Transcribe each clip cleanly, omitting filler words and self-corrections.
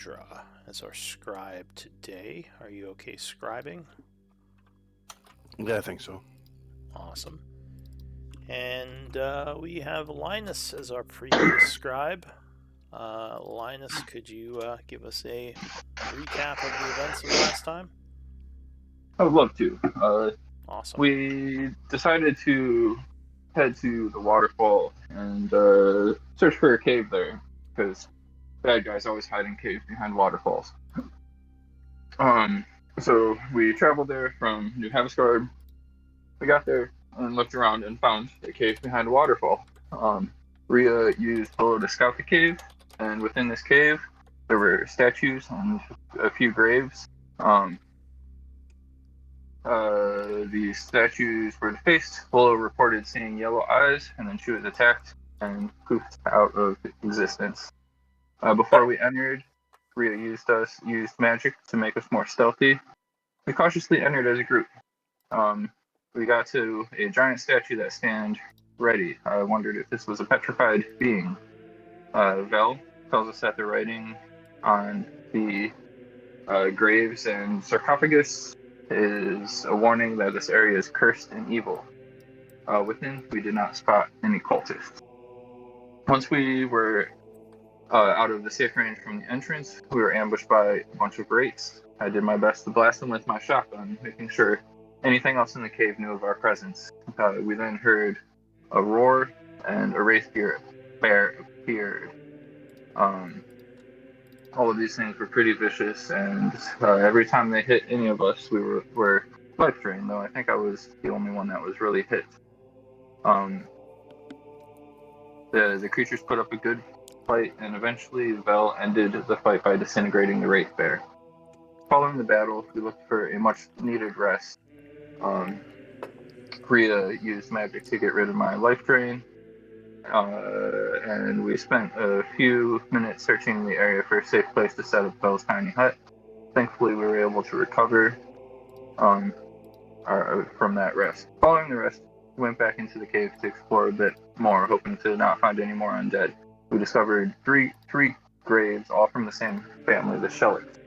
Dra as our scribe today. Are you okay scribing? Yeah, I think so. Awesome. And we have Linus as our previous scribe. Linus, could you give us a recap of the events of last time? I would love to. Awesome. We decided to head to the waterfall and search for a cave there because bad guys always hide in caves behind waterfalls. So we traveled there from New Hampshire. We got there and looked around and found a cave behind a waterfall. Rhea used Willow to scout the cave, and within this cave, there were statues and a few graves. The statues were defaced. Willow reported seeing yellow eyes, and then she was attacked and poofed out of existence. Before we entered, Rhea used magic to make us more stealthy. We cautiously entered as a group. We got to a giant statue that stand ready. I wondered if this was a petrified being. Vel tells us that the writing on the graves and sarcophagus is a warning that this area is cursed and evil. Within, we did not spot any cultists. Once we were out of the safe range from the entrance, we were ambushed by a bunch of wraiths. I did my best to blast them with my shotgun, making sure anything else in the cave knew of our presence. We then heard a roar, and a wraith bear appeared. All of these things were pretty vicious, and every time they hit any of us, we were life drained, though I think I was the only one that was really hit. The creatures put up a good fight, and eventually Vel ended the fight by disintegrating the Wraith Bear. Following the battle, we looked for a much-needed rest. Rhea used magic to get rid of my life drain, and we spent a few minutes searching the area for a safe place to set up Vel's tiny hut. Thankfully, we were able to recover from that rest. Following the rest, we went back into the cave to explore a bit more, hoping to not find any more undead. We discovered three graves, all from the same family, the Shellicks.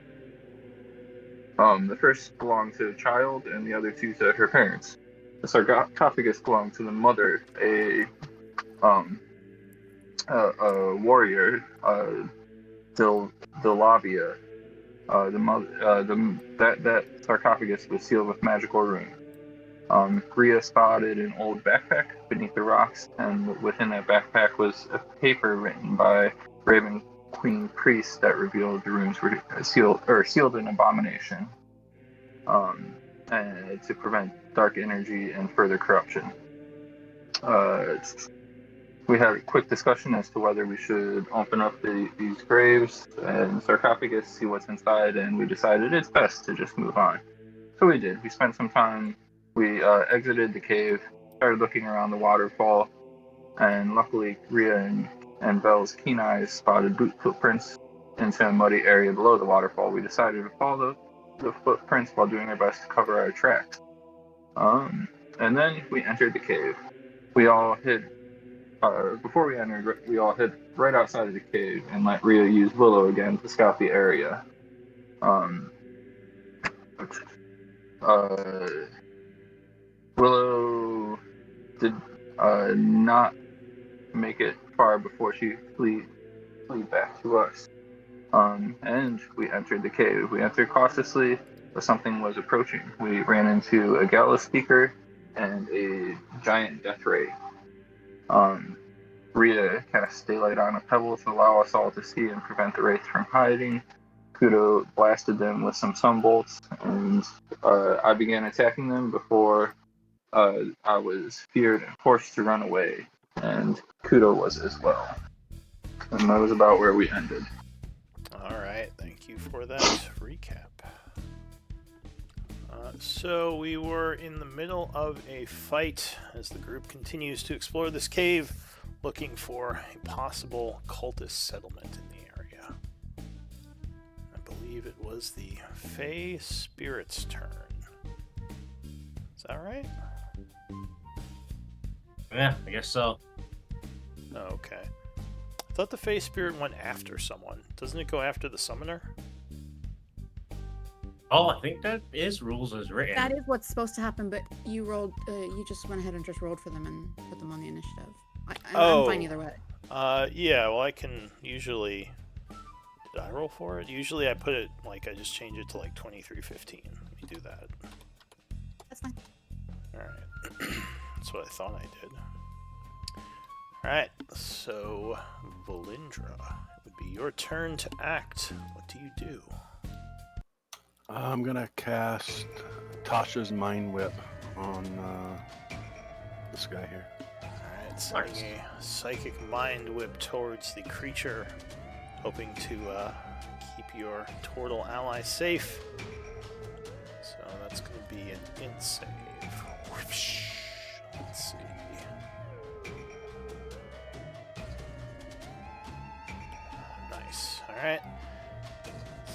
The first belonged to a child, and the other two to her parents. The sarcophagus belonged to the mother, a warrior, Delavia. That sarcophagus was sealed with magical runes. Rhea spotted an old backpack beneath the rocks, and within that backpack was a paper written by Raven Queen priests that revealed the runes were sealed an abomination, and to prevent dark energy and further corruption. We had a quick discussion as to whether we should open up these graves and sarcophagus, see what's inside, and we decided it's best to just move on. So we did. We spent some time. We exited the cave, started looking around the waterfall, and luckily Rhea and Vel's keen eyes spotted boot footprints into a muddy area below the waterfall. We decided to follow the footprints while doing our best to cover our tracks. And then we entered the cave. We all hid. Before we entered, we all hid right outside of the cave and let Rhea use Willow again to scout the area. Willow did not make it far before she fleed back to us. And we entered the cave. We entered cautiously, but something was approaching. We ran into a Gala speaker and a giant death ray. Rhea cast daylight on a pebble to allow us all to see and prevent the wraiths from hiding. Kudo blasted them with some sunbolts, and I began attacking them before I was feared and forced to run away, and Kudo was as well. And that was about where we ended. All right, thank you for that recap. So we were in the middle of a fight as the group continues to explore this cave, looking for a possible cultist settlement in the area. I believe it was the Fey Spirit's turn. Is that right? Yeah, I guess so. Okay. I thought the Face Spirit went after someone. Doesn't it go after the summoner? Oh, I think that is rules as written. That is what's supposed to happen, but you rolled. You just went ahead and just rolled for them and put them on the initiative. I'm fine either way. Yeah. Well, I can usually. Did I roll for it? Usually, I put it like I just change it to like 23:15. Let me do that. That's fine. All right. That's what I thought I did. All right. So, Valindra, it would be your turn to act. What do you do? I'm gonna cast Tasha's Mind Whip on this guy here. Alright, sending a psychic mind whip towards the creature, hoping to keep your turtle ally safe. So that's going to be an int save. Whoosh. Let's see. Nice. Alright.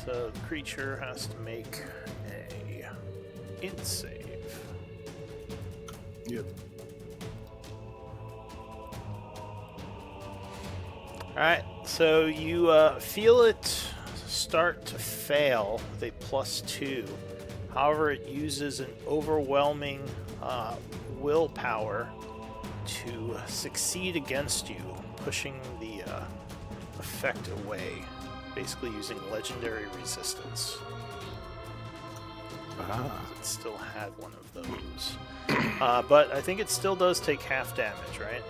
So the creature has to make a int save. Yep. Alright, so you feel it start to fail with a +2. However, it uses an overwhelming willpower to succeed against you, pushing the effect away, basically using legendary resistance. It still had one of those. But I think it still does take half damage, right?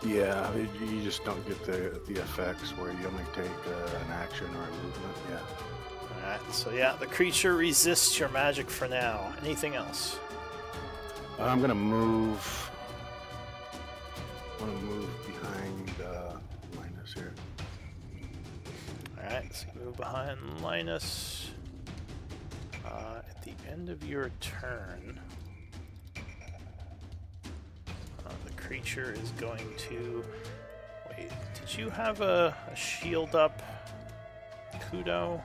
Yeah, you just don't get the effects where you only take an action or a movement. Yeah. Alright, so yeah, the creature resists your magic for now. Anything else? I'm gonna move. I'm gonna move behind Linus here. Alright, so you move behind Linus. At the end of your turn, the creature is going to... Wait, did you have a shield up, Kudo?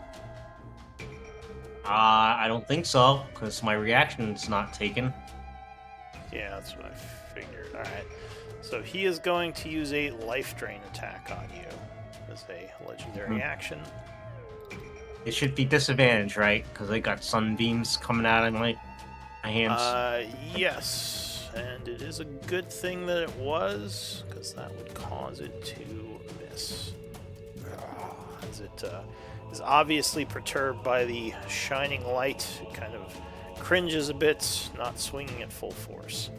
I don't think so, because my reaction's not taken. Yeah, that's what I figured. Alright, so he is going to use a life drain attack on you as a legendary action. It should be disadvantage, right? Because I got sunbeams coming out of my hands. Yes, and it is a good thing that it was, because that would cause it to miss. As it is obviously perturbed by the shining light, it kind of cringes a bit, not swinging at full force.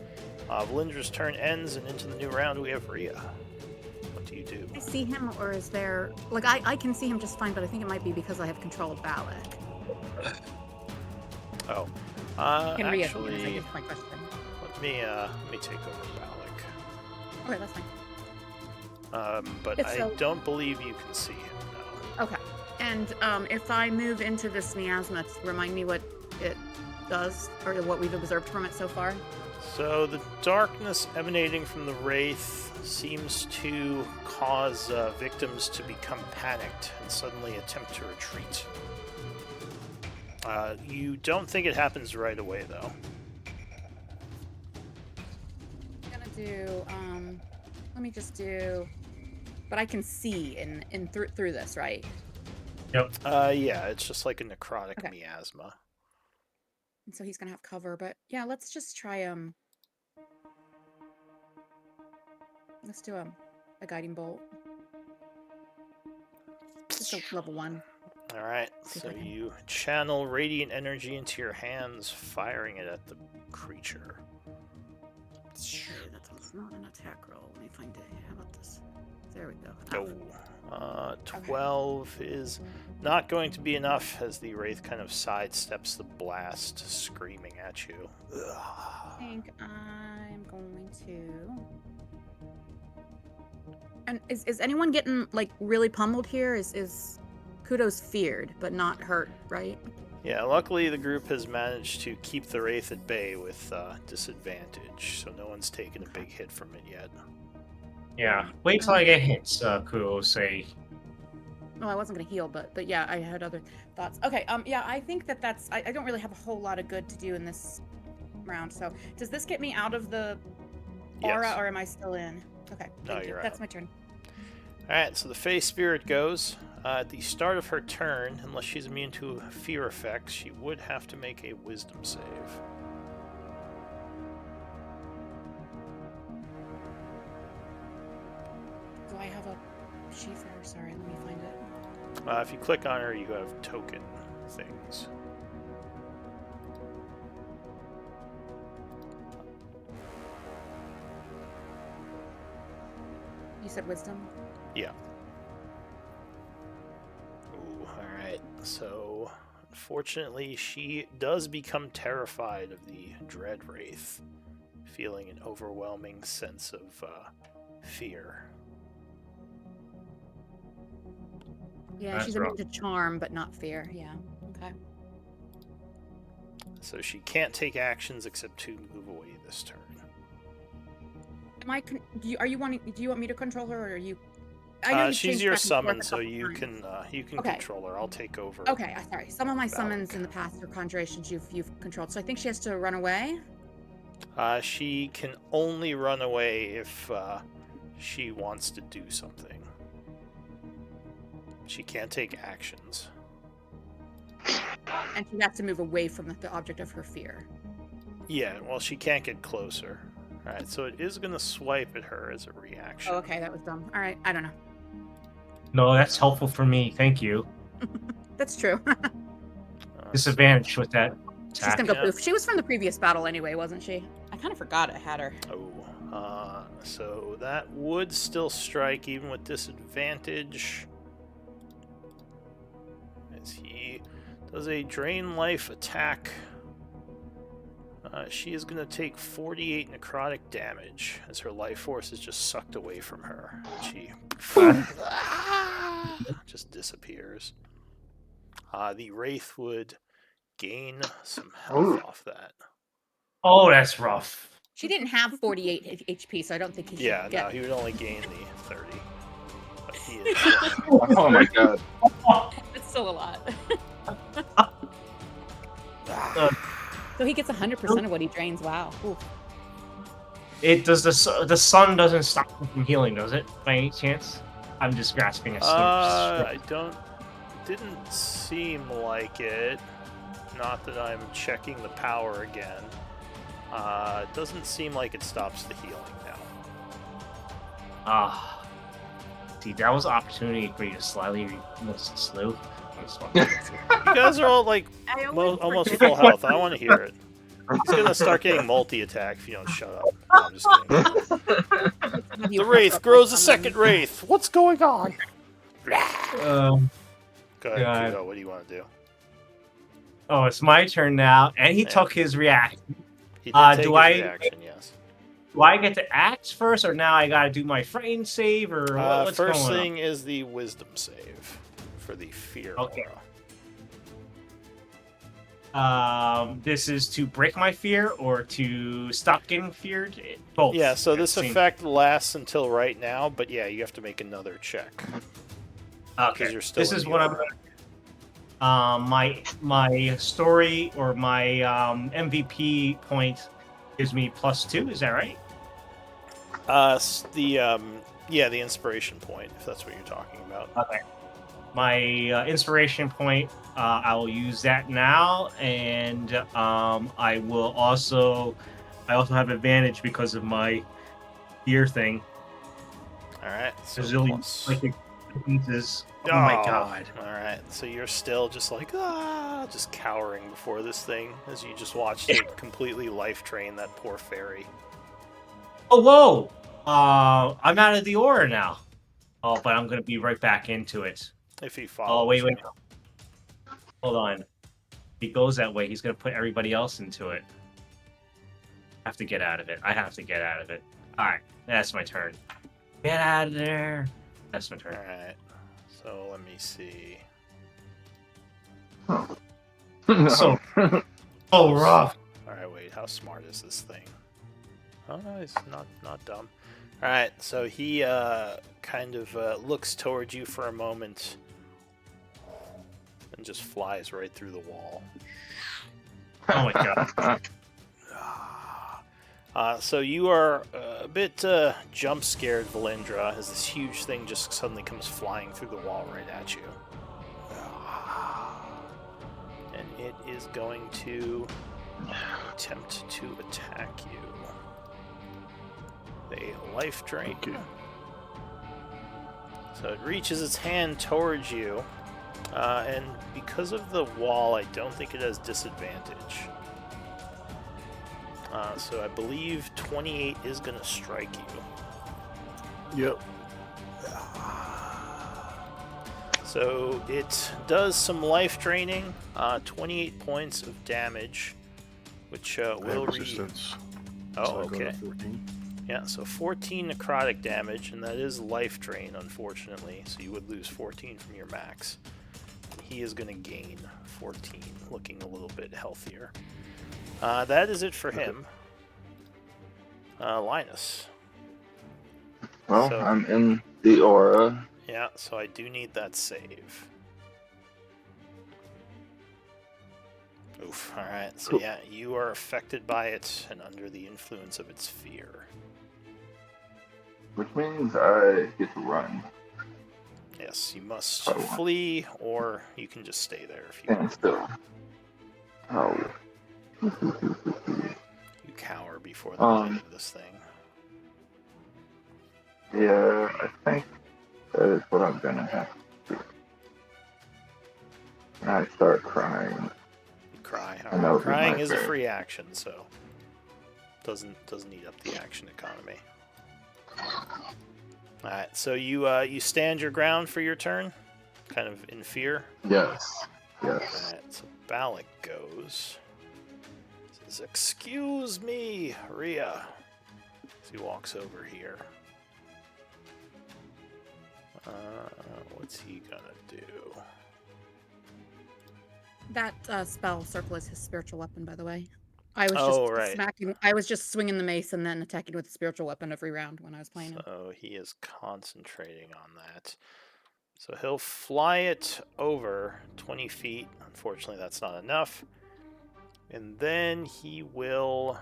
Valindra's turn ends, and into the new round we have Rhea. What do you do? I see him, or is there... Like, I can see him just fine, but I think it might be because I have control of Balak. Oh. Can Rhea see him, Actually, is I guess my question. let me take over Balak. Okay, that's fine. But If I so- don't believe you can see him, no. Okay. And if I move into this miasma, remind me what it does, or what we've observed from it so far? So the darkness emanating from the Wraith seems to cause victims to become panicked and suddenly attempt to retreat. You don't think it happens right away, though. I'm gonna do, let me just do... But I can see in through this, right? Yeah, it's just like a necrotic Okay. miasma. And so he's gonna have cover, but yeah, let's just try, let's do a guiding bolt. Just a level 1. Alright, so you channel radiant energy into your hands, firing it at the creature. Okay, that's not an attack roll. Let me find it. How about this? There we go. Oh. 12 is not going to be enough as the Wraith kind of sidesteps the blast, screaming at you. I think I'm going to... And is anyone getting, like, really pummeled here? Is Kudo's feared, but not hurt, right? Yeah, luckily the group has managed to keep the Wraith at bay with disadvantage, so no one's taken a big hit from it yet. Yeah. Wait till I get hits, Kudo say. No, I wasn't going to heal, but yeah, I had other thoughts. Okay, yeah, I think that's... I don't really have a whole lot of good to do in this round, so... Does this get me out of the aura, Yes. or am I still in? Okay, No, thank you. you're That's out. my turn. Alright, so the Fey Spirit goes. At the start of her turn, unless she's immune to fear effects, she would have to make a wisdom save. Do I have a sheet for her? Sorry, let me find it. If you click on her, you have token things. You said wisdom? Yeah. Ooh, alright. So, unfortunately, she does become terrified of the Dread Wraith, feeling an overwhelming sense of fear. Yeah, That's she's immune to charm, but not fear. Yeah. Okay. So she can't take actions except to move away this turn. Am I? Are you wanting? Do you want me to control her, or are you? I know you've She's changed your back and summon, forth a so couple you times. can Okay. control her. I'll take over. Okay, sorry. Some of my Valak. summons in the past are conjurations you've controlled, so I think she has to run away. She can only run away if she wants to do something. She can't take actions. And she has to move away from the object of her fear. Yeah, well, she can't get closer. Alright, so it is going to swipe at her as a reaction. Oh, okay, that was dumb. All right, I don't know. No, that's helpful for me. Thank you. That's true. Disadvantage with that She's attack. gonna go Yeah. poof. She was from the previous battle anyway, wasn't she? I kind of forgot I had her. So that would still strike even with disadvantage. As he does a drain life attack. She is going to take 48 necrotic damage as her life force is just sucked away from her. She just disappears. The Wraith would gain some health off that. Oh, that's rough. She didn't have 48 HP, so I don't think he should Yeah, get. no, he would only gain the 30. But he is. Oh my god. It's still a lot. Uh, So he gets 100% of what he drains. Wow. Ooh. It does the sun doesn't stop him from healing, does it? By any chance? I'm just grasping at I didn't seem like it. Not that I'm checking the power again. It doesn't seem like it stops the healing now. See, that was an opportunity for you to slightly miss the slew. You guys are all like I always almost forget. full health. I want to hear it. He's gonna start getting multi-attack if you don't shut up. No, I'm just kidding. Have you The Wraith catch grows up a on second them? Wraith. What's going on? Go ahead, God. Kudo. What do you want to do? Oh, it's my turn now, and he Yeah. took his reaction. He did take do his I- reaction, yes. Do I get to act first, or now I gotta do my frame save, or what's First going thing is the wisdom save for the fear Okay. aura. on? This is to break my fear or to stop getting feared. Both. Yeah, so at the this same- effect lasts until right now, but yeah, you have to make another check. Okay. you're still This in is the what I'm. aura. My story or my MVP point gives me +2. Is that right? The inspiration point, if that's what you're talking about. Okay. My inspiration point, I will use that now, and I also have advantage because of my fear thing. All right, so There's really plus. like pieces. Oh my god! All right, so you're still just like just cowering before this thing as you just watched it completely life drain that poor fairy. Oh whoa! I'm out of the aura now. Oh, but I'm gonna be right back into it. If he follows. Oh wait, you. wait. Hold on. If he goes that way, he's gonna put everybody else into it. I have to get out of it. I have to get out of it. Alright, that's my turn. Get out of there. That's my turn. All right. So let me see. So, oh, rough. All right, wait. How smart is this thing? Oh no, he's not dumb. All right, so he kind of looks towards you for a moment and just flies right through the wall. Oh my god. So you are a bit jump scared, Valindra, as this huge thing just suddenly comes flying through the wall right at you. And it is going to attempt to attack you. A life drain. Okay. So it reaches its hand towards you, and because of the wall, I don't think it has disadvantage. So I believe 28 is going to strike you. Yep. So it does some life draining, 28 points of damage, which I have will resistance. Oh, so I go to okay. 14. Yeah, so 14 necrotic damage, and that is life drain, unfortunately. So you would lose 14 from your max. He is going to gain 14, looking a little bit healthier. That is it for him. Linus. Well, So- I'm in the aura. Yeah, so I do need that save. Oof, alright. So Cool. yeah, you are affected by it and under the influence of its fear. Which means I get to run. Yes, you must Oh. flee, or you can just stay there if you And want. still. Oh. You cower before the Um, might of this thing. Yeah, I think that is what I'm gonna have to do. And I start crying. You cry. and that would be Crying my is a fair. free action, so doesn't eat up the action economy. Alright, so you stand your ground for your turn, kind of in fear. Yes. Yes. Alright, so Balak goes. Says, "Excuse me, Rhea." As he walks over here. What's he gonna do? That spell circle is his spiritual weapon, by the way. I was Oh, just right. smacking. I was just swinging the mace and then attacking with a spiritual weapon every round when I was playing him. So he is concentrating on that. So he'll fly it over 20 feet. Unfortunately, that's not enough. And then he will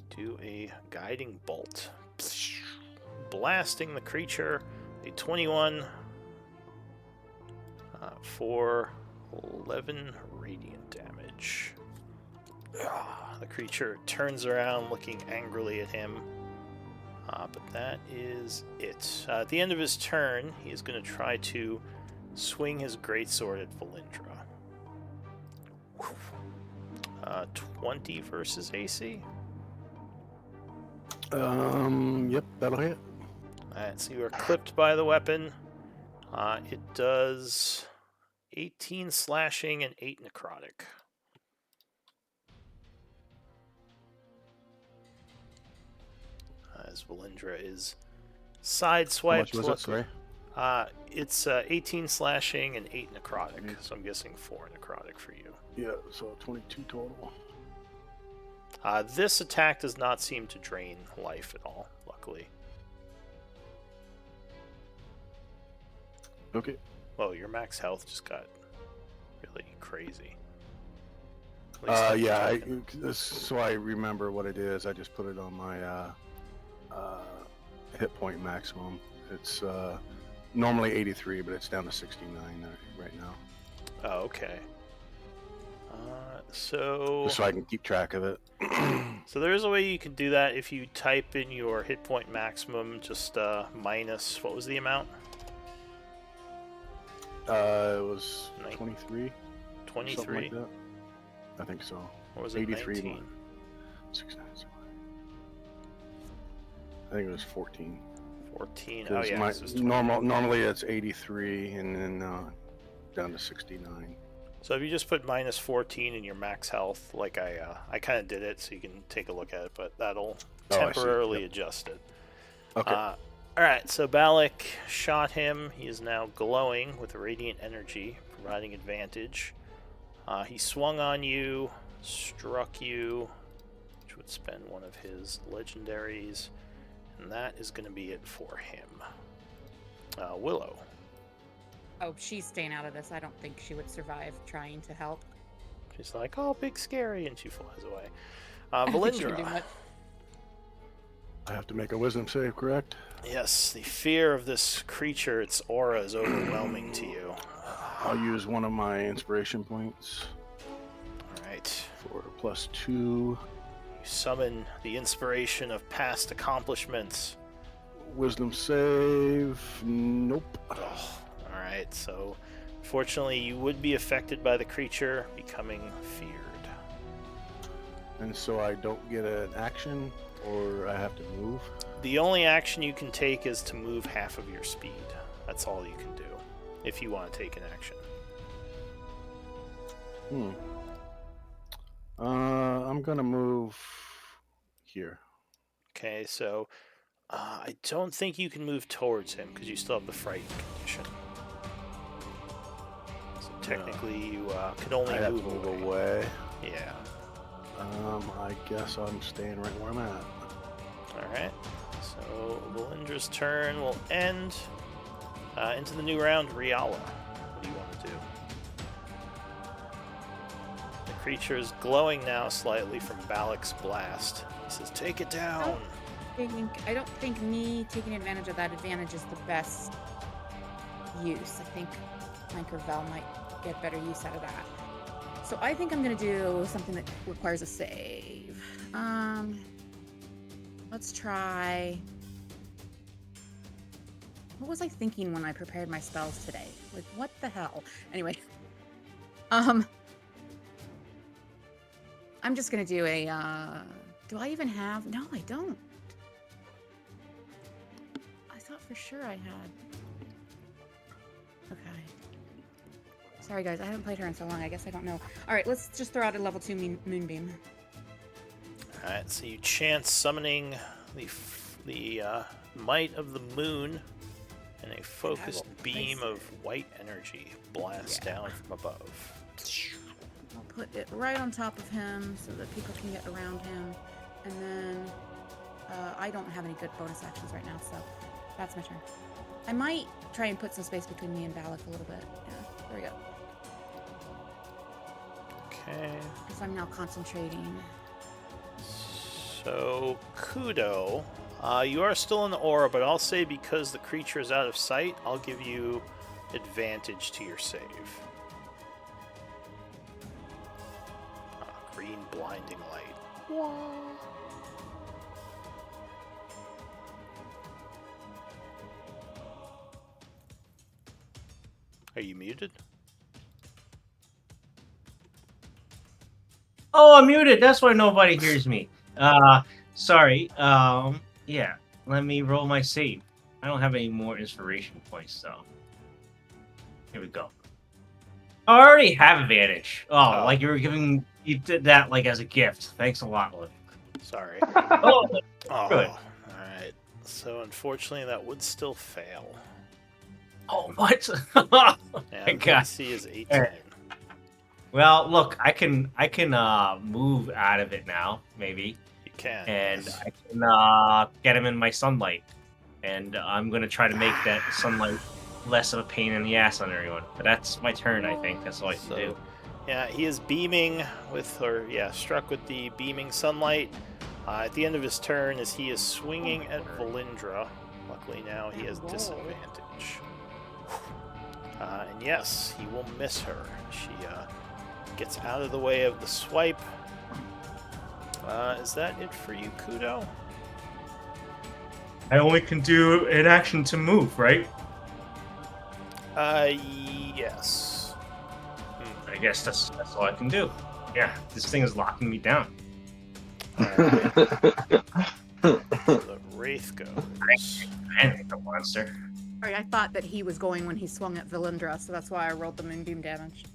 do a guiding bolt, blasting the creature. A 21 for 11 radiant damage. The creature turns around looking angrily at him. But that is it. At the end of his turn, he is going to try to swing his greatsword at Valindra. 20 versus AC. Yep, that'll hit. Alright, so you are clipped by the weapon. It does 18 slashing and 8 necrotic. As Valindra is How much sideswiped. was it, sorry? It's 18 slashing and 8 necrotic, so I'm guessing 4 necrotic for you. Yeah, so 22 total. This attack does not seem to drain life at all, luckily. Okay. Whoa, your max health just got really crazy. At least I'm Yeah, checking. so I remember what it is. I just put it on my hit point maximum. It's normally 83, but it's down to 69 right now. Oh, okay. So Just so I can keep track of it. So there is a way you can do that if you type in your hit point maximum, just minus, what was the amount? It was Nine- 23. 23? Something like that. I think so. Or was it 83 19? 69. I think it was 14. 14. Oh, 'Cause yeah. my- this was 20. normally it's 83 and then down to 69. So if you just put minus 14 in your max health, like I kind of did it, so you can take a look at it, but that'll Oh, I see. temporarily Yep. adjust it. Okay. All right, so Balak shot him. He is now glowing with radiant energy, providing advantage. He swung on you, struck you, which would spend one of his legendaries, and that is going to be it for him. Willow. Oh, she's staying out of this. I don't think she would survive trying to help. She's like, oh, big scary, and she flies away. I don't think she would do Valindra. much. I have to make a wisdom save, correct? Yes, the fear of this creature, its aura, is overwhelming to you. I'll use one of my inspiration points All right. for +2. You summon the inspiration of past accomplishments. Wisdom save. Nope. Oh, all right. So, fortunately, you would be affected by the creature becoming feared. And so I don't get an action, or I have to move. The only action you can take is to move half of your speed. That's all you can do if you want to take an action. I'm gonna move here. Okay, so I don't think you can move towards him because you still have the frightened condition. So technically, you could only I have move to move away. away. Yeah. I guess I'm staying right where I'm at. All right. So Valindra's turn will end. Into the new round, Riala. What do you want to do? The creature is glowing now slightly from Balak's blast. He says, "Take it down." I don't think me taking advantage of that advantage is the best use. I think Mike or Val might get better use out of that. So I think I'm gonna do something that requires a save. Let's try. What was I thinking when I prepared my spells today? Like, what the hell? Anyway, I'm just gonna do a. Do I even have? No, I don't. I thought for sure I had. Okay. Sorry, guys. I haven't played her in so long. I guess I don't know. All right, let's just throw out a level 2 moonbeam. All right. So you chant summoning the might of the moon, and a focused beam of white energy blasts down from above. I'll put it right on top of him so that people can get around him. And then I don't have any good bonus actions right now, so that's my turn. I might try and put some space between me and Balak a little bit. Yeah, there we go. Okay. Because I'm now concentrating. So Kudo, you are still in the aura, but I'll say because the creature is out of sight, I'll give you advantage to your save. Green blinding light. Are you muted? Oh, I'm muted. That's why nobody hears me. Sorry. Yeah. Let me roll my save. I don't have any more inspiration points, so here we go. I already have advantage. Oh, like you did that like as a gift. Thanks a lot, Liv. Sorry. Oh, Oh, good. alright. So unfortunately that would still fail. Oh, what? Yeah, my the God. DC is 18. Alright. Well, look, I can move out of it now, maybe, You can. and yes. I can get him in my sunlight, and I'm gonna try to make that sunlight less of a pain in the ass on everyone. But that's my turn, I think. That's all I can do. Yeah, he is beaming struck with the beaming sunlight. At the end of his turn, as he is swinging at Valindra, luckily now he has disadvantage. And yes, he will miss her. She gets out of the way of the swipe. Is that it for you, Kudo? I only can do an action to move, right? Yes. I guess that's all I can do. Yeah, this thing is locking me down. The Wraith goes. And the monster. Sorry, I thought that he was going when he swung at Valindra, so that's why I rolled the moonbeam damage.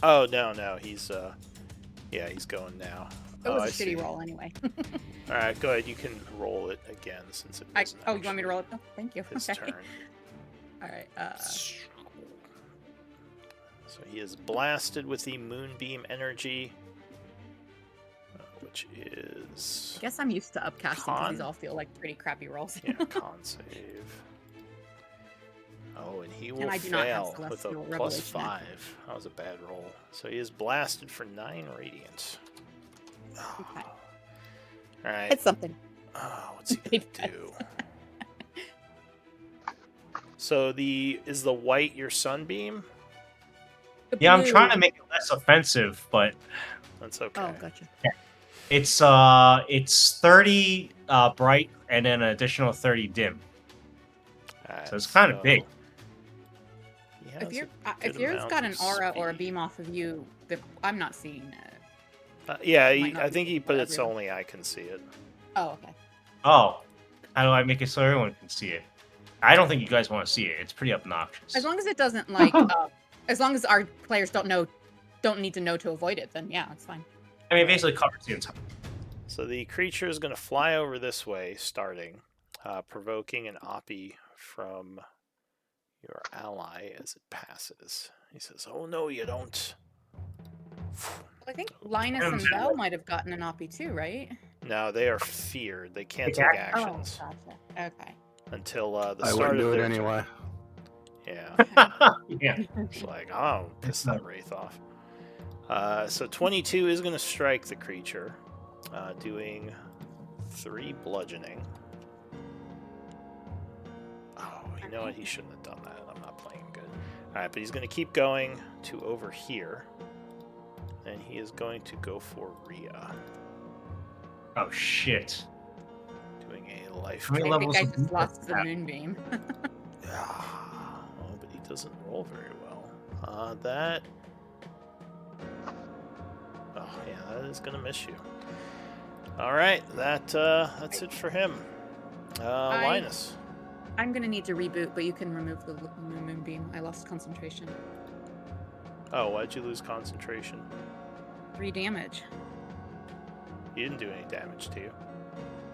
Oh, no, he's he's going now. It was I a shitty see. roll anyway. Alright, go ahead, you can roll it again since it wasn't You want me to roll it? Oh, thank you. his Okay. turn. Alright, So he is blasted with the moonbeam energy, which is I guess I'm used to upcasting because Con? these all feel like pretty crappy rolls. con save. Oh, and he will And I do not have fail with a Celestial plus Revelation. 5. That was a bad roll. So he is blasted for 9 radiant. Okay. Alright. It's something. What's he gonna do? So is the white your sunbeam? The Yeah, I'm blue. trying to make it less offensive, but That's okay. Oh, gotcha. it's 30 bright and then an additional 30 dim. Alright, So it's kind of so big. he has If you're a if good yours amount got of an aura or a speed. beam off of you, I'm not seeing it. Yeah, might not I be think he for put it so everyone. only I can see it. Oh, okay. Oh, how do I make it so everyone can see it? I don't think you guys want to see it. It's pretty obnoxious. As long as it doesn't as long as our players don't need to know to avoid it, then yeah, it's fine. I mean, it basically covers the entire. So the creature is going to fly over this way, starting, provoking an Oppie from your ally as it passes. He says, "Oh no, you don't." I think Linus and Belle might have gotten an Oppie too, right? No, they are feared. They can't Take take actions Oh, gotcha. Okay. until the I start wouldn't of do it their anyway. turn. Yeah, Yeah. it's like, oh, piss that wraith off. So 22 is going to strike the creature, doing 3 bludgeoning. Oh, you know what? He shouldn't have done that. I'm not playing good. Alright, but he's going to keep going to over here. And he is going to go for Rhea, Oh shit. doing a life How many I kill. think levels I of just movement lost is the that? moonbeam. Oh, but he doesn't roll very well. That... Oh, yeah, that is going to miss you. Alright, that's it for him. Linus. I'm gonna need to reboot, but you can remove the moonbeam. I lost concentration. Oh, why'd you lose concentration? 3 damage. He didn't do any damage to you.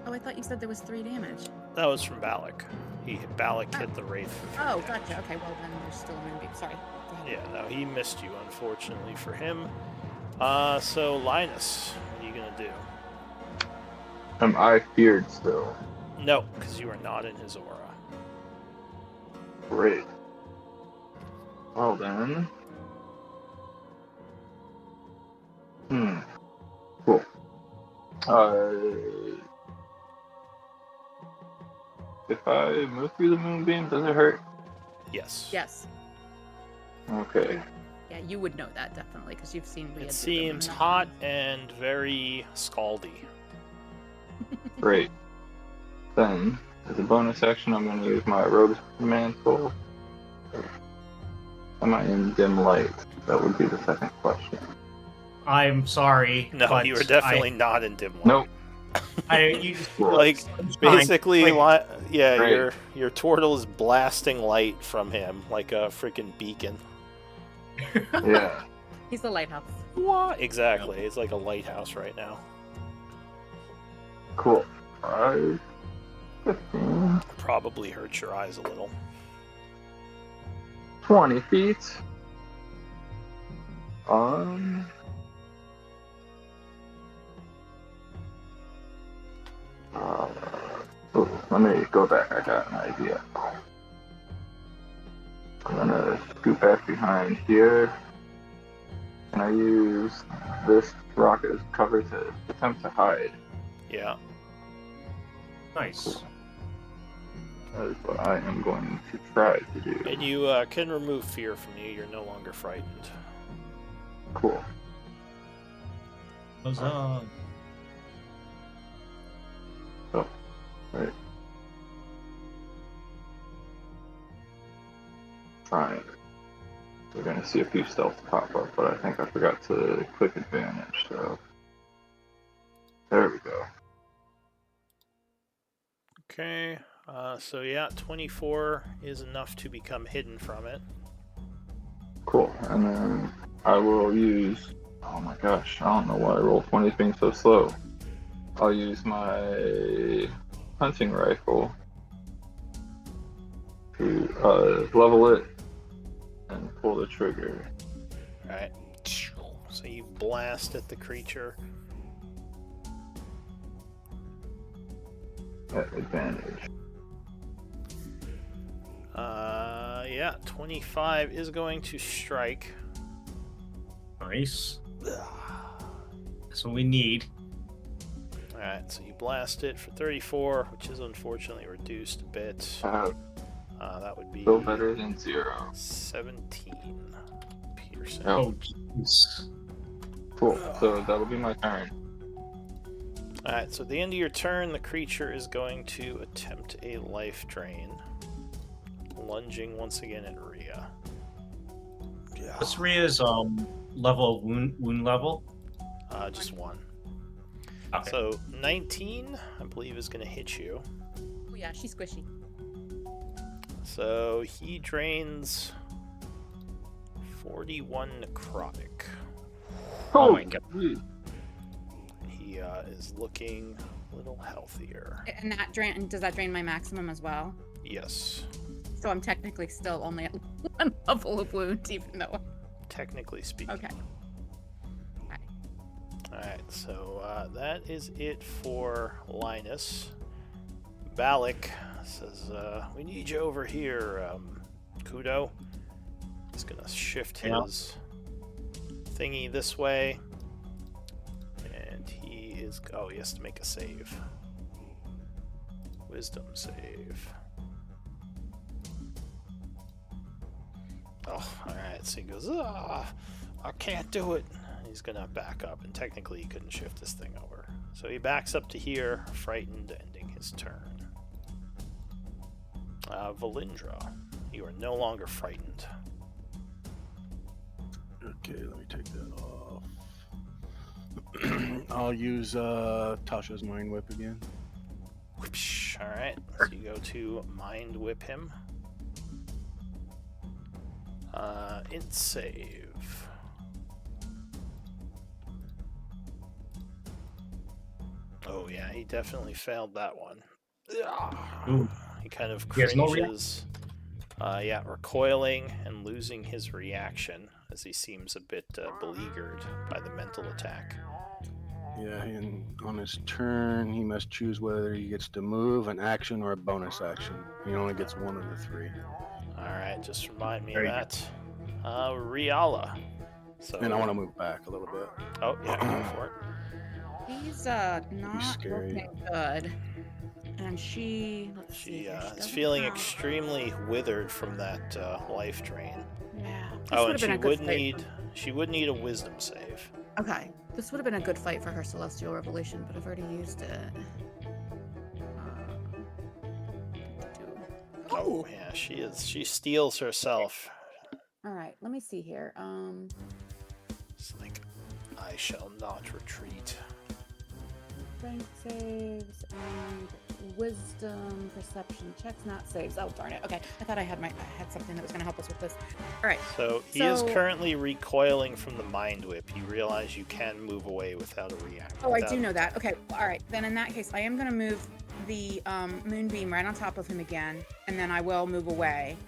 Oh, I thought you said there was 3 damage. That was from Balak. Balak hit the Wraith for 3 Oh, damage. gotcha. Okay, well then there's still a moonbeam. Sorry. Go ahead. Yeah, no, he missed you, unfortunately for him. So Linus, what are you gonna do? Am I feared still? No, because you are not in his aura. Great. Well then. Cool. If I move through the moonbeam, does it hurt? Yes. Yes. Okay. Yeah, you would know that definitely because you've seen Leah. do It them seems enough hot times. and very scaldy. Great. Then, as a bonus action, I'm going to use my Rogue's Mantle. Am I in dim light? That would be the second question. I'm sorry. No, but you are definitely not in dim light. Nope. You Like, it's fine. basically, Like, yeah, Great. your turtle is blasting light from him like a freaking beacon. Yeah. He's the lighthouse. What? Exactly. It's like a lighthouse right now. Cool. 5, 15, Probably hurts your eyes a little. 20 feet. Let me go back. I got an idea. I'm gonna scoot back behind here. Can I use this rock as cover to attempt to hide? Yeah. nice. That is what I am going to try to do. And you can remove fear from you. You're no longer frightened. Cool. Huzzah. Right. Trying. We're gonna see a few stealths pop up, but I think I forgot to click advantage, so there we go. Okay. So yeah, 24 is enough to become hidden from it. Cool. And then I will use, oh my gosh, I don't know why roll 20 is being so slow. I'll use my hunting rifle to level it and pull the trigger. Alright. So you blast at the creature. At advantage. Yeah, 25 is going to strike. Nice. That's what we need. Alright, Alright, so you blast it for 34, which is unfortunately reduced a bit. That would be Still better than 0. 17 piercing. Oh. Oh, jeez. Cool. So that'll be my turn. Alright, so at the end of your turn, the creature is going to attempt a life drain, lunging once again at Rhea. Yeah. What's Rhea's level of wound level? Just 1. Okay. So 19, I believe, is going to hit you. Oh yeah, she's squishy. So he drains 41 necrotic. Oh my god. He is looking a little healthier. And that does that drain my maximum as well? Yes, So I'm technically still only at 1 level of wound, even though. technically speaking. Okay. Alright, so that is it for Linus. Balak says, we need you over here, Kudo. He's gonna shift his thingy this way. And he is... Oh, he has to make a save. Wisdom save. Oh, alright, so he goes, I can't do it. He's gonna back up, and technically he couldn't shift this thing over. So he backs up to here, frightened, ending his turn. Valindra, you are no longer frightened. Okay, let me take that off. I'll use Tasha's Mind Whip again. Whoopsh. Alright, so you go to Mind Whip him. Int save. Oh yeah, he definitely failed that one. Ooh. He kind of He has no cringes. Recoiling and losing his reaction as he seems a bit beleaguered by the mental attack. Yeah, and on his turn, he must choose whether he gets to move, an action, or a bonus action. He only gets one of the 3. Alright, just remind me Very of that. Riala. So, And I want to move back a little bit. Oh, yeah, go for it. He's not scary. looking good. And she, let's see She here, she is doesn't feeling have- extremely withered from that life drain. Yeah. This Oh, would've and been a good fight. she would need a wisdom save. Okay, this would have been a good fight for her Celestial Revelation, but I've already used it. Oh, yeah, she is. She steals herself. All right, let me see here. It's like, I shall not retreat. Strength saves and wisdom, perception checks, not saves. Oh darn it. Okay, I thought I had something that was going to help us with this. All right. So he is So- currently recoiling from the Mind Whip. You realize you can move away without a reaction. Oh, I do know that. Okay. All right. Then in that case, I am going to move the moonbeam right on top of him again, and then I will move away.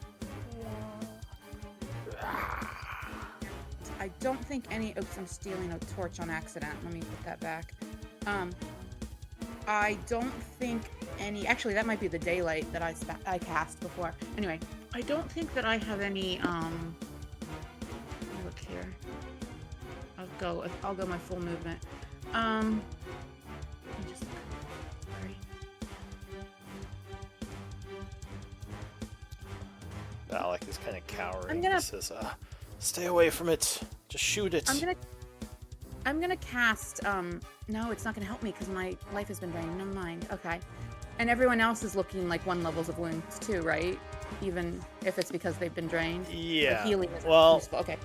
I don't think any. Oops, I'm stealing a torch on accident. Let me put that back. I don't think any. Actually, that might be the daylight that I cast before. Anyway, I don't think that I have any. Let me look here. I'll go my full movement. Let me just look. Sorry. Balak is kind of cowering. I'm gonna- He says, stay away from it. Just shoot it. I'm gonna cast. No, it's not gonna help me because my life has been drained. Never mind. Okay. And everyone else is looking like 1 levels of wounds too, right? Even if it's because they've been drained. Yeah. The healing is Well, useful. Okay.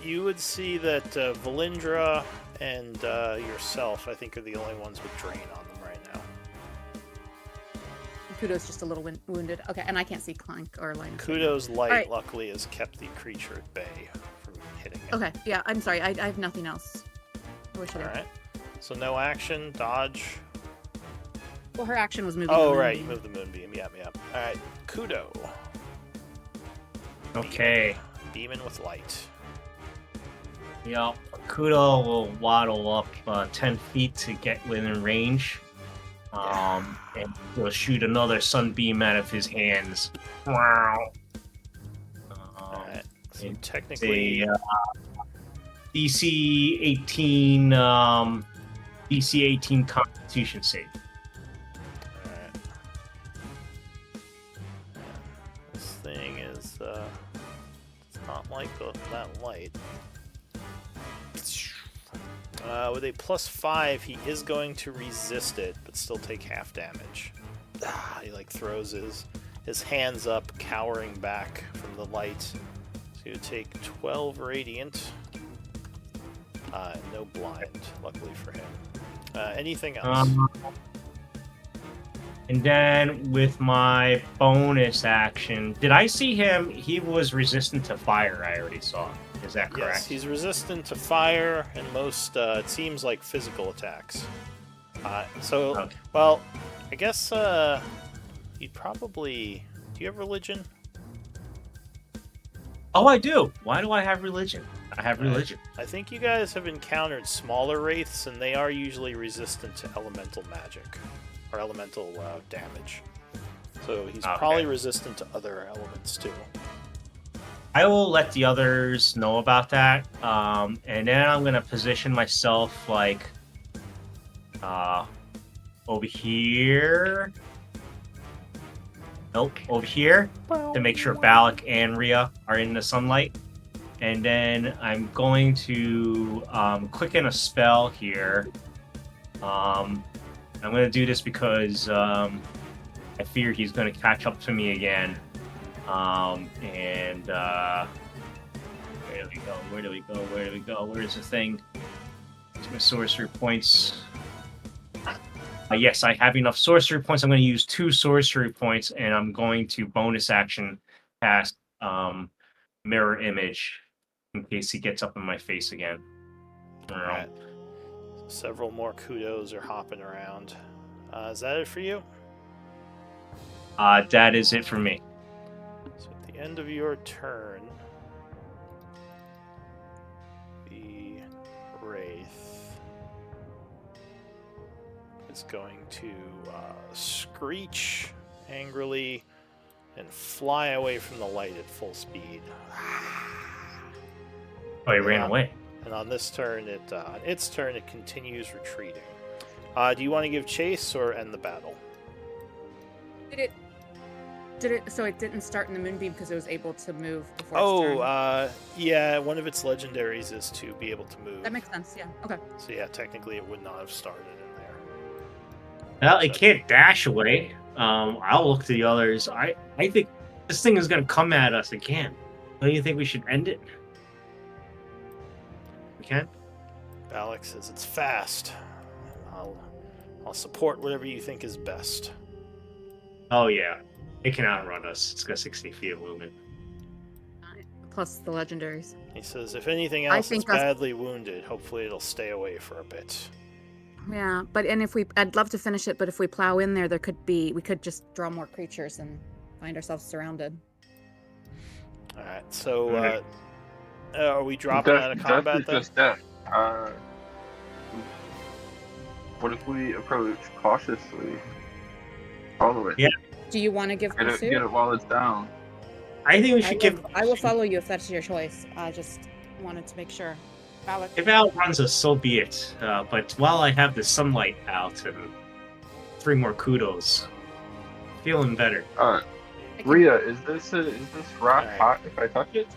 you would see that Valindra and yourself, I think, are the only ones with drain on them right now. Kudo's just a little wounded. Okay, and I can't see Clank or Linus. Kudo's light, Alright. luckily, has kept the creature at bay from hitting it. Okay, yeah, I'm sorry. I have nothing else. What should I do? Alright. So no action, dodge. Well, her action was moving. Oh, the right, you moonbeam. moved the moonbeam. Yep, yep. Alright, Kudo. Okay. Demon with light. Yep. Kudo will waddle up 10 feet to get within range. And he'll shoot another sunbeam out of his hands. Wow. Alright. So it's technically, DC 18 DC 18 Constitution save. Alright. This thing is, it's not like that light. With a +5, he is going to resist it, but still take half damage. He like throws his hands up, cowering back from the light. So you take 12 radiant. No blind, luckily for him. Anything else? And then with my bonus action, did I see him? He was resistant to fire. I already saw. Is that correct? Yes, he's resistant to fire and most, it seems like physical attacks. Okay. Well, I guess, you'd probably... Do you have religion? Oh, I do. Why do I have religion? I have religion. I think you guys have encountered smaller wraiths, and they are usually resistant to elemental magic. Or elemental damage. So he's probably resistant to other elements, too. I will let the others know about that. And then I'm going to position myself, like, over here. Nope, over here. To make sure Balak and Rhea are in the sunlight. And then I'm going to click in a spell here. I'm going to do this because I fear he's going to catch up to me again. And where do we go? Where do we go? Where do we go? Where's the thing? It's my sorcery points. Yes, I have enough sorcery points. I'm going to use 2 sorcery points, and I'm going to bonus action cast Mirror Image in case he gets up in my face again. Alright. Several more kudos are hopping around. Is that it for you? That is it for me. So at the end of your turn, the Wraith is going to screech angrily and fly away from the light at full speed. Oh, he ran away. And on this turn, on its turn, it continues retreating. Do you want to give chase or end the battle? Did it? So it didn't start in the Moonbeam because it was able to move before its turn? Yeah. One of its legendaries is to be able to move. That makes sense. Yeah. Okay. So yeah, technically it would not have started in there. Well, it can't dash away. I'll look to the others. I think this thing is going to come at us again. Don't you think we should end it? We can? Balak says it's fast. I'll support whatever you think is best. Oh, yeah. It can outrun us. It's got 60 feet of movement. Plus the legendaries. He says if anything else is badly wounded, hopefully it'll stay away for a bit. Yeah, I'd love to finish it, but if we plow in there, we could just draw more creatures and find ourselves surrounded. All right, so are we dropping out of combat then? then? Just death. What if we approach cautiously? Follow it. Yeah. Do you want to give pursuit? Get it while it's down. I think we should I will follow you if that's your choice. I just wanted to make sure. Balak. If it outruns us, so be it. But while I have the sunlight out and 3 more kudos, feeling better. Alright. Rhea, is this rock hot if I touch it?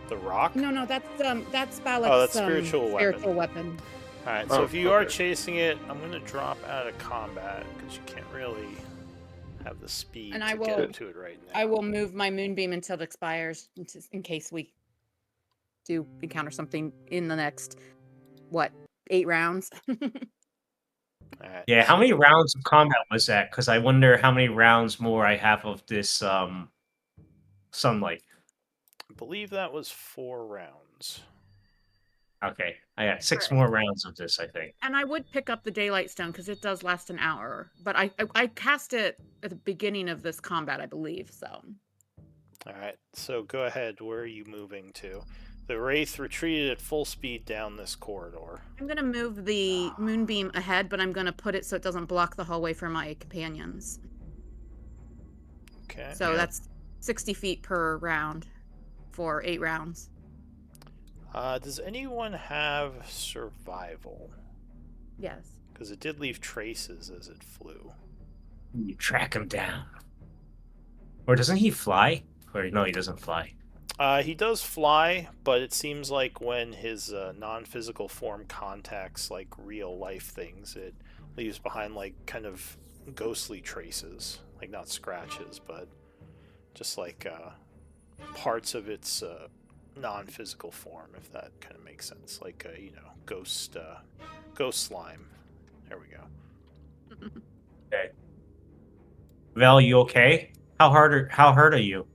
The rock? No, that's Balak's that's spiritual weapon. All right, so if you are chasing it, I'm going to drop out of combat because you can't really have the speed get to it right now. I will move my Moonbeam until it expires in case we do encounter something in the next, 8 rounds? All right. Yeah, how many rounds of combat was that? Because I wonder how many rounds more I have of this sunlight. I believe that was 4 rounds. Okay, I got 6 more rounds of this, I think. And I would pick up the Daylight Stone because it does last an hour. But I cast it at the beginning of this combat, I believe, so. All right, so go ahead. Where are you moving to? The Wraith retreated at full speed down this corridor. I'm going to move the Moonbeam ahead, but I'm going to put it so it doesn't block the hallway for my companions. Okay. So that's 60 feet per round for 8 rounds. Does anyone have survival? Yes. Because it did leave traces as it flew. You track him down. Or doesn't he fly? Or no, he doesn't fly. He does fly, but it seems like when his non-physical form contacts like real life things, it leaves behind like kind of ghostly traces, like not scratches, but just like parts of its non-physical form, if that kind of makes sense, like ghost slime. There we go. Okay. Val, you okay? How hurt are you?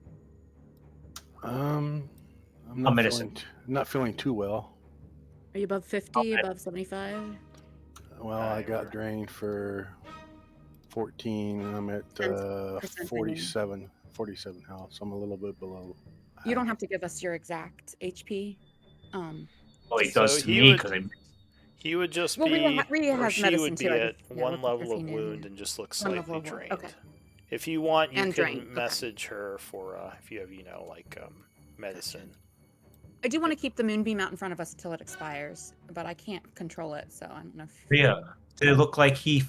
I'm A not medicine. not feeling too well. Are you above 50, above 75? Well, I got drained for 14, and I'm at 10%, 47 health, so I'm a little bit below. You don't have to give us your exact HP. Oh, he So does to he me would- because I. He would just Well, be, Rhea or has she medicine would be too, I at just- yeah, one we'll put level of 15 in, wound yeah. and just look One level slightly of wound, drained. okay. If you want, you And can drained, okay. message her for if you have, like medicine. I do want to keep the moonbeam out in front of us until it expires, but I can't control it, so I don't know if... Rhea, did it look like he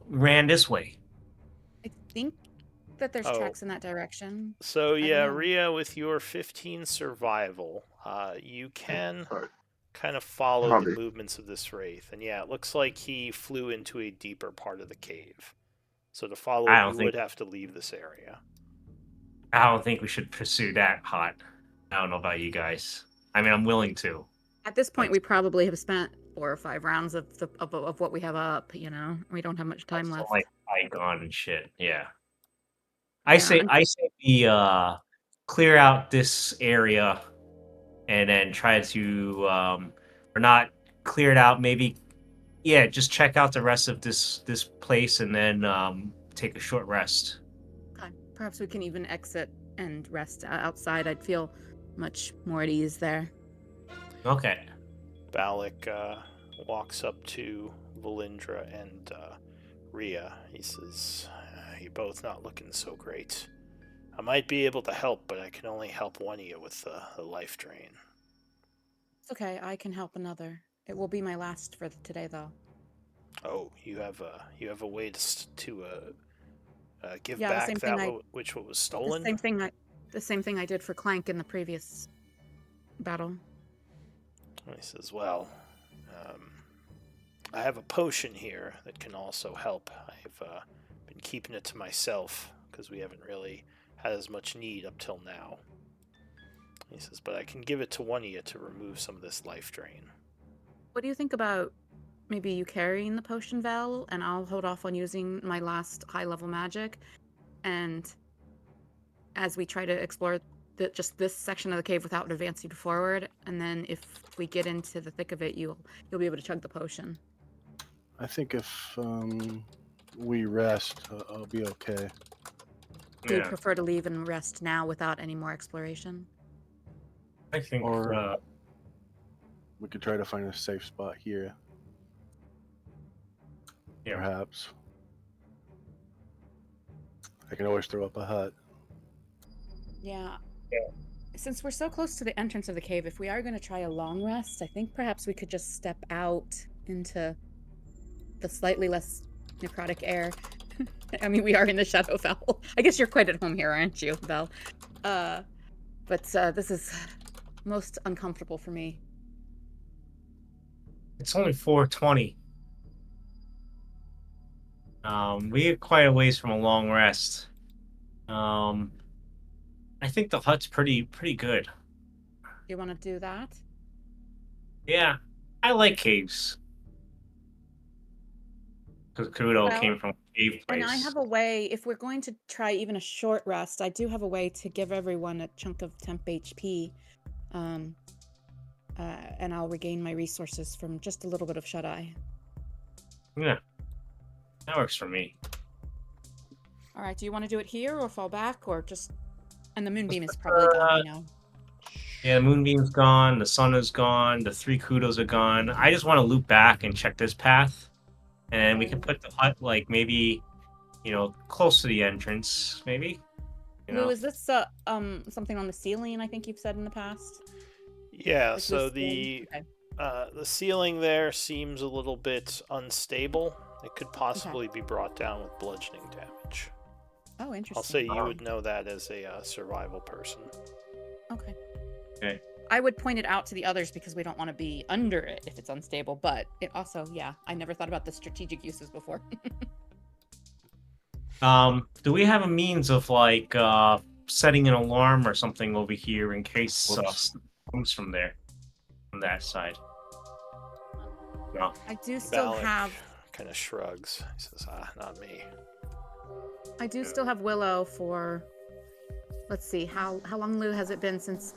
ran this way? I think that there's Oh. tracks in that direction. So don't yeah, know. Rhea, with your 15 survival, you can Sorry. kind of follow Robbie. the movements of this wraith, and yeah, it looks like he flew into a deeper part of the cave. So to follow I it, don't you think- would have to leave this area. I don't think we should pursue that hot. I don't know about you guys. I mean, I'm willing to. At this point, we probably have spent 4 or 5 rounds of what we have up, We don't have much time Still, left. like Icon and shit. Yeah. Yeah, I say we clear out this area and then try to or not clear it out, maybe just check out the rest of this place and then take a short rest. Okay. Perhaps we can even exit and rest outside. I'd feel much more at ease there. Okay. Balak walks up to Valindra and Rhea. He says, "You're both not looking so great. I might be able to help, but I can only help one of you with the life drain." It's okay. I can help another. It will be my last for today, though. Oh, you have a way to give Yeah, the back same that thing which what was The stolen. same thing I did for Clank in the previous battle. He says, "Well, I have a potion here that can also help. I've been keeping it to myself because we haven't really had as much need up till now." He says, "But I can give it to one of you to remove some of this life drain." What do you think about maybe you carrying the potion, Val, and I'll hold off on using my last high-level magic, and as we try to explore just this section of the cave without advancing forward, and then if we get into the thick of it, you'll be able to chug the potion. I think if we rest, I'll be okay. Do you Yeah. prefer to leave and rest now without any more exploration? I think Or- We could try to find a safe spot here. Yeah. Perhaps. I can always throw up a hut. Yeah. Since we're so close to the entrance of the cave, if we are going to try a long rest, I think perhaps we could just step out into the slightly less necrotic air. I mean, we are in the Shadowfell. I guess you're quite at home here, aren't you, Val? But this is most uncomfortable for me. It's only 4:20. We're quite a ways from a long rest. I think the hut's pretty good. You want to do that? Yeah, I like caves. Because Kudo Well, came from a cave place. And I have a way, if we're going to try even a short rest, I do have a way to give everyone a chunk of temp HP. And I'll regain my resources from just a little bit of shut-eye. Yeah, that works for me. All right, do you want to do it here or fall back or just... And the moonbeam is probably gone by now. Yeah, the moonbeam's gone, the sun is gone, the 3 Kudos are gone. I just want to loop back and check this path. And we can put the hut, like, maybe, close to the entrance, maybe? Lou, is this something on the ceiling, I think you've said in the past? Yeah, Is so this the okay. The ceiling there seems a little bit unstable. It could possibly be brought down with bludgeoning damage. Oh, interesting. I'll say you would know that as a survival person. Okay. Okay. I would point it out to the others because we don't want to be under it if it's unstable. But it also, yeah, I never thought about the strategic uses before. Do we have a means of like setting an alarm or something over here in case comes from there, from that side? No. I do still Balak have. kind of shrugs. He says, not me. I do still have Willow for. Let's see, how long, Lou, has it been since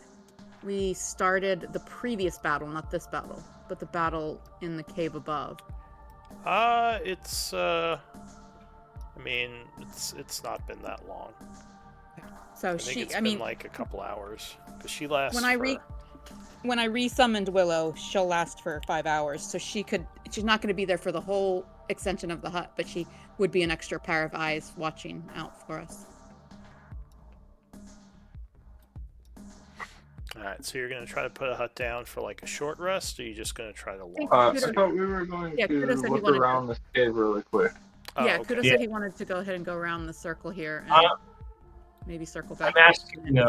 we started the previous battle? Not this battle, but the battle in the cave above. It's I mean, it's not been that long. So I think it's been like a couple hours because she lasts. When I resummoned Willow, she'll last for 5 hours, so she's not going to be there for the whole extension of the hut, but she would be an extra pair of eyes watching out for us. Alright, so you're going to try to put a hut down for like a short rest, or are you just going to try to walk? I thought we were going to look around the cave really quick. Yeah, okay. Kudo said he wanted to go ahead and go around the circle here and maybe circle back. I'm asking,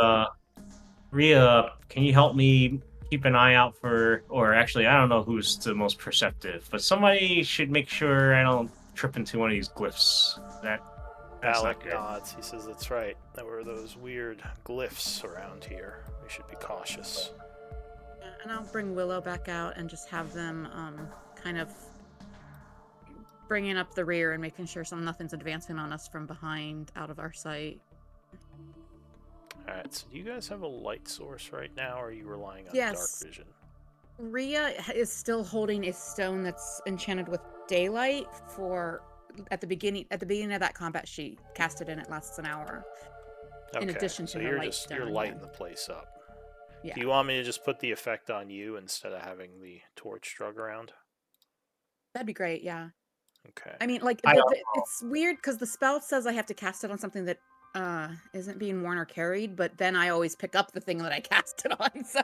Rhea, can you help me keep an eye out for, or actually, I don't know who's the most perceptive, but somebody should make sure I don't trip into one of these glyphs. That's Alec not good. nods. He says, that's right. There were those weird glyphs around here. We should be cautious. Yeah, and I'll bring Willow back out and just have them kind of bringing up the rear and making sure nothing's advancing on us from behind, out of our sight. Alright, so do you guys have a light source right now, or are you relying on Yes. dark vision? Rhea is still holding a stone that's enchanted with daylight for at the beginning of that combat. She cast it and it lasts an hour. Okay, In addition to so the you're light you're stone, lighting yeah. the place up. Yeah. Do you want me to just put the effect on you instead of having the torch drug around? That'd be great, yeah. Okay. I mean, like, I don't it's weird because the spell says I have to cast it on something that isn't being worn or carried, but then I always pick up the thing that I cast it on, so...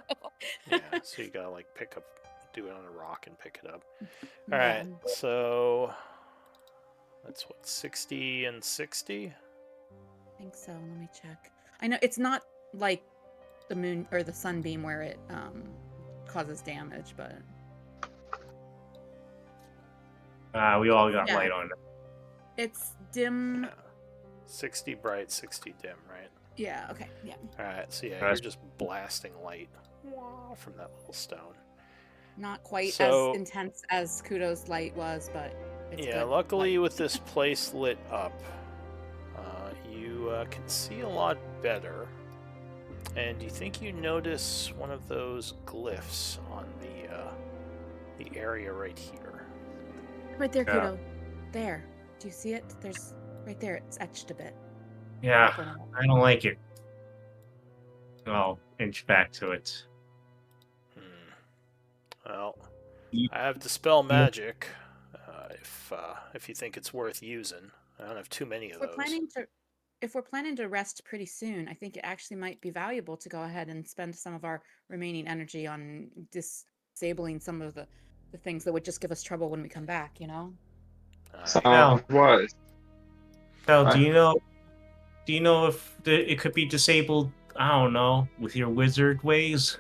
Yeah, so you gotta like do it on a rock and pick it up. Yeah. Alright, so that's what, 60 and 60? I think so. Let me check. I know it's not like the moon or the sunbeam where it causes damage, but We all got Yeah. light on. it's dim. Yeah. 60 bright, 60 dim, right? Yeah. Okay. Yeah. Alright, so yeah, Nice. you're just blasting light from that little stone. Not quite So- as intense as Kudo's light was, but it's Yeah, good luckily light. with this place lit up, you can see a lot better. And you think you notice one of those glyphs on the area right here. Right there, Yeah. Kudo. There. Do you see it? There's right there. It's etched a bit. Yeah, I don't like it. I'll inch back to it. Well, Ye- I have Dispel Magic, if you think it's worth using. I don't have too many of If we're those. planning to rest pretty soon, I think it actually might be valuable to go ahead and spend some of our remaining energy on disabling some of the things that would just give us trouble when we come back, you know? Sounds wise. Now, I- do you know if it could be disabled? I don't know, with your wizard ways.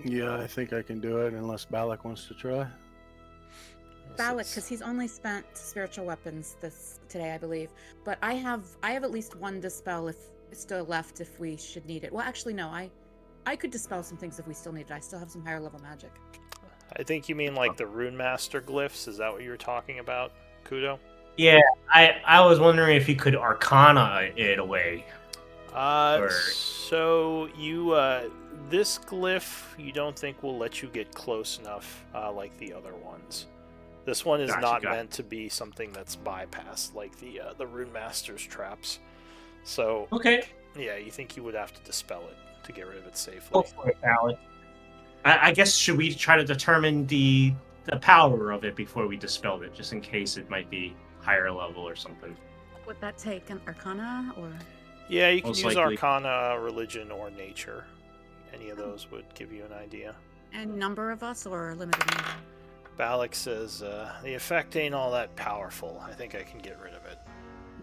Yeah, I think I can do it unless Balak wants to try. Balak, because he's only spent spiritual weapons today, I believe. But I have at least one dispel if it's still left if we should need it. Well, actually, no, I could dispel some things if we still need it. I still have some higher level magic. I think you mean like the Rune Master glyphs. Is that what you were talking about, Kudo? Yeah, I was wondering if you could arcana it away. Or- So you this glyph you don't think will let you get close enough like the other ones. This one is Gotcha, not gotcha. meant to be something that's bypassed like the Rune Master's traps. So Okay, yeah, you think you would have to dispel it to get rid of it safely. go for it, Alec. I guess should we try to determine the power of it before we dispelled it, just in case it might be higher level or something. Would that take an arcana or? Yeah, you can Most use likely. Arcana, Religion, or Nature. any of those would give you an idea. And number of us or a limited number? Balak says, the effect ain't all that powerful. I think I can get rid of it.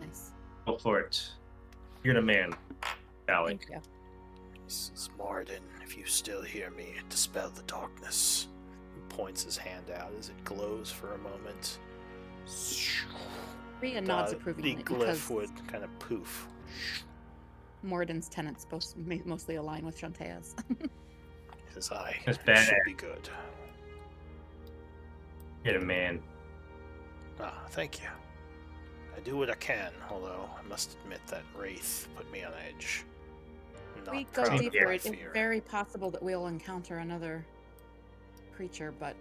Nice. Go for it. You're the man, Alec. Thank you. He says, Morden, if you still hear me, dispel the darkness. He points his hand out as it glows for a moment. Rhea nods The approvingly glyph because would kind of poof. Morden's tenants mostly align with Shantaea's. His eye That's should badass. be good. You're the man. Ah, thank you. I do what I can, although I must admit that Wraith put me on edge. I'm we not go proud of deeper. my It's fear. very possible that we'll encounter another creature, but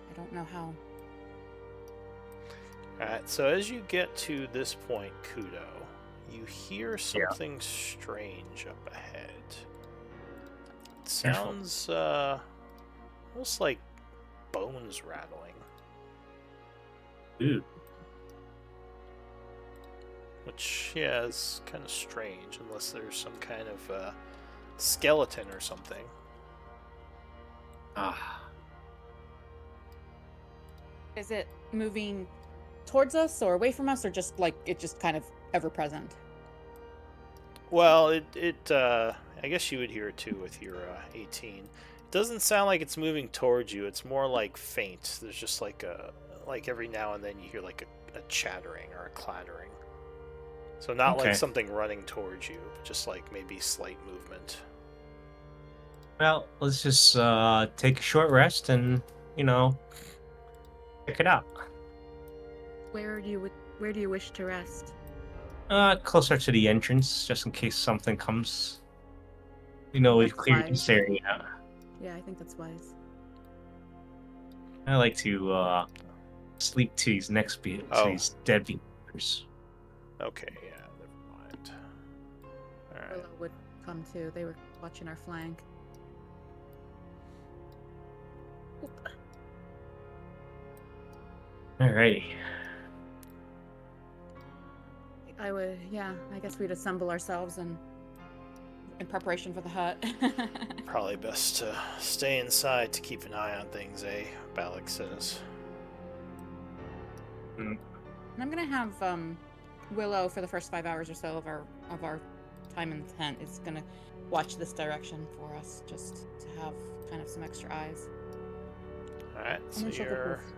I don't know how. Alright, so as you get to this point, Kudo, you hear something strange up ahead. It sounds almost like bones rattling, Ooh. which, yeah, is kind of strange, unless there's some kind of skeleton or something. Ah. Is it moving towards us or away from us, or just like it just kind of ever present? Well, I guess you would hear it too with your 18. It doesn't sound like it's moving towards you. It's more like faint. There's just like every now and then you hear like a chattering or a clattering. So not Okay. like something running towards you, but just like maybe slight movement. Well, let's just take a short rest and, check it out. Where do you wish to rest? Closer to the entrance, just in case something comes. We've That's cleared fine. this area. Yeah, I think that's wise. I like to sleep to these Oh. these dead beavers. Okay, yeah, never mind. Alright. Willow would come too. They were watching our flank. Oop. Alrighty. I guess we'd assemble ourselves and in preparation for the hut. Probably best to stay inside to keep an eye on things, eh? Balak says. And I'm gonna have Willow for the first 5 hours or so of our time in the tent is gonna watch this direction for us, just to have kind of some extra eyes. Alright, And so then she'll go you're poof.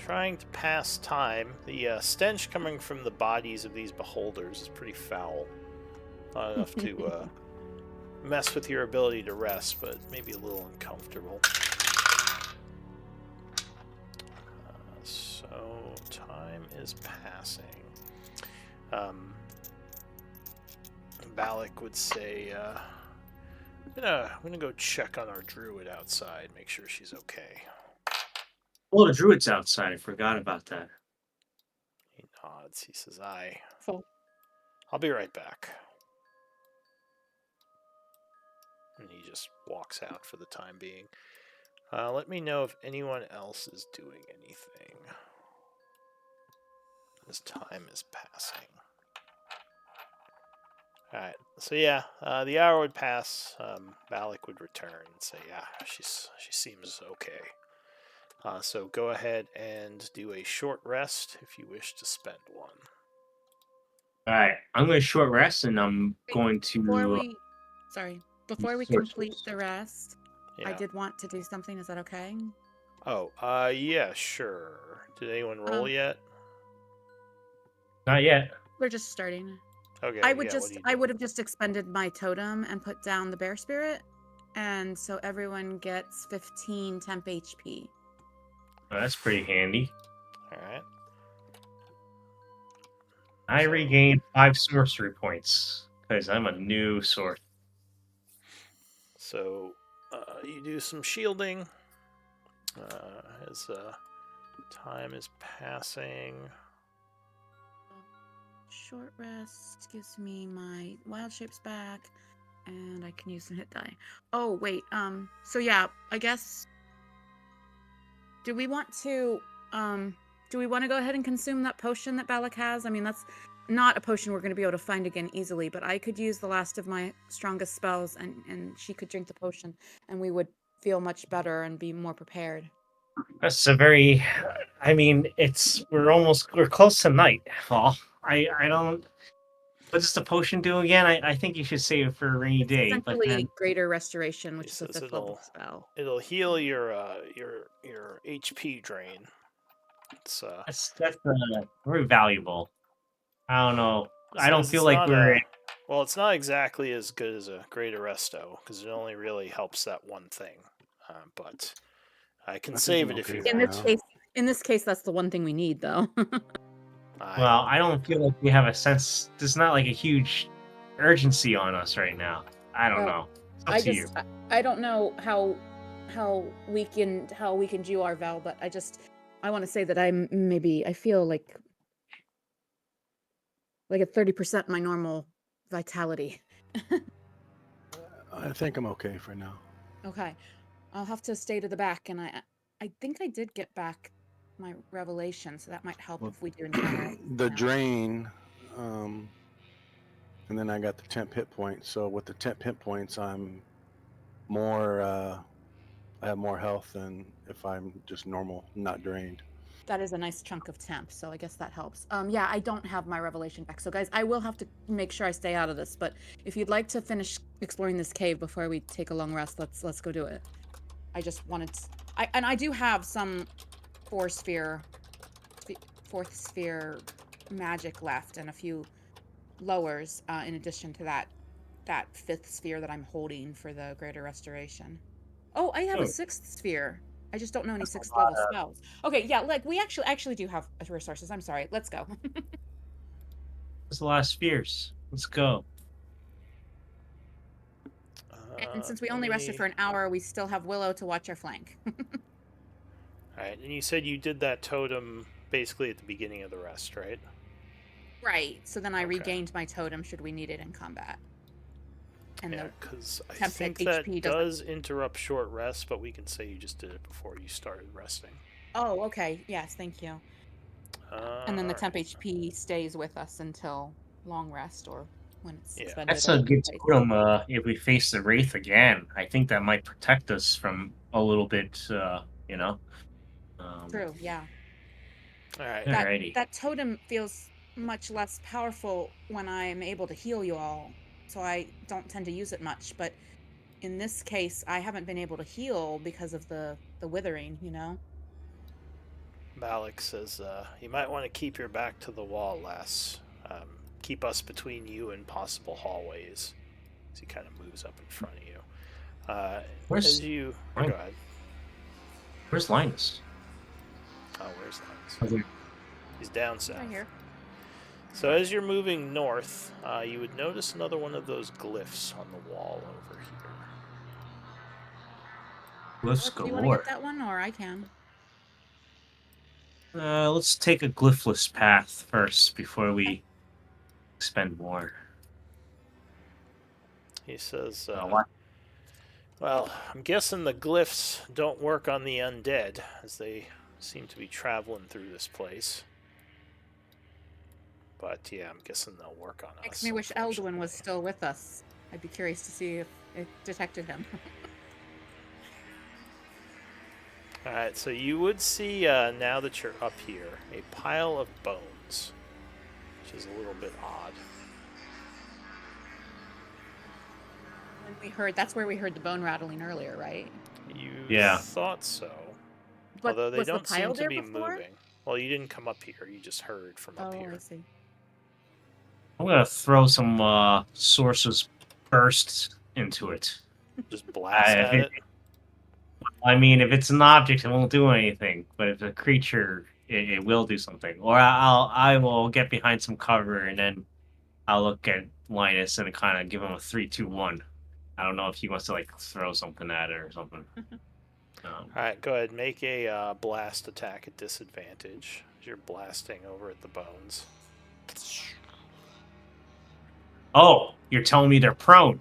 trying to pass time. The stench coming from the bodies of these beholders is pretty foul. Not enough to mess with your ability to rest, but maybe a little uncomfortable. So time is passing. Balak would say, I'm gonna go check on our druid outside, make sure she's okay. Oh, the druid's outside. I forgot about that. He nods. He says, Full. I'll be right back. And he just walks out for the time being. Let me know if anyone else is doing anything. As time is passing. Alright, so yeah, the hour would pass. Balak would return and say, yeah, she seems okay. So go ahead and do a short rest if you wish to spend one. Alright, I'm going to short rest and I'm Wait, going to. Before we Sure, complete sure. the rest, Yeah. I did want to do something. Is that okay? Oh, yeah, sure. Did anyone roll yet? Not yet. We're just starting. Okay. I would yeah, what do you I do? would have just expended my totem and put down the bear spirit, and so everyone gets 15 temp HP. Oh, that's pretty handy. Alright. I So- regained 5 sorcery points because I'm a new sorcerer. So you do some shielding as time is passing. Short rest gives me my wild shapes back, and I can use some hit die. Oh wait, so yeah, I guess. Do we want to go ahead and consume that potion that Balak has? I mean, that's not a potion we're going to be able to find again easily, but I could use the last of my strongest spells, and she could drink the potion, and we would feel much better and be more prepared. That's a very. I mean, we're close to night. Well, I don't. What does the potion do again? I think you should save it for a rainy day. But Essentially, then, Greater Restoration, which He is a says 5th level spell. it'll heal your HP drain. It's that's very valuable. I don't know. I don't says feel it's like not we're. well, it's not exactly as good as a Greater Resto because it only really helps that one thing. But I can I think save I'm it if okay you for want. In this case, that's the one thing we need, though. Well, I don't feel like we have a sense. There's not like a huge urgency on us right now. I don't know. It's up to you. I don't know how weakened you are, Val, but I want to say that I feel like at 30% my normal vitality. I think I'm okay for now. Okay, I'll have to stay to the back, and I think I did get back my revelation, so that might help if we do encounter The now. drain, and then I got the temp hit points. So with the temp hit points, I'm more. I have more health than if I'm just normal, not drained. That is a nice chunk of temp, so I guess that helps. Yeah, I don't have my revelation back, so guys, I will have to make sure I stay out of this. But if you'd like to finish exploring this cave before we take a long rest, let's go do it. I just wanted I do have some fourth sphere magic left, and a few lowers in addition to that 5th sphere that I'm holding for the Greater Restoration. Oh, I have a 6th sphere. I just don't know any 6th level spells. Okay, yeah, like we actually do have resources. I'm sorry. Let's go. There's a lot of spheres. Let's go. And since we only rested for an hour, we still have Willow to watch our flank. Alright, and you said you did that totem basically at the beginning of the rest, right? Right. So then I Okay. regained my totem should we need it in combat. And Yeah, because I temp think HP that doesn't- does interrupt short rest, but we can say you just did it before you started resting. Oh, okay. Yes, thank you. And then the temp Alright. HP stays with us until long rest or when it's Yeah. expended. That's a good totem. If we face the Wraith again, I think that might protect us from a little bit. You know. True. Yeah. Alright. Alrighty. That totem feels much less powerful when I'm able to heal you all, so I don't tend to use it much. But in this case, I haven't been able to heal because of the withering. You know. Malik says, you might want to keep your back to the wall, lass. Keep us between you and possible hallways. As he kind of moves up in front of you. Where's as you... Lin- Go ahead. Where's Linus? Oh, where's Lance? He's down south. Right here. So as you're moving north, you would notice another one of those glyphs on the wall over here. Glyphs Do you want to galore. get that one, or I can? Let's take a glyphless path first before we spend more. He says, What? well, I'm guessing the glyphs don't work on the undead, as they seem to be traveling through this place. But yeah, I'm guessing they'll work on us. Makes me wish Eldwin was still with us. I'd be curious to see if it detected him. Alright, so you would see, now that you're up here, a pile of bones, which is a little bit odd. And that's where we heard the bone rattling earlier, right? You Yeah. thought so. But Although they was don't the pile seem to there be before? moving. Well, you didn't come up here, you just heard from up Oh, here. I see. I'm gonna throw some Sorcerer's Burst into it. Just blast at it. I mean, if it's an object, it won't do anything. But if it's a creature, it will do something. Or I will get behind some cover and then I'll look at Linus and kind of give him a 3, 2, 1. I don't know if he wants to like throw something at it or something. Alright, go ahead. Make a blast attack at disadvantage as you're blasting over at the bones. Oh, you're telling me they're prone?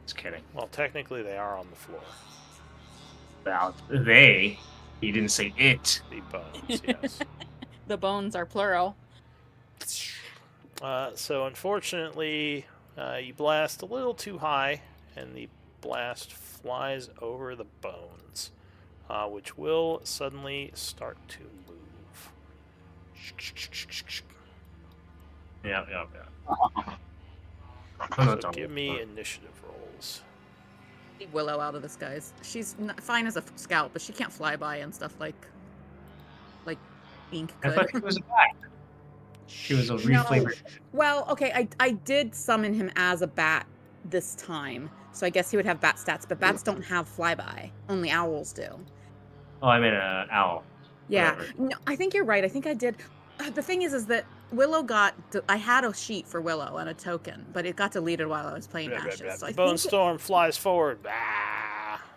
Just kidding. Well, technically they are on the floor. About they. He didn't say it. The bones, yes. The bones are plural. So unfortunately, you blast a little too high, and the blast flies over the bones, which will suddenly start to move. Yeah. So give me initiative rolls. Leave Willow out of this, guys. She's fine as a scout, but she can't fly by and stuff like Ink I could. thought she was a bat. She was a reflavored. Well, okay, I did summon him as a bat this time, so I guess he would have bat stats, but bats don't have flyby. Only owls do. Oh, I mean an owl. Yeah. Whatever. No, I think you're right. I think I did. The thing is that Willow got. I had a sheet for Willow and a token, but it got deleted while I was playing Blah, blah, Ashes. blah. So I Bone think Storm flies forward.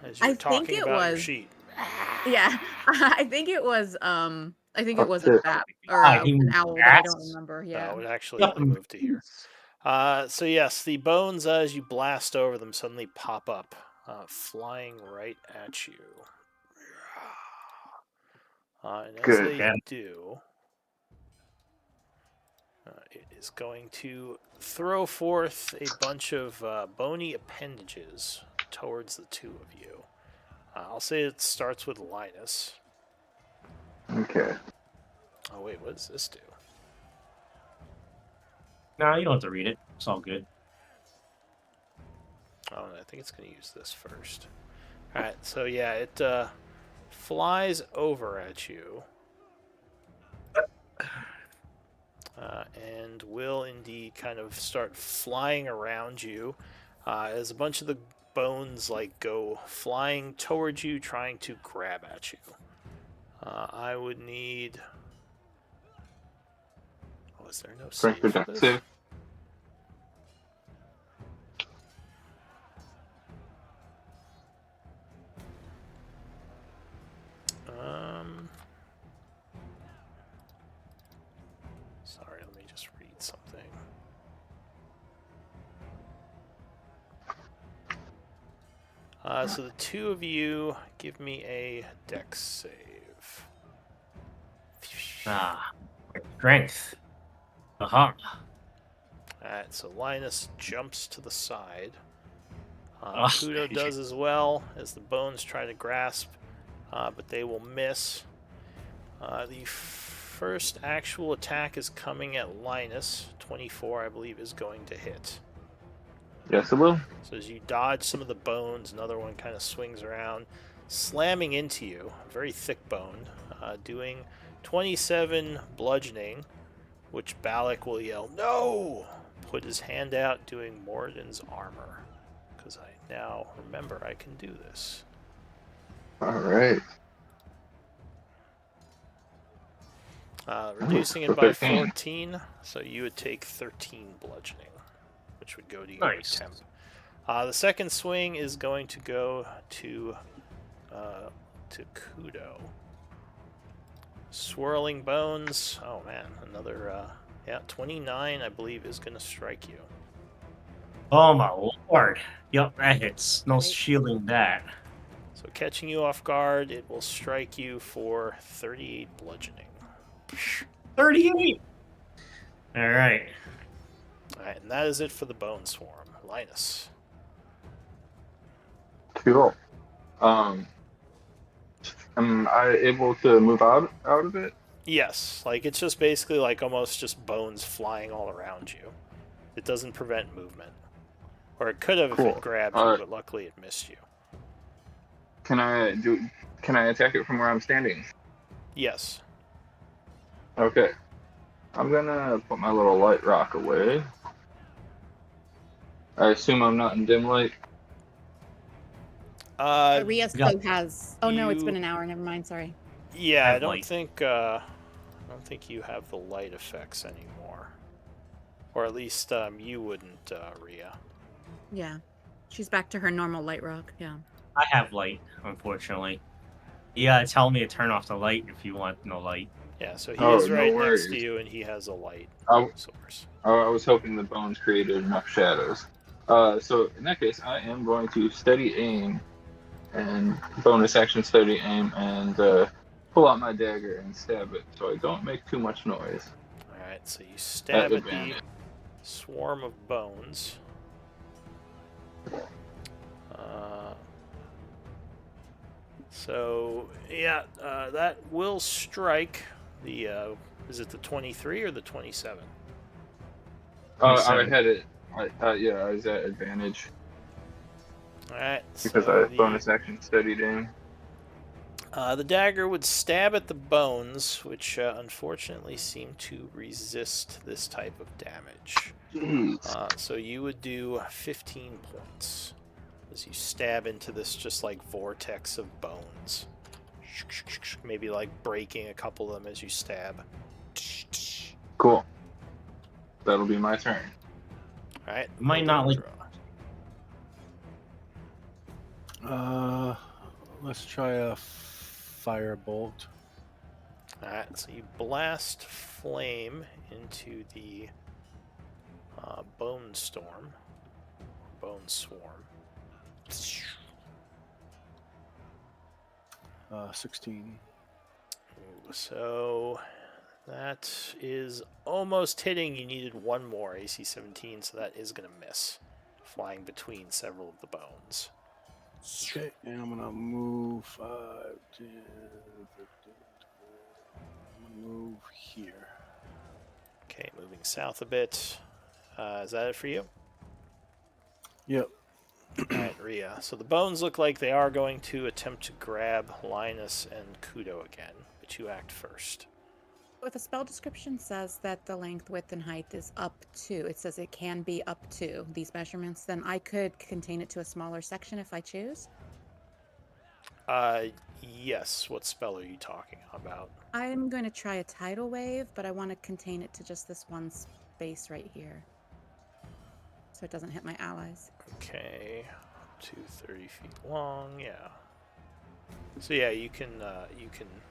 As you're I think talking it about your was- sheet. yeah, I think it was. I think it was a Okay. bat or Ah, he an moved owl, but I don't bats? remember. Yeah. No, it actually only moved to here. So yes, the bones, as you blast over them, suddenly pop up, flying right at you. And as Good. they Yeah. do, it is going to throw forth a bunch of bony appendages towards the two of you. I'll say it starts with Linus. Okay. Oh wait, what does this do? No, you don't have to read it. It's all good. Oh, I think it's going to use this first. Alright, so yeah, it flies over at you. And will indeed kind of start flying around you as a bunch of the bones like go flying towards you, trying to grab at you. I would need... Oh, is there no save Strength for or this? dex save? Sorry, let me just read something. So the two of you give me a dex save. Strength. Aha. Alright, so Linus jumps to the side. Ah, Kudo does as well as the bones try to grasp, but they will miss. The first actual attack is coming at Linus. 24, I believe, is going to hit. Yes, it will. So as you dodge some of the bones, another one kind of swings around, slamming into you. Very thick bone, doing 27 bludgeoning, which Balak will yell, "No!" Put his hand out, doing Morden's armor. Because I now remember I can do this. All right. Reducing it So by 13. 14, so you would take 13 bludgeoning, which would go to your Nice. temp. The second swing is going to go to Kudo. Swirling Bones. Oh man, another 29 I believe is going to strike you. Oh my lord. Yep, that hits. No shielding that. So catching you off guard, it will strike you for 38 bludgeoning. 38! Alright. Alright, and that is it for the Bone Swarm. Linus. Cool. Am I able to move out of it? Yes, like it's just basically like almost just bones flying all around you. It doesn't prevent movement. Or it could have if Cool. it grabbed you, Alright. but luckily it missed you. Can I attack it from where I'm standing? Yes. Okay. I'm gonna put my little light rock away. I assume I'm not in dim light. Rhea yeah. still has. Oh no, it's you- been an hour. Never mind. Sorry. Yeah, I Have don't light. think you have the light effects anymore. Or at least you wouldn't, Rhea. Yeah, she's back to her normal light rock. Yeah. I have light, unfortunately. You gotta tell me to turn off the light if you want no light. Yeah, so he Oh, is no right next worries. to you and he has a light Oh. source. I was hoping the bones created enough shadows. So in that case, I am going to steady aim and bonus action steady aim and pull out my dagger and stab it so I don't make too much noise. Alright, so you stab at the advantage. swarm of bones. So yeah, that will strike the. Is it the 23 or the 27? I 27. had it. Yeah, I was at advantage All right. because So I bonus action studied in. the dagger would stab at the bones, which unfortunately seem to resist this type of damage. Jeez. So you would do 15 points as you stab into this just like vortex of bones. Maybe like breaking a couple of them as you stab. Cool. That'll be my turn. All right. Might not like- Let's try a firebolt. Alright, so you blast flame into the bone storm. Bone swarm. 16. Ooh, so that is almost hitting. You needed one more, AC 17, so that is going to miss. Flying between several of the bones. Okay, and I'm gonna move 5, 10, 15, 20. I'm gonna move here. Okay, moving south a bit. Is that it for you? Yep. Alright, Rhea. So the bones look like they are going to attempt to grab Linus and Kudo again, but you act first. If a spell description says that the length, width, and height is up to, it says it can be up to these measurements, then I could contain it to a smaller section if I choose. Yes. What spell are you talking about? I'm going to try a tidal wave, but I want to contain it to just this one space right here, so it doesn't hit my allies. Okay. 30 feet long, yeah. So yeah, you can Gonna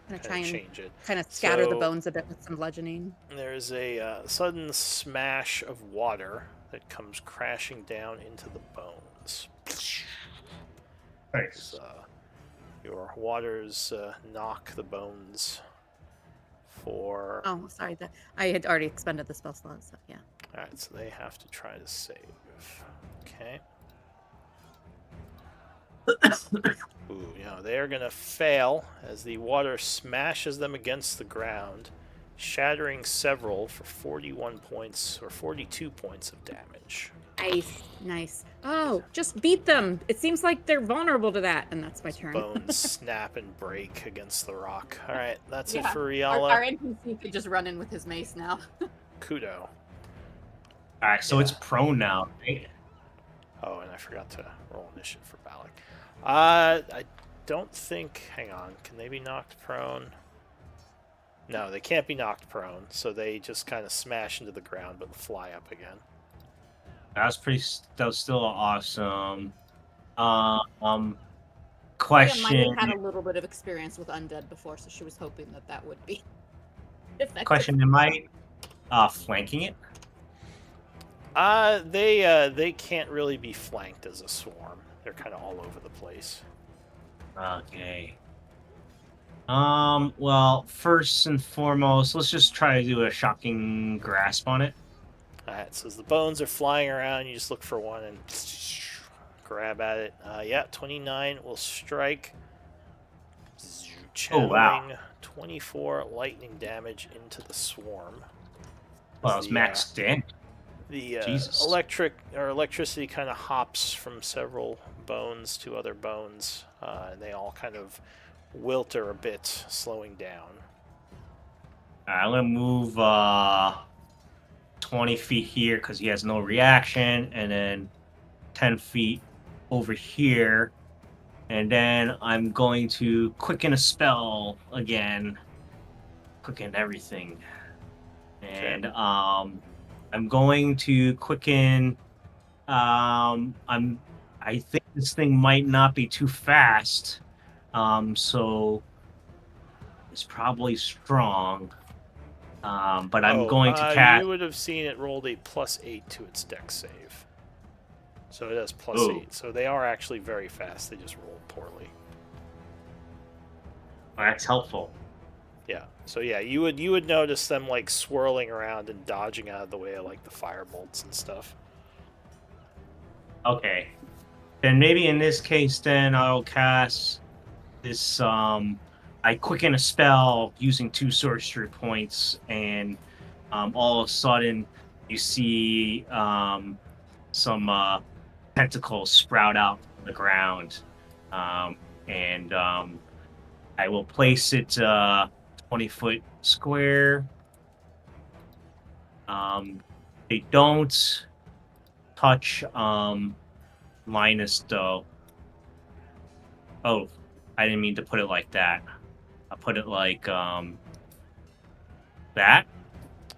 kind try of and change it. kind of scatter the So- bones a bit with some bludgeoning. There's a sudden smash of water that comes crashing down into the bones. Nice. Your waters knock the bones for... Oh, sorry, I had already expended the spell slot, so yeah. Alright, so they have to try to save. Okay. Ooh, they're gonna fail as the water smashes them against the ground, shattering several for 41 points or 42 points of damage. Nice, nice. Oh, just beat them. It seems like they're vulnerable to that, and that's my turn. Bones snap and break against the rock. Alright, that's it Yeah, for Our Riala. NPC could just run in with his mace now. Kudo. Alright, so it's Yeah. prone now, right? Oh, and I forgot to roll initiative for Balak. I don't think... Hang on. Can they be knocked prone? No, they can't be knocked prone, so they just kind of smash into the ground but fly up again. That was still awesome. Leia might Question. have had a little bit of experience with undead before, so she was hoping that would be effective. Question: Am I flanking it? They can't really be flanked as a swarm. They're kind of all over the place. Okay. Well, first and foremost, let's just try to do a shocking grasp on it. Alright, so as the bones are flying around, you just look for one and grab at it. Yeah, 29 will strike. Oh, wow. Channeling 24 lightning damage into the swarm. Well, As it's max damage. The Jesus. electricity kind of hops from several bones to other bones, and they all kind of wilter a bit, slowing down. I'm gonna move 20 feet here because he has no reaction, and then 10 feet over here, and then I'm going to quicken a spell again, quicken everything, and I'm going to quicken. I think this thing might not be too fast, so it's probably strong. But I'm going to cast. You would have seen it rolled a +8 to its dex save. So it has +8. Ooh. So they are actually very fast. They just rolled poorly. That's helpful. Yeah. So yeah, you would notice them like swirling around and dodging out of the way of like the fire bolts and stuff. Okay. Then maybe in this case, then I'll cast this. I quicken a spell using 2 sorcery points, and all of a sudden you see some tentacles sprout out from the ground, and I will place it 20-foot square. They don't touch Linus though. Oh, I didn't mean to put it like that. I put it like that,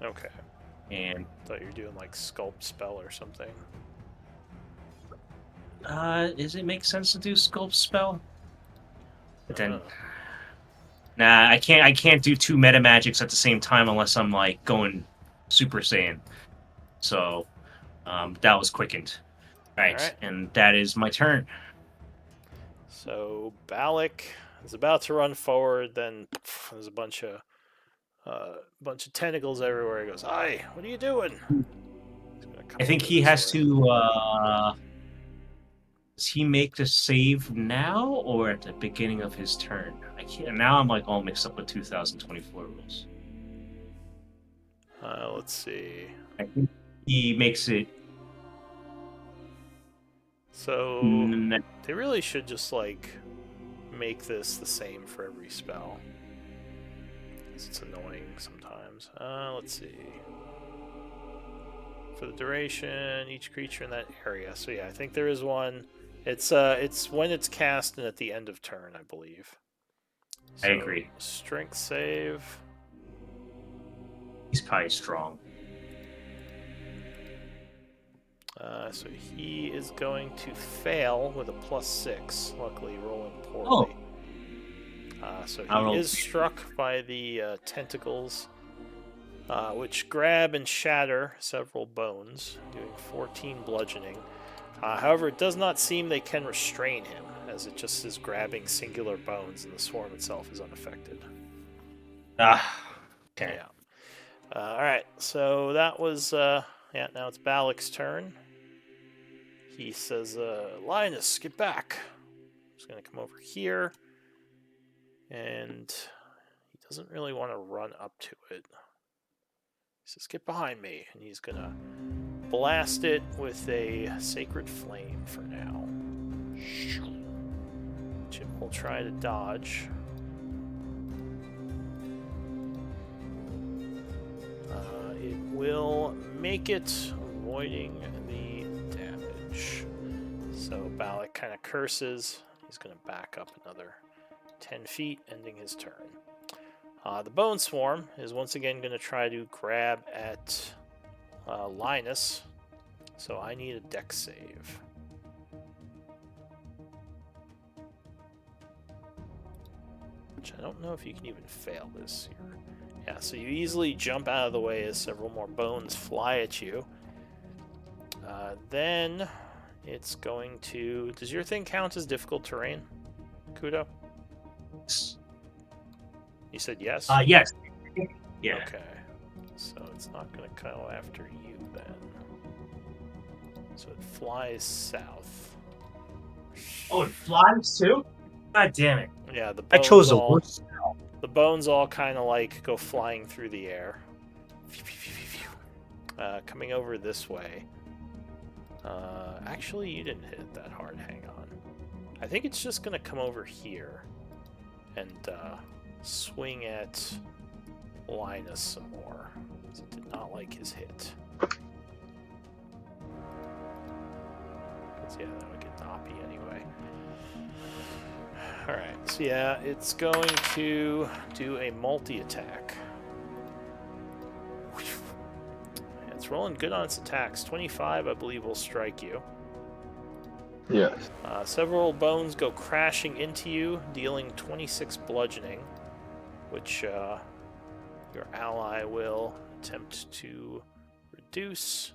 Okay. and Thought you were doing like sculpt spell or something. does it make sense to do sculpt spell? But then, Oh. nah, I can't do 2 meta magics at the same time unless I'm like going Super Saiyan. So, that was quickened. Right, Alright. and that is my turn. So Balak is about to run forward, then there's a bunch of tentacles everywhere. He goes, "Aye, what are you doing?" He's gonna come I think over he this has way. to. Does he make the save now or at the beginning of his turn? I can't. Now I'm like all mixed up with 2024 rules. Let's see. I think he makes it. So n- they really should just like make this the same for every spell. 'Cause it's annoying sometimes. Let's see. For the duration, each creature in that area. So yeah, I think there is one. It's when it's cast and at the end of turn, I believe. I agree. Strength save. He's probably strong. So he is going to fail with a +6. Luckily, rolling poorly. Oh. So I he rolled- is struck by the tentacles, which grab and shatter several bones, doing 14 bludgeoning. However, it does not seem they can restrain him, as it just is grabbing singular bones, and the swarm itself is unaffected. Okay. Yeah. All right. So that was Now it's Balak's turn. He says, "Linus, get back." He's gonna come over here, and he doesn't really want to run up to it. He says, "Get behind me," and he's gonna blast it with a sacred flame for now. Chip will try to dodge. It will make it, avoiding the damage. So Balak kind of curses. He's going to back up another 10 feet, ending his turn. The Bone Swarm is once again going to try to grab at Linus. So I need a dex save. Which I don't know if you can even fail this here. Yeah, so you easily jump out of the way as several more bones fly at you. Then it's going to... Does your thing count as difficult terrain, Kudo? You said yes? Yes. Yeah. Okay. So it's not going to go after you then. So it flies south. Oh, it flies too? God damn it. Yeah, the I bones chose the all, worst. the bones all kind of like go flying through the air. Coming over this way. Actually, you didn't hit it that hard. Hang on. I think it's just going to come over here and swing at Linus some more. It did not like his hit. Because, yeah, that would get Noppy anyway. Alright, so yeah, it's going to do a multi-attack. It's rolling good on its attacks. 25, I believe, will strike you. Yes. Several bones go crashing into you, dealing 26 bludgeoning, which your ally will attempt to reduce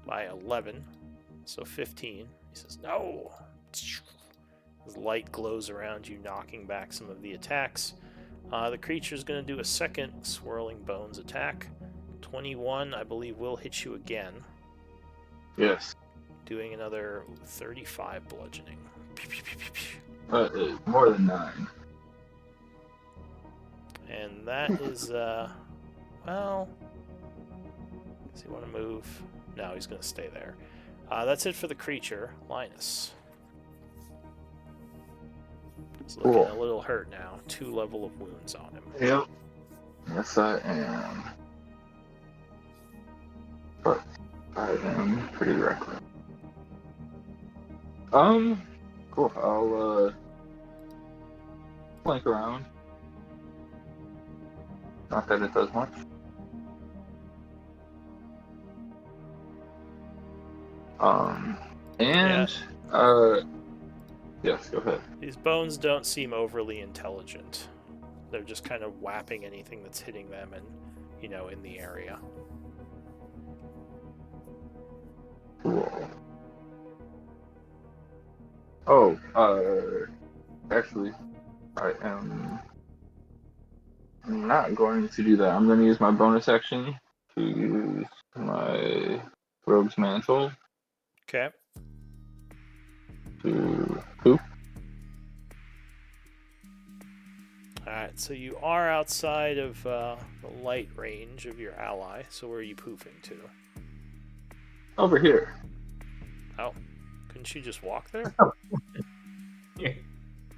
by 11, so 15. He says, "No!" His light glows around you, knocking back some of the attacks. The creature's going to do a second Swirling Bones attack. 21, I believe, will hit you again, Yes. doing another 35 bludgeoning. More than 9. And that is, well, does he want to move? No, he's going to stay there. That's it for the creature. Linus. He's looking Cool. a little hurt now. 2 level of wounds on him. Yep. Yes, I am. But I am pretty reckless. Cool. I'll flank around. Not that it does much. Yes, go ahead. These bones don't seem overly intelligent. They're just kind of whapping anything that's hitting them and, in the area. Cool. Oh, actually, I am not going to do that. I'm going to use my bonus action to use my Rogue's Mantle Okay. to poop. Alright, so you are outside of the light range of your ally. So where are you poofing to? Over here. Oh, couldn't you just walk there?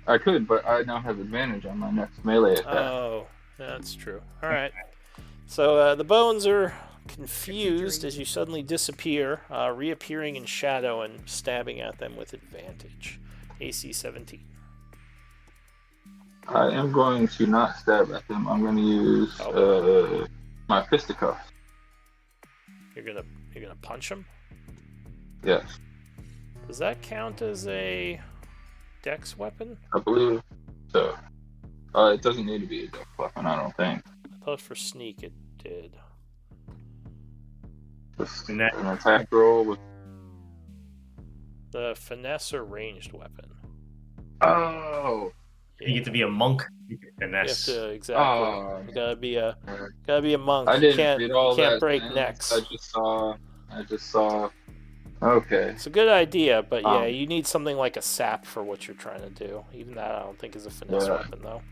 I could, but I now have advantage on my next melee attack. Oh, that's true. Alright. So the bones are confused as you suddenly disappear, reappearing in shadow and stabbing at them with advantage. AC 17. I am going to not stab at them. I'm going to use my fisticuffs. You're gonna punch them? Yes, Does that count as a dex weapon? I believe so. It doesn't need to be a dex weapon, I don't think. I thought for sneak it did. Just And that- an attack roll with. The finesse or ranged weapon. Oh, You get to be a monk. You can You have finesse. to exactly. Oh. You gotta be a monk. I You didn't can't, read all you can't that. break man. necks. I just saw. Okay. It's a good idea, but yeah, Um, you need something like a sap for what you're trying to do. Even that I don't think is a finesse Yeah. weapon though.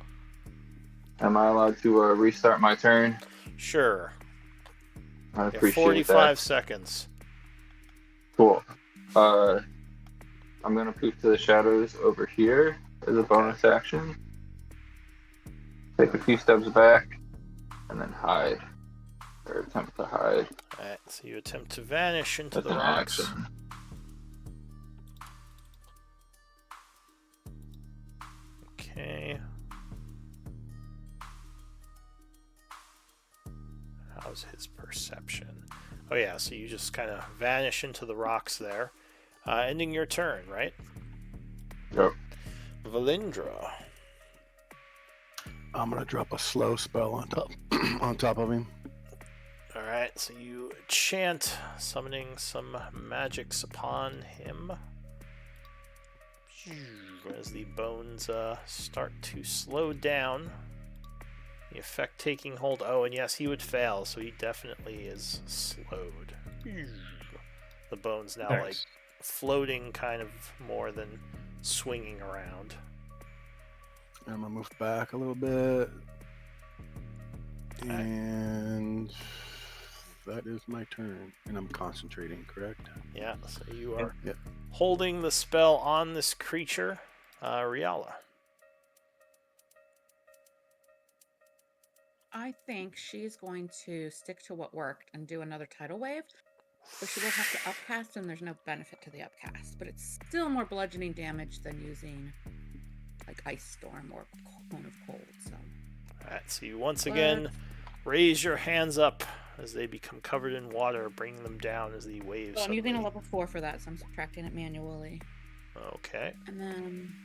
Am I allowed to restart my turn? Sure. I Yeah, appreciate 45 that. seconds. Cool. I'm gonna poop to the shadows over here as a bonus action. Take a few steps back, and then hide, or attempt to hide. Alright, so you attempt to vanish into That's the an rocks. action. Okay. How's his perception? Oh yeah, so you just kind of vanish into the rocks there, ending your turn, right? Yep. Valindra. I'm gonna drop a slow spell on top of him. Alright, so you chant, summoning some magics upon him. As the bones start to slow down, the effect taking hold. Oh, and yes, he would fail, so he definitely is slowed. The bones now like Nice. floating kind of more than swinging around. I'm gonna move back a little bit. Alright. And that is my turn. And I'm concentrating, correct? Yeah, so you are Yep. holding the spell on this creature, Riala. I think she's going to stick to what worked and do another tidal wave. So she will have to upcast, and there's no benefit to the upcast, but it's still more bludgeoning damage than using like Ice Storm or Cone of Cold. So Alright, so you once again raise your hands up as they become covered in water, bringing them down as the waves. I'm using a suddenly- level 4 for that, so I'm subtracting it manually. Okay. And then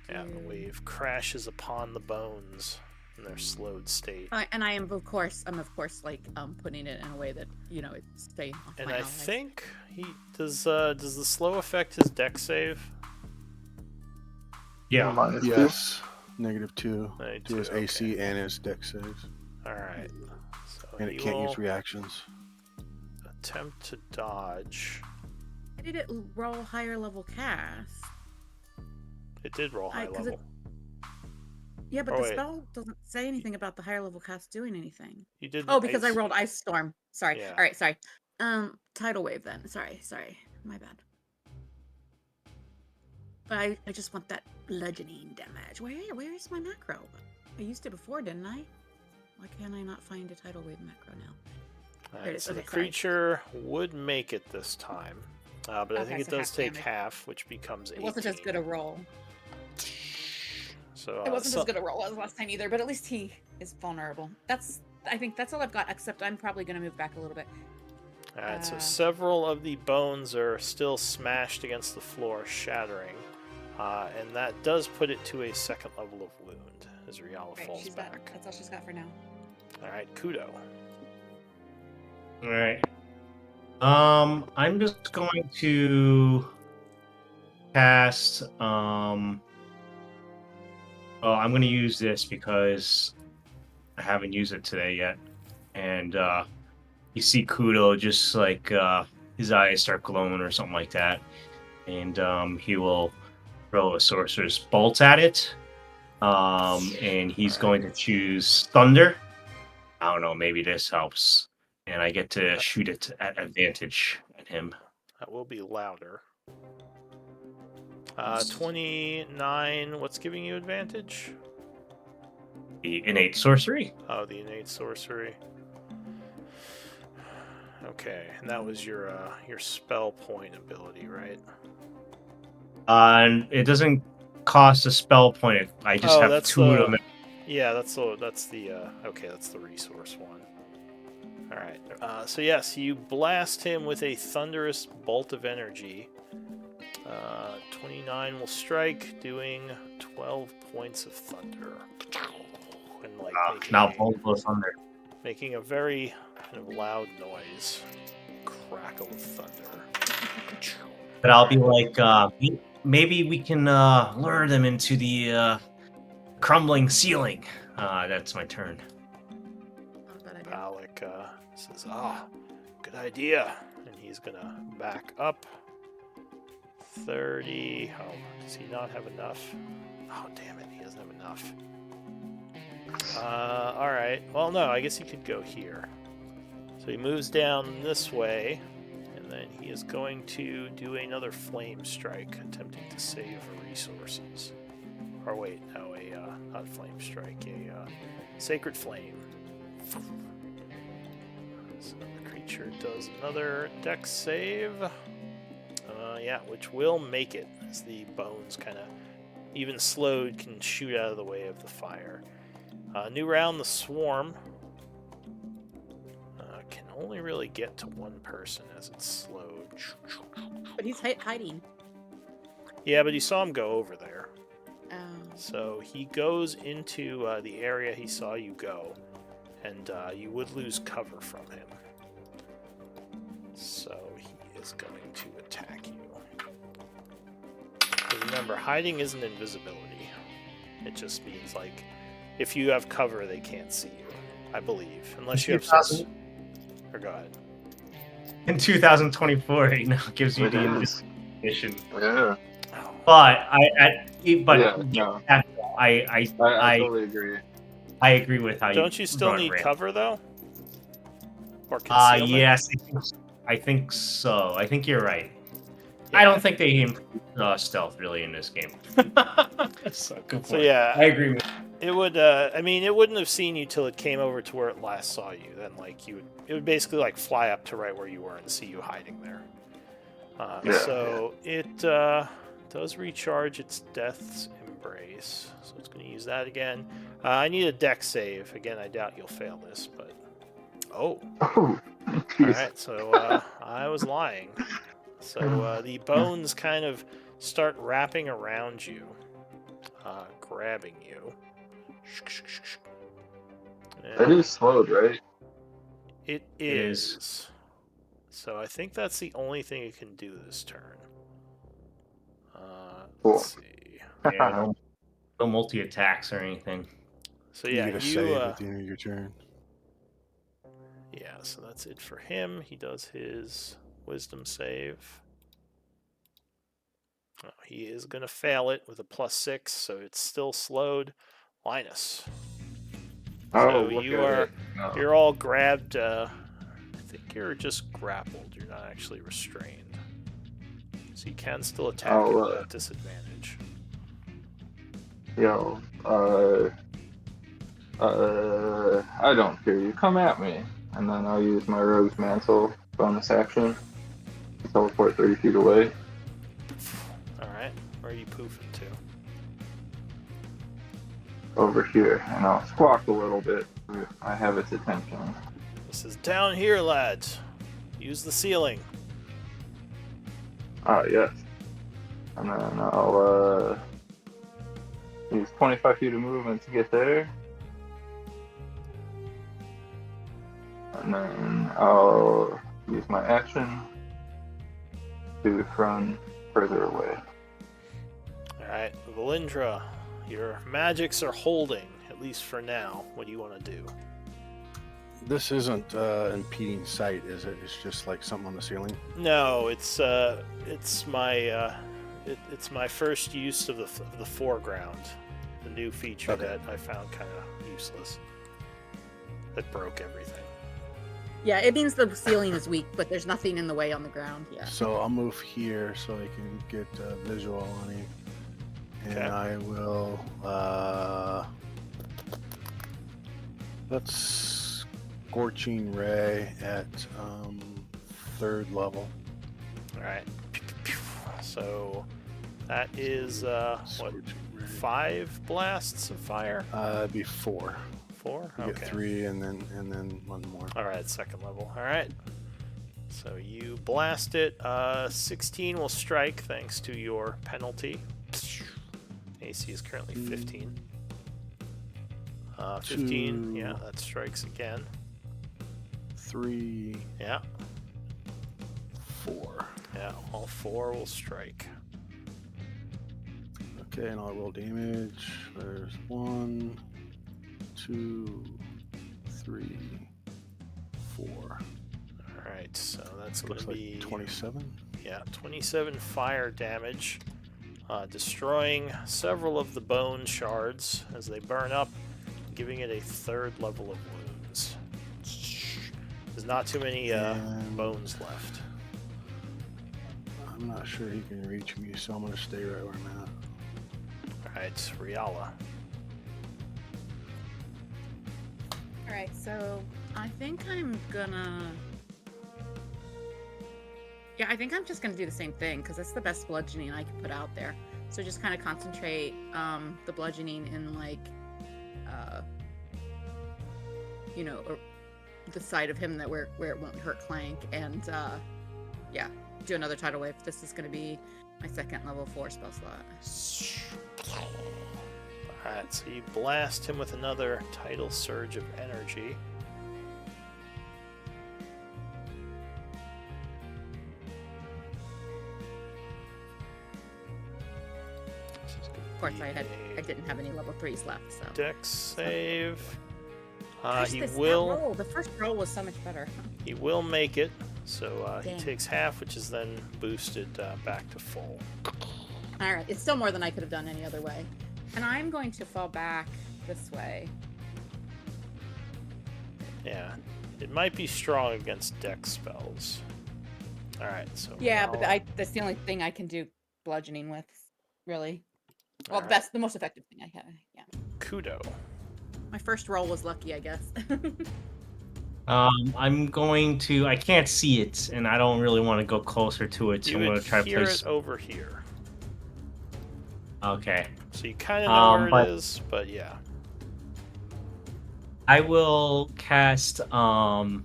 Yeah, the wave crashes upon the bones in their slowed state. And I am of course like putting it in a way that it's staying off And my I allies. think he does the slow affect his deck save? Yeah. Minus two. Yes. -2 to his AC and his dex saves. All right. So And it he can't will use reactions. attempt to dodge. Why did it roll higher level cast? It did roll high 'cause it- level. Yeah, but Oh, the wait. spell doesn't say anything about the higher level cast doing anything. You did. Oh, because I ice- rolled Ice Storm. Sorry. Yeah. All right, sorry. Tidal Wave then. Sorry. My bad. But I just want that bludgeoning damage. Where is my macro? I used it before, didn't I? Why can't I not find a Tidal Wave macro now? All There it right, is. so the Okay, sorry. creature would make it this time, but I Okay, think it so does half take damage. half, which becomes 18. It wasn't as good a roll. So It wasn't as good a roll as last time either, but at least he is vulnerable. I think that's all I've got, except I'm probably going to move back a little bit. All right, so Uh, several of the bones are still smashed against the floor, shattering, and that does put it to a second level of wound as Riala Right, falls she's got, back. that's all she's got for now. All right, Kudo. All right. I'm just going to cast. Well, I'm going to use this because I haven't used it today yet, and you see Kudo just like his eyes start glowing or something like that, and he will throw a Sorcerer's Bolt at it, and he's going to choose Thunder. I don't know, maybe this helps. And I get to shoot it at advantage at him. That will be louder. 29. What's giving you advantage? The innate sorcery. Oh, the innate sorcery. Okay, and that was your spell point ability, right? And it doesn't cost a spell point. I just have that's 2 of them. Yeah, that's the okay, that's the resource one. All right. So yes, you blast him with a thunderous bolt of energy. 29 will strike, doing 12 points of thunder. And like Now Vulnerable Thunder. making a very kind of loud noise. Crackle of thunder. But I'll be like, maybe we can lure them into the crumbling ceiling. That's my turn. Not a bad idea. Alec says, good idea. And he's going to back up. 30. Oh, does he not have enough? Oh, damn it. He doesn't have enough. Alright. Well, no, I guess he could go here. So he moves down this way. And then he is going to do another flame strike, attempting to save resources. Or wait, no, not flame strike, a sacred flame. So the creature does another dex save. Yeah, which will make it, as the bones kind of, even slowed, can shoot out of the way of the fire. New round, the swarm can only really get to one person as it's slowed. But he's hiding. Yeah, but he saw him go over there. Um, So he goes into the area he saw you go, and you would lose cover from him. So he is going to attack you. But remember, hiding isn't invisibility. It just means, like, if you have cover, they can't see you, I believe. Unless you have some... Or go ahead. In 2024, it now gives you It the is. mission. Yeah. Oh, But Yeah, no. I I totally agree. agree with how you. don't you still run need Ram. cover, though? Or concealment? Yes, I think so. I think you're right. Yeah. I don't think they improved stealth really in this game. So, good So point. yeah, I agree with it would. I mean, it wouldn't have seen you till it came over to where it last saw you. Then, like, it would basically like fly up to right where you were and see you hiding there. So it does recharge its Death's Embrace. So it's going to use that again. I need a dex save. Again, I doubt you'll fail this, but oh, Oh, all jeez. right. So I was lying. So the bones kind of start wrapping around you, grabbing you. That is slowed, right? It is. is. So I think that's the only thing it can do this turn. Cool. Let's see. Yeah, No multi attacks or anything. So You yeah, get a you save at the end of your turn. yeah, so that's it for him. He does his wisdom save. Oh, he is going to fail it with a +6, so it's still slowed. Linus. Oh, So look you at are it. No. you're all grabbed. I think you're just grappled. You're not actually restrained. So you can still attack Oh, him at disadvantage. Yo, I don't care. You come at me, and then I'll use my Rogue's Mantle bonus action to teleport 30 feet away. All right, where are you poofing to? Over here, and I'll squawk a little bit. I have its attention. This is down here, lads. Use the ceiling. Ah, yes. And then I'll use 25 feet of movement to get there. And then I'll use my action to run further away. All right, Valindra, your magics are holding, at least for now. What do you want to do? This isn't impeding sight, is it? It's just like something on the ceiling. No, it's my it's my first use of the foreground, the new feature Okay. that I found kind of useless. That broke everything. Yeah, it means the ceiling is weak, but there's nothing in the way on the ground. Yeah. So I'll move here so I can get a visual on him. And Okay. I will, let's Scorching Ray at 3rd level. All right. So that is what, Scorching Ray. 5 blasts of fire? It'd be 4. 4? You Okay. get 3 and then 1 more. All right, 2nd level. All right. So you blast it. 16 will strike thanks to your penalty. AC is currently 15. 15, Two. yeah, that strikes again. 3, Yeah, 4. yeah, all 4 will strike. Okay, and I'll roll damage. There's 1, 2, 3, 4. All right, so that's going Looks to like be 27. yeah, 27 fire damage, destroying several of the bone shards as they burn up, giving it a 3rd level of wounds. There's not too many And- bones left. I'm not sure he can reach me, so I'm going to stay right where I'm at. All right, Riala. All right, so I think I'm gonna. Yeah, I think I'm just gonna do the same thing because that's the best bludgeoning I can put out there. So just kind of concentrate the bludgeoning in like, or the side of him that where it won't hurt Clank, and yeah, do another tidal wave. This is gonna be my 2nd level 4 spell slot. Alright, so you blast him with another tidal surge of energy. Of course, I didn't have any level 3s left, so. Dex save. Gosh, He that will roll, the first roll was so much better. he will make it. So he Dang. takes half, which is then boosted back to full. All right, it's still more than I could have done any other way. And I'm going to fall back this way. Yeah, it might be strong against Dex spells. All right, so Yeah, now- but that's the only thing I can do bludgeoning with, really. Well, Alright. the most effective thing I have. Yeah. Kudo. My first roll was lucky, I guess. I'm going to. I can't see it, and I don't really want to go closer to it. So You I'm going would to try to hear place. it over here, Okay. so you kind of know where but- it is, but yeah. I will cast. Hold on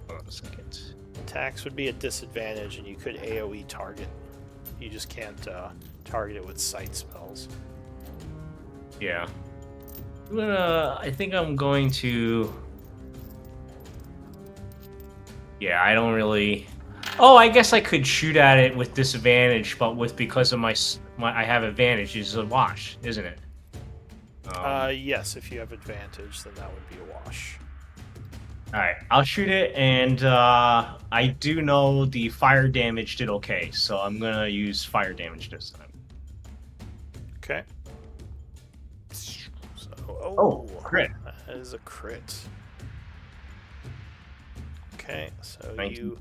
a second. Attacks would be a disadvantage, and you could AoE target. You just can't target it with sight spells. Yeah. I think I'm going to. Yeah, I don't really. Oh, I guess I could shoot at it with disadvantage, but because of my I have advantage is a wash, isn't it? Yes, if you have advantage, then that would be a wash. All right, I'll shoot it, and I do know the fire damage did okay, so I'm gonna use fire damage this time. Okay. So, Oh, crit. That is a crit. Okay, so 19. you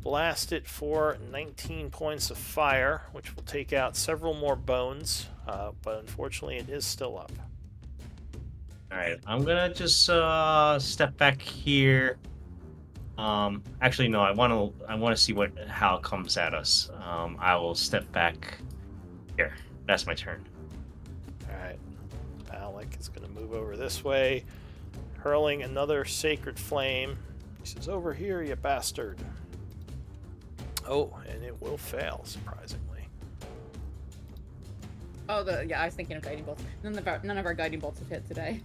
blast it for 19 points of fire, which will take out several more bones, but unfortunately it is still up. All right, I'm gonna just step back here. Actually, no, I want to see how it comes at us. I will step back here. That's my turn. Alright, Alec is going to move over this way, hurling another sacred flame. He says, "Over here, you bastard." Oh, and it will fail, surprisingly. Oh, I was thinking of guiding bolts. None of our guiding bolts have hit today.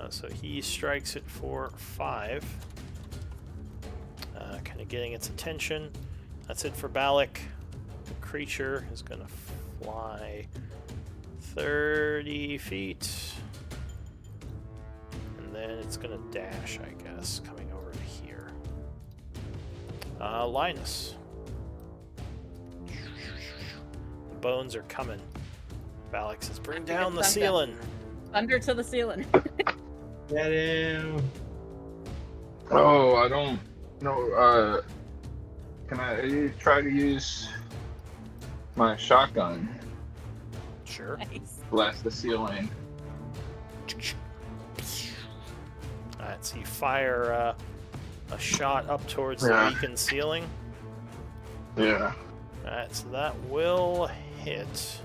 So he strikes it for 5. Kind of getting its attention. That's it for Balak. The creature is going to fly 30 feet. And then it's going to dash, I guess, coming over to here. Linus. The bones are coming. Balak says, "Bring down the ceiling." Thunder to the ceiling. Get him. Oh, I don't know. Can I try to use my shotgun? Sure. Nice. Blast the ceiling. Alright, so you fire a shot up towards Yeah. the beacon ceiling. Yeah. Alright, so that will hit.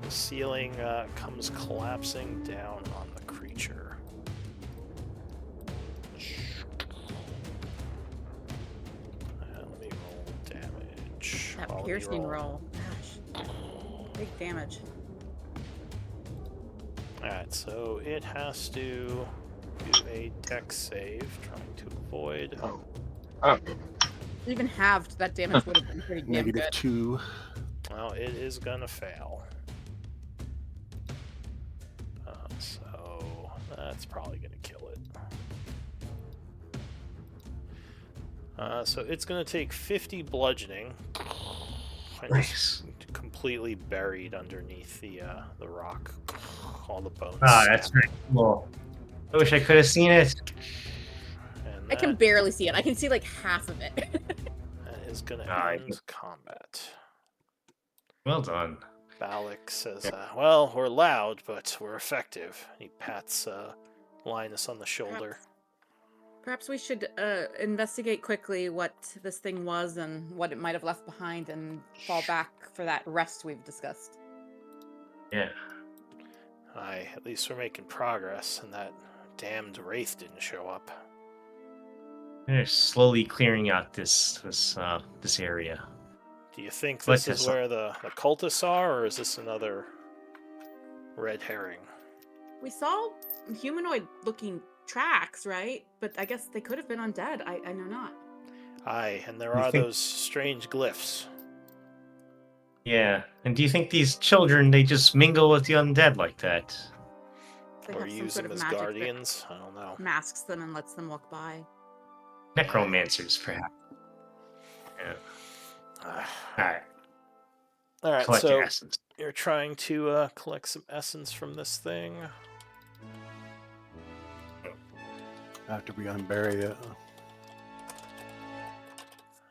The ceiling comes collapsing down on the creature. Let me roll damage. That while we piercing roll. Gosh. Big damage. Alright, so it has to do a dex save, trying to avoid. Oh. Even halved, that damage would have been pretty damn Negative good. 2. Well, it is gonna fail. So that's probably gonna kill it. So it's gonna take 50 bludgeoning. And Nice. just completely buried underneath the rock. All the bones. Ah, that's snap. very cool. I wish I could have seen it. And I can that barely see it. I can see like half of it. is gonna Ah, end combat. Well done. Balak says, "Well, we're loud, but we're effective." He pats Linus on the shoulder. Perhaps we should investigate quickly what this thing was and what it might have left behind and fall back for that rest we've discussed. Yeah. Aye, at least we're making progress, and that damned wraith didn't show up. They're slowly clearing out this area. Do you think But this is where the cultists are, or is this another red herring? We saw humanoid-looking tracks, right? But I guess they could have been undead. I know not. Aye, and there You are think- those strange glyphs. Yeah. And do you think these children, they just mingle with the undead like that? They Or have some use sort them of as magic guardians? I don't know. that masks them and lets them walk by. Necromancers, perhaps. Yeah. Alright. Alright, Collect so your essence. you're trying to collect some essence from this thing. After we unbury it.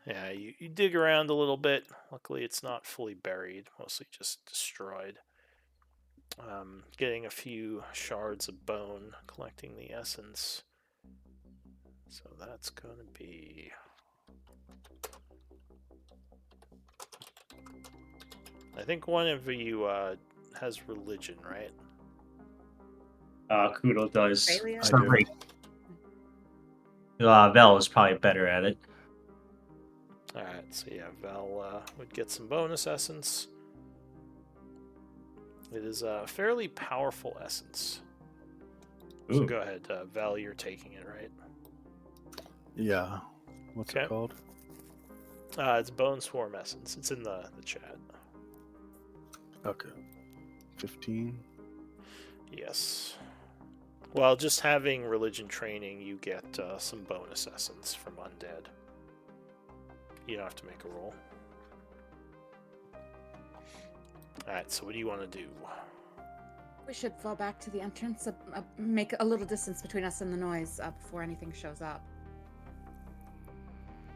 Yeah, you dig around a little bit. Luckily, it's not fully buried, mostly just destroyed. Getting a few shards of bone, collecting the essence. So that's going to be... I think one of you has religion, right? Kudo does. Australia? It's not I do. great. Vel is probably better at it. Alright, so yeah, Val would get some bonus essence. It is a fairly powerful essence. So Ooh. go ahead, Val, you're taking it, right? Yeah. What's Okay. it called? It's Bone Swarm Essence. It's in the chat. Okay. 15. Yes. While just having religion training, you get some bonus essence from undead. You don't have to make a roll. Alright, so what do you want to do? We should fall back to the entrance, make a little distance between us and the noise before anything shows up.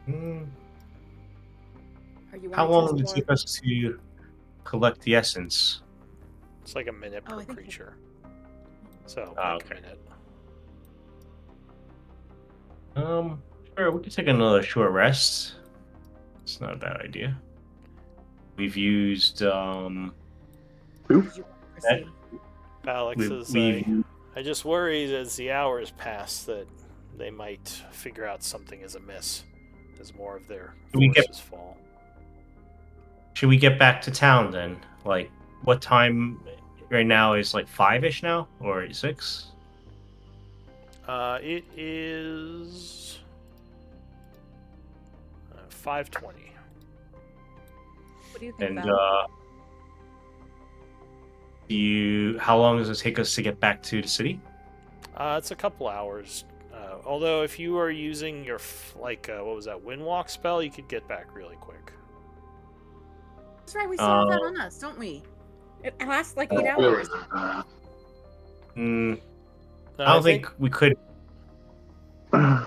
Hmm. Are you How wanting to long would it explore- take us to collect the essence? It's like a minute Oh, per I think you- creature. So, Ah, like okay. a minute. Sure, we could take another short rest. It's not a bad idea. We've used Did you want to proceed? Alex we've, says, we've I just worry as the hours pass that they might figure out something is amiss as more of their Can we get- forces fall. Should we get back to town then? Like, what time right now is like 5-ish now? Or 6? It is 5:20. What do you think, And Val? how long does it take us to get back to the city? It's a couple hours. Although if you are using your what was that Windwalk spell, you could get back really quick. That's right, we still have that uh, on us, don't we? It lasts like 8 hours. Hmm, No, I don't think we could. Yeah,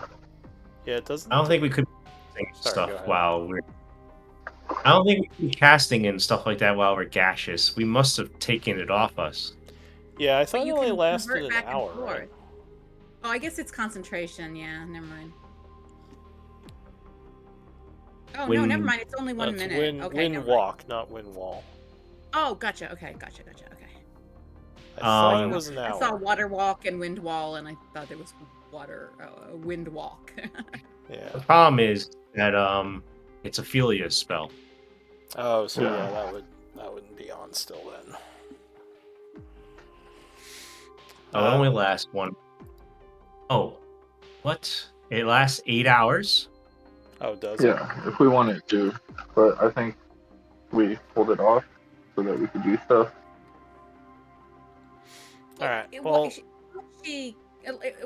it doesn't. I don't think we could be casting Sorry, stuff go ahead. while we're. I don't think we could be casting and stuff like that while we're gaseous. We must have taken it off us. Yeah, I But thought it you only can lasted convert an back and hour, forth. right? Oh, I guess it's concentration. Yeah, never mind. Oh, no, never Wind- mind. It's only 1 That's minute. Okay, never mind. Windwalk, not Windwall. Oh, gotcha. Okay. I thought it Um, was an I hour. saw water walk and wind wall, and I thought it was wind walk. Yeah. The problem is that it's Ophelia's spell. Oh, so Yeah. that wouldn't be on still then. Oh, it only lasts one. Oh, what? It lasts 8 hours? Oh, does it? Yeah, if we wanted to, but I think we pulled it off so that we could do stuff. All right. It- Well,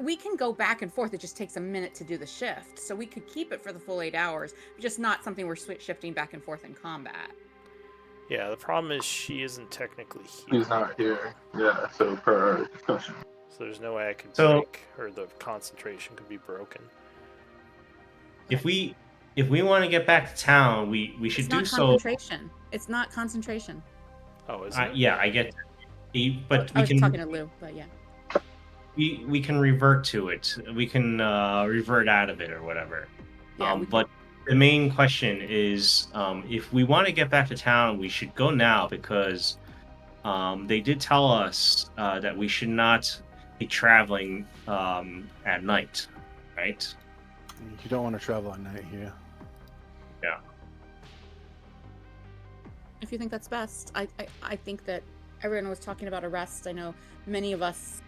we can go back and forth. It just takes a minute to do the shift, so we could keep it for the full 8 hours. Just not something we're shifting back and forth in combat. yeah. The problem is she isn't technically here. He's not here. Yeah, so per our discussion. So there's no way I could So- break, or the concentration could be broken. If we want to get back to town, we should It's do not so. concentration. It's not concentration. Oh, is it? Yeah, I get that. But I we was talking can to Lou, but yeah. we can revert to it. We can revert out of it or whatever. Yeah, we But the main question is, if we want to get back to town, we should go now because they did tell us that we should not be traveling at night, right? You don't want to travel at night here. If you think that's best, I think that everyone was talking about a rest. I know many of us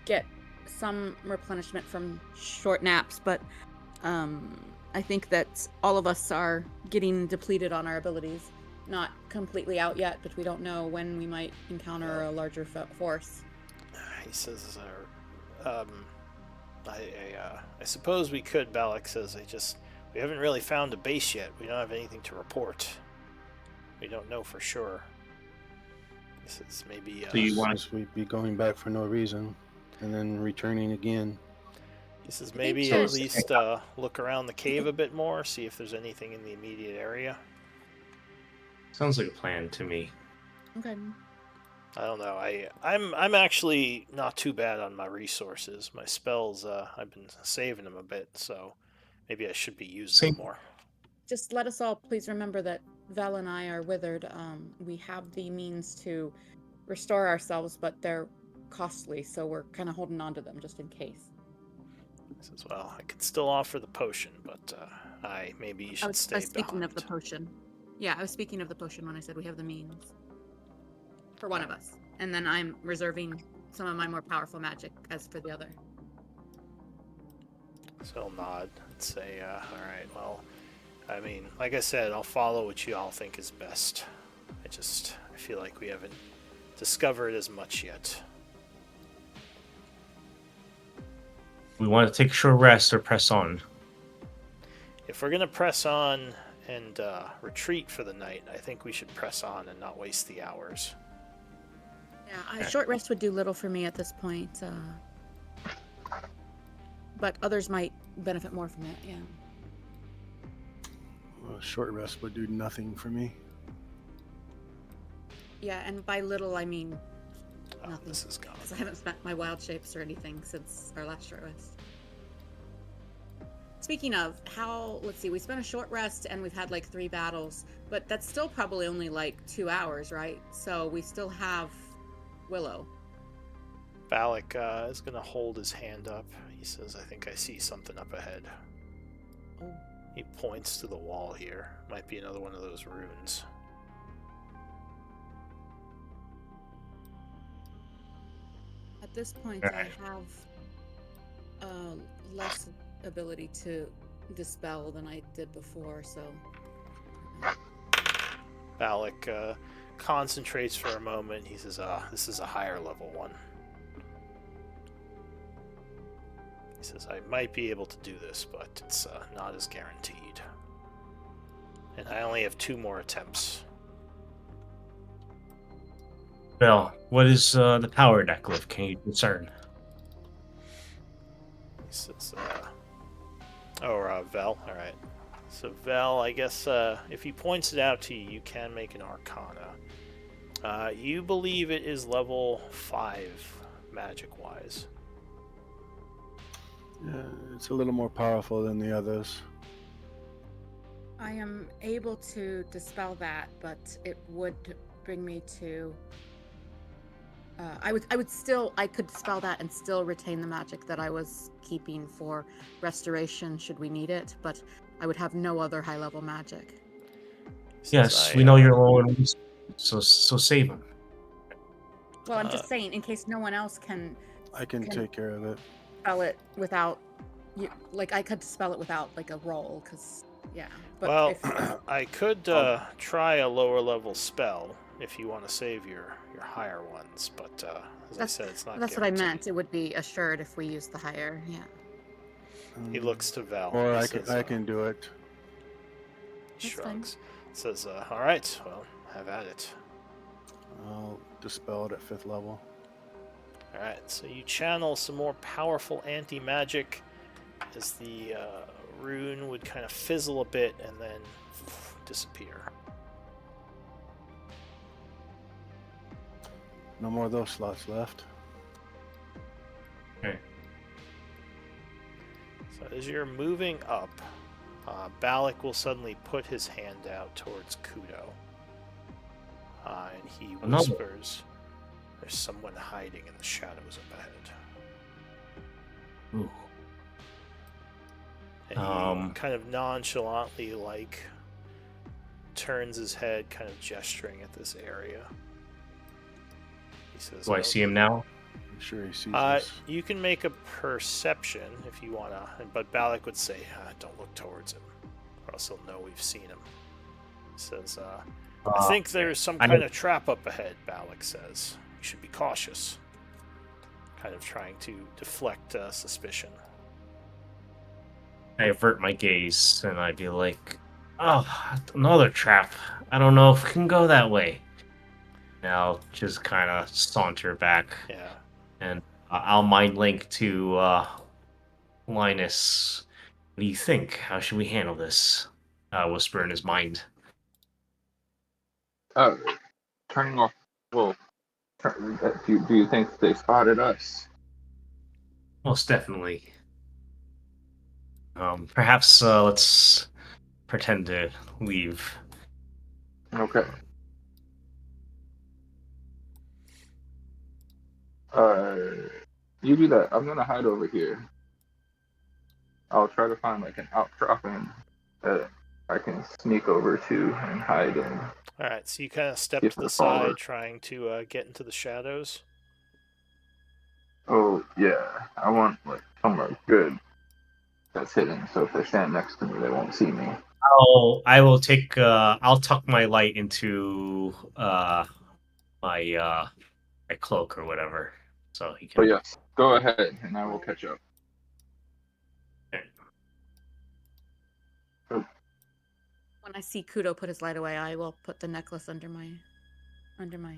get some replenishment from short naps, but I think that all of us are getting depleted on our abilities. Not completely out yet, but we don't know when we might encounter a larger force. He says, I suppose we could. Balak says, we haven't really found a base yet. We don't have anything to report. We don't know for sure. He says maybe. So you want- Since we'd be going back for no reason, and then returning again. He says think maybe so. at least look around the cave a bit more, see if there's anything in the immediate area. Sounds like a plan to me. Okay. I don't know. I'm actually not too bad on my resources. My spells, I've been saving them a bit, so maybe I should be using them more. Just let us all please remember that Val and I are withered. We have the means to restore ourselves, but they're costly, so we're kind of holding on to them just in case. He says, well, I could still offer the potion, but maybe you should I was stay speaking of the behind. potion. Yeah, I was speaking of the potion when I said we have the means. For one of us. And then I'm reserving some of my more powerful magic as for the other. So he'll nod and say, all right, well, I mean, like I said, I'll follow what you all think is best. I feel like we haven't discovered as much yet. We want to take a short rest or press on. If we're going to press on and retreat for the night, I think we should press on and not waste the hours. Yeah, a short rest would do little for me at this point. But others might benefit more from it, yeah. A short rest would do nothing for me. Yeah, and by little I mean Oh, nothing. this is gone. Because I haven't spent my wild shapes or anything since our last short rest. Speaking of, let's see, we spent a short rest and we've had like 3 battles, but that's still probably only like 2 hours, right? So we still have Willow. Balak is going to hold his hand up. He says, I think I see something up ahead. Oh. He points to the wall here. Might be another one of those runes. At this point, I have less ability to dispel than I did before, so... Balak concentrates for a moment. He says, this is a higher level one. He says, I might be able to do this, but it's not as guaranteed. And I only have 2 more attempts. Vel, what is the power deck glyph? Can you discern? He says, Vel, alright. So Vel, I guess if he points it out to you, you can make an Arcana. You believe it is level 5, magic-wise. Yeah, it's a little more powerful than the others. I am able to dispel that, but it would bring me to... I could dispel that and still retain the magic that I was keeping for restoration should we need it, but I would have no other high-level magic. He says, Yes, we know you're low on resources, so save them. Well, I'm just saying, in case no one else can I can take care of it. spell it without... I could dispel it without, like, a roll, because... Yeah, but well, if, I could try a lower level spell if you want to save your higher ones, but as I said, it's not that's what I guaranteed. meant. It would be assured if we use the higher, yeah. He looks to Vel. Or He says, I can do it. That's fine. shrugs. Says, alright, well, have at it. I'll dispel it at 5th level. Alright, so you channel some more powerful anti-magic as the rune would kind of fizzle a bit and then disappear. No more of those slots left. Okay. So as you're moving up, Balak will suddenly put his hand out towards Kudo. And he Another. whispers, there's someone hiding in the shadows up ahead. Ooh. And he kind of nonchalantly, turns his head, kind of gesturing at this area. He says, Do I see him now? I'm sure he sees us. You can make a perception if you want to, but Balak would say, don't look towards him, or else he'll know we've seen him. He says, I think there's some I kind know- of trap up ahead, Balak says. You should be cautious. Kind of trying to deflect suspicion. I avert my gaze and I'd be like, oh, another trap. I don't know if we can go that way. And I'll just kind of saunter back Yeah. and I'll mind link to Linus. What do you think? How should we handle this? Whisper in his mind. Turning off. Well, do you think they spotted us? Most definitely. Perhaps let's pretend to leave. Okay. You do that. I'm gonna hide over here. I'll try to find an outcropping that I can sneak over to and hide in. Alright, so you kind of step If to the I follow side, it. trying to get into the shadows. Oh yeah, I want somewhere good. that's hidden. So if they stand next to me, they won't see me. I will take. I'll tuck my light into my cloak or whatever, so he But can. yes, go ahead, and I will catch up. When I see Kudo put his light away, I will put the necklace under my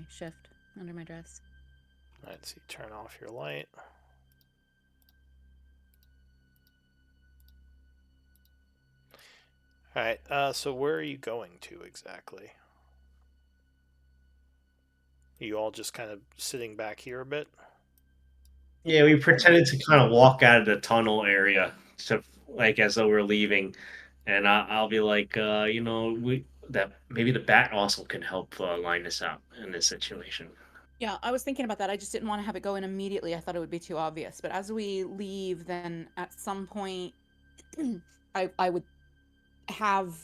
shift, under my dress. Let's see. Turn off your light. All right. So where are you going to exactly? You all just kind of sitting back here a bit? Yeah, we pretended to kind of walk out of the tunnel area, so like as though we're leaving, and I'll be like, that maybe the bat also can help line us out in this situation. Yeah, I was thinking about that. I just didn't want to have it go in immediately. I thought it would be too obvious. But as we leave, then at some point, I would have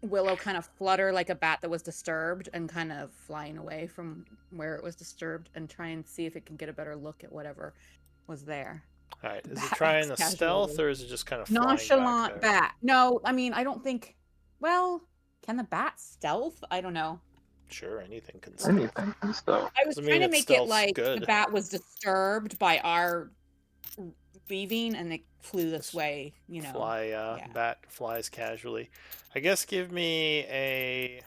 Willow kind of flutter like a bat that was disturbed and kind of flying away from where it was disturbed and try and see if it can get a better look at whatever was there. All right. Is it Bat trying acts a stealth casually. or is it just kind of flying Nonchalant back there? bat. No, I mean, I don't think. Well, can the bat stealth? I don't know. Sure, anything can stealth. Anything and stuff. I was Doesn't trying mean to make it stealth's like good. the bat was disturbed by our leaving and it flew this way, you know. Bat flies casually. I guess give me a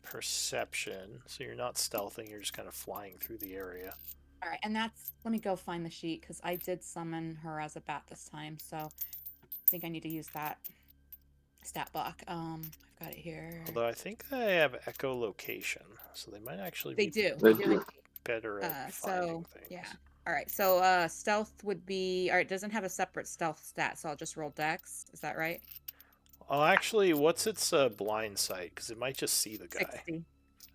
perception. So you're not stealthing, you're just kind of flying through the area. All right, and that's, let me go find the sheet because I did summon her as a bat this time, so I think I need to use that stat block. I've got it here. Although I think they have echolocation, so they might actually They be do. They They do. do. better at finding things. Yeah. All right, so stealth would be, all right, it doesn't have a separate stealth stat, so I'll just roll dex. Is that right? Oh, actually, what's its blind sight? Because it might just see the guy. 60.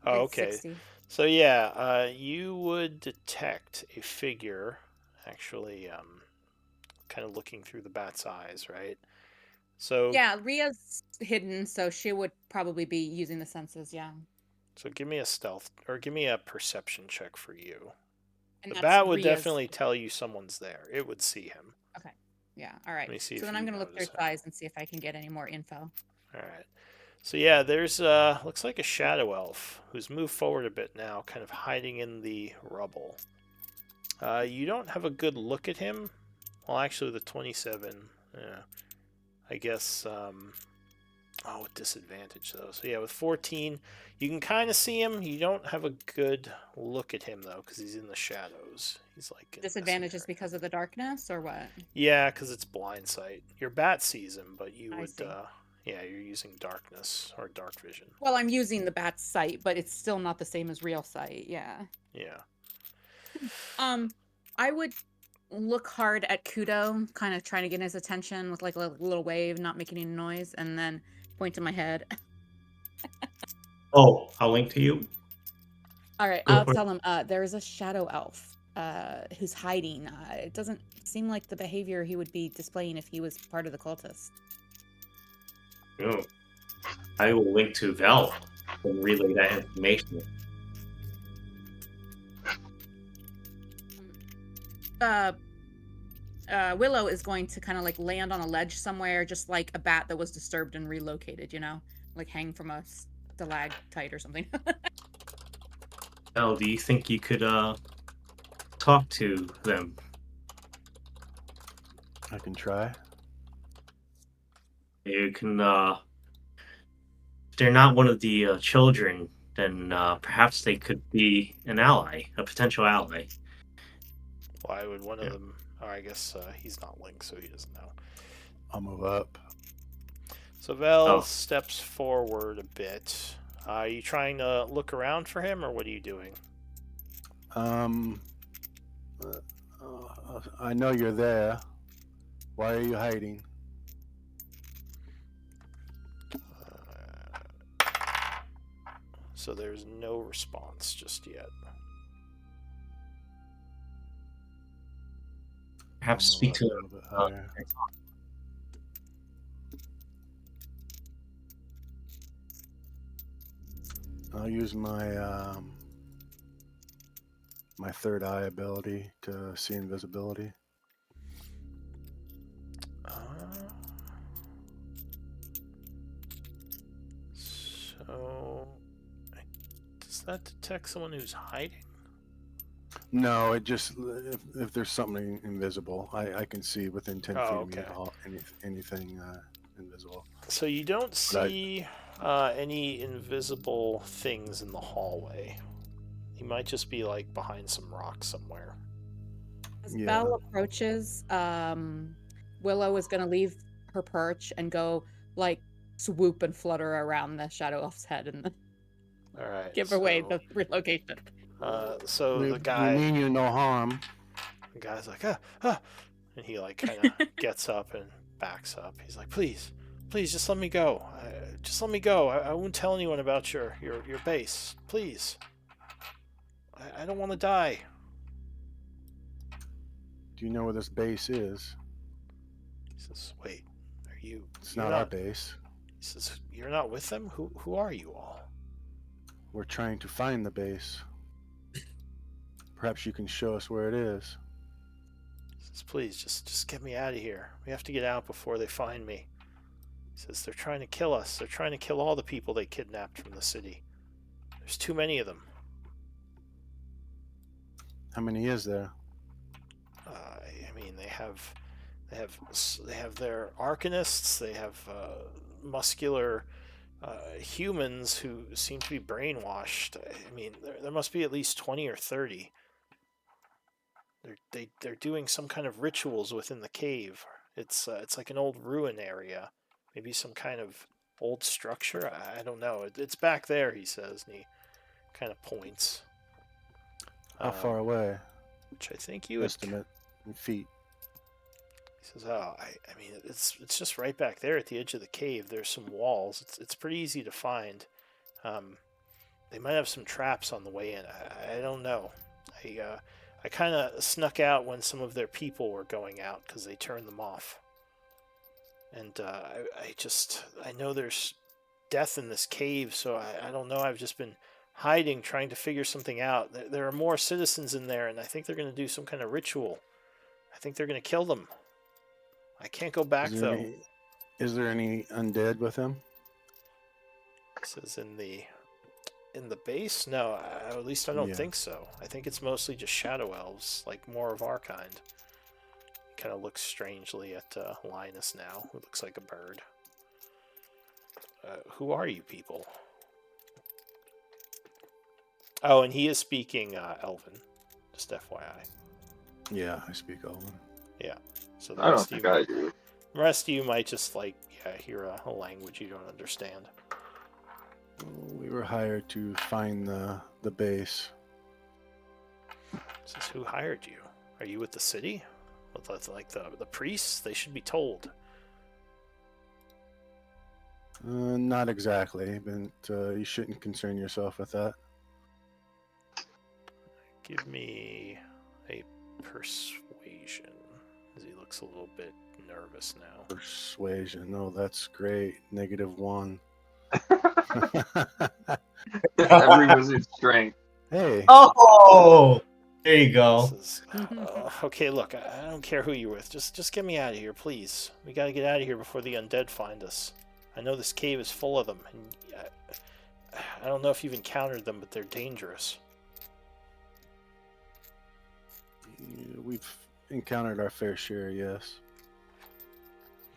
Oh, It's okay. 60. So yeah, you would detect a figure, actually, kind of looking through the bat's eyes, right? So Yeah, Ria's hidden, so she would probably be using the senses, yeah. So give me a stealth, or give me a perception check for you. And The that's bat would Ria's- definitely tell you someone's there. It would see him. Yeah, all right. Let me see So if then I'm you going to look through notice his eyes and see if I can get any more info. All right. So yeah, there's looks like a shadow elf who's moved forward a bit now, kind of hiding in the rubble. You don't have a good look at him. Well, actually, the 27. Yeah, I guess. Oh, with disadvantage though. So yeah, with 14, you can kind of see him. You don't have a good look at him though, because he's in the shadows. He's like in this Disadvantage is area. because of the darkness or what? Yeah, because it's blind sight. Your bat sees him, but you I would. see. Yeah, you're using darkness or dark vision. Well, I'm using the bat's sight, but it's still not the same as real sight. Yeah. Yeah. I would look hard at Kudo, kind of trying to get his attention with like a little wave, not making any noise, and then point to my head. Oh, I'll link to you. All right, Go I'll for it. tell him. There is a shadow elf who's hiding. It doesn't seem like the behavior he would be displaying if he was part of the cultists. Oh. I will link to Vel and relay that information. Willow is going to kind of like land on a ledge somewhere, just like a bat that was disturbed and relocated, you know? Like hang from a stalactite or something. Vel, do you think you could talk to them? I can try. You can, if they're not one of the children, then perhaps they could be an ally, a potential ally. Why would one Yeah. of them? Oh, I guess he's not linked, so he doesn't know. I'll move up. So Vel Oh. steps forward a bit. Are you trying to look around for him, or what are you doing? I know you're there. Why are you hiding? So there's no response just yet. Perhaps I'll speak move to up a them. little bit higher. I'll use my my third eye ability to see invisibility. So, does that detect someone who's hiding? No, it just if there's something invisible, I can see within 10 feet Oh, of me okay. anything invisible. So you don't But I- see any invisible things in the hallway. He might just be like behind some rocks somewhere. As Yeah. Belle approaches, Willow is going to leave her perch and go like swoop and flutter around the Shadow Elf's head and All right. give away the relocation. So you, the guy, you mean you no harm? the guy's like, and he like kind of gets up and backs up. He's like, please, just let me go. Just let me go. I won't tell anyone about your base. Please. I don't want to die. Do you know where this base is? He says, wait, are you? It's you're not our base. He says, you're not with them? Who are you all? We're trying to find the base. Perhaps you can show us where it is. He says, please, just get me out of here. We have to get out before they find me. He says, they're trying to kill us. They're trying to kill all the people they kidnapped from the city. There's too many of them. How many is there? I mean, they have their arcanists. They have muscular humans who seem to be brainwashed. I mean, there must be at least 20 or 30. They're doing some kind of rituals within the cave. It's like an old ruin area, maybe some kind of old structure. I don't know. It's back there, he says, and he kind of points. How far away? Which I think you would. Estimate in feet. He says, "Oh, I mean, it's just right back there at the edge of the cave. There's some walls. It's pretty easy to find. They might have some traps on the way in. I don't know. I kind of snuck out when some of their people were going out because they turned them off. And I know there's death in this cave, so I don't know. I've just been hiding, trying to figure something out. There are more citizens in there, and I think they're going to do some kind of ritual. I think they're going to kill them. I can't go back, though." Is there any undead with him? It says in the base? No, at least I don't Yeah. think so. I think it's mostly just shadow elves, like more of our kind. He kind of looks strangely at Linus now, who looks like a bird. Who are you people? Oh, and he is speaking Elven, just FYI. Yeah, I speak Elven. So the I don't rest of think you, I do. the rest of you might just hear a language you don't understand. We were hired to find the base. Says, who hired you? Are you with the city? Like the priests? They should be told. Not exactly, but you shouldn't concern yourself with that. Give me a persuasion, as he looks a little bit nervous now. Persuasion. Oh, that's great. -1. Every wizard's strength. Hey. Oh, there you go. This is, okay, look, I don't care who you're with. Just get me out of here, please. We gotta get out of here before the undead find us. I know this cave is full of them, and I don't know if you've encountered them, but they're dangerous. We've encountered our fair share, yes.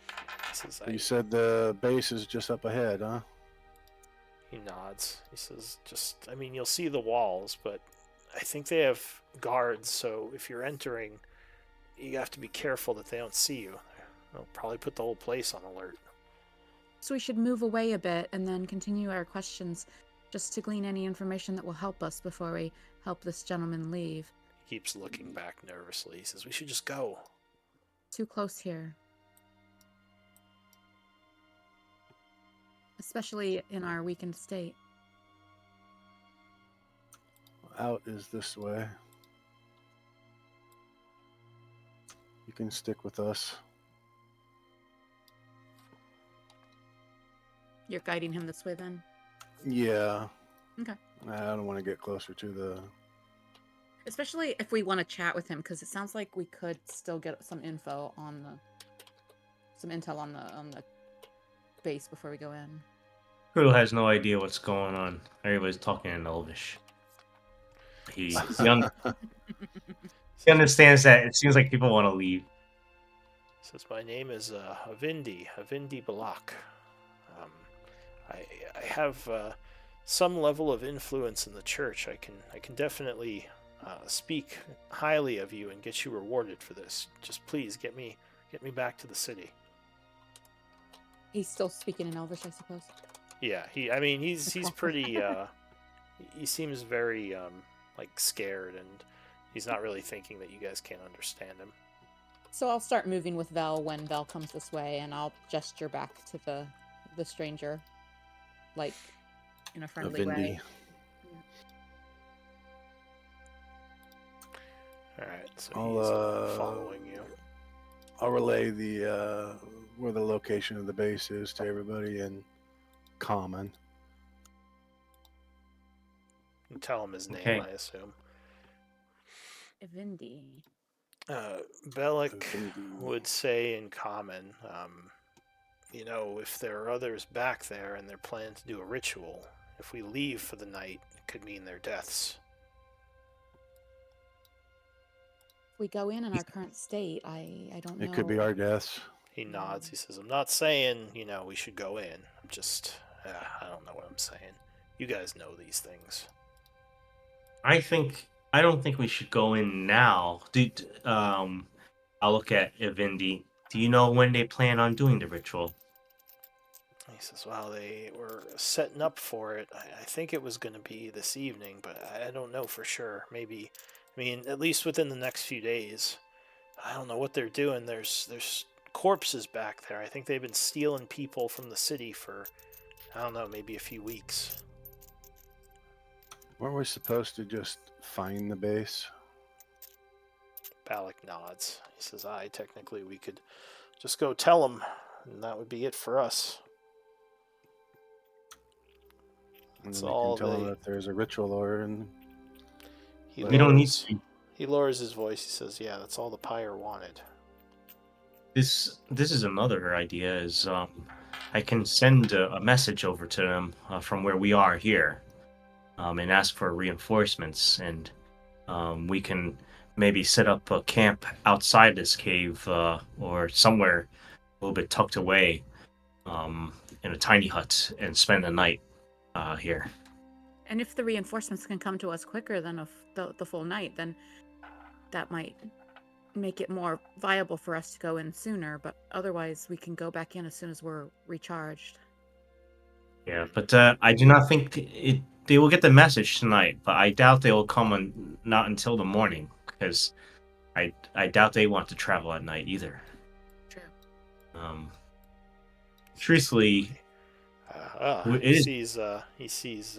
He says, You said the base is just up ahead, huh? He nods. He says, I mean, you'll see the walls, but I think they have guards, so if you're entering, you have to be careful that they don't see you. They'll probably put the whole place on alert. So we should move away a bit and then continue our questions just to glean any information that will help us before we help this gentleman leave. He keeps looking back nervously. He says, we should just go. Too close here. Especially in our weakened state. Out is this way. You can stick with us. You're guiding him this way then? Yeah. Okay. I don't want to get closer to the... Especially if we want to chat with him, because it sounds like we could still get some info on some intel on the base before we go in. Kudo has no idea what's going on. Everybody's talking in Elvish. He understands that it seems like people want to leave. Says, my name is Avindi Balak. I have some level of influence in the church. I can definitely speak highly of you and get you rewarded for this. Just please get me back to the city. He's still speaking in Elvish, I suppose. Yeah, he's pretty. He seems very like scared, and he's not really thinking that you guys can't understand him. So I'll start moving with Vel when Vel comes this way, and I'll gesture back to the stranger, like in a friendly way. Avindi. All right, so I'll, he's following you. I'll relay the where the location of the base is to everybody in common. And tell him his name, Okay. I assume. Evindi. Bellic Avindi. would say in common, if there are others back there and they're planning to do a ritual, if we leave for the night, it could mean their deaths. If we go in our current state, I don't know. It could be our deaths. He nods. He says, I'm not saying, we should go in. I'm just, I don't know what I'm saying. You guys know these things. I don't think we should go in now. I'll look at Evindi. Do you know when they plan on doing the ritual? He says, well, they were setting up for it. I think it was going to be this evening, but I don't know for sure. Maybe, at least within the next few days. I don't know what they're doing. There's corpses back there. I think they've been stealing people from the city for, I don't know, maybe a few weeks. Weren't we supposed to just find the base? Balak nods. He says, technically we could just go tell them, and that would be it for us. And That's then we all can tell them they- that there's a ritual order and We don't need lowers- to. He lowers his voice. He says, yeah, that's all the pyre wanted. This is another idea. Is I can send a message over to them from where we are here, and ask for reinforcements, and we can maybe set up a camp outside this cave or somewhere a little bit tucked away in a tiny hut and spend the night here. And if the reinforcements can come to us quicker than the full night, then that might make it more viable for us to go in sooner. But otherwise, we can go back in as soon as we're recharged. Yeah, but I do not think they will get the message tonight. But I doubt they will come not until the morning, because I doubt they want to travel at night either. True. Truthfully, He sees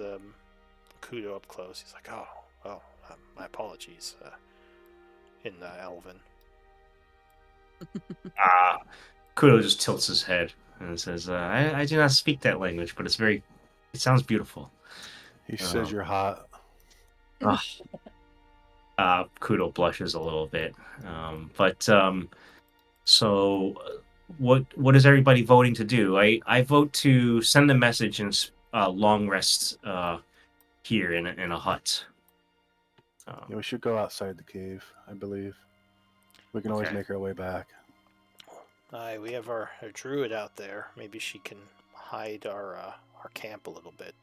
Kudo up close. He's like, my apologies, in Elven. Kudo just tilts his head and says, I do not speak that language, but it sounds beautiful. he says you're hot. Kudo blushes a little bit. So what is everybody voting to do? I vote to send a message and long rest here in a hut. Yeah, we should go outside the cave, I believe. We can always Okay. make our way back. We have our druid out there. Maybe she can hide our camp a little bit.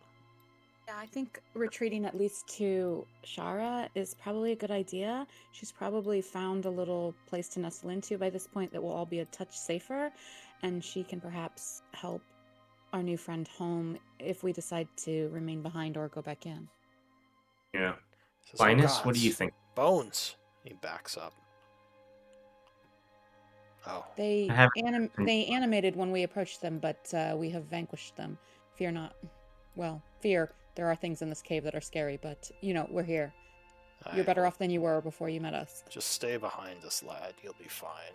Yeah, I think retreating at least to Shara is probably a good idea. She's probably found a little place to nestle into by this point that will all be a touch safer, and she can perhaps help our new friend home if we decide to remain behind or go back in. Yeah. He says, "Oh, Linus, what do you gods, think? Bones. He backs up. Oh, They I haven't- they animated when we approached them, but we have vanquished them. Fear not. Well, fear. There are things in this cave that are scary, but we're here. You're better off than you were before you met us. Just stay behind us, lad. You'll be fine.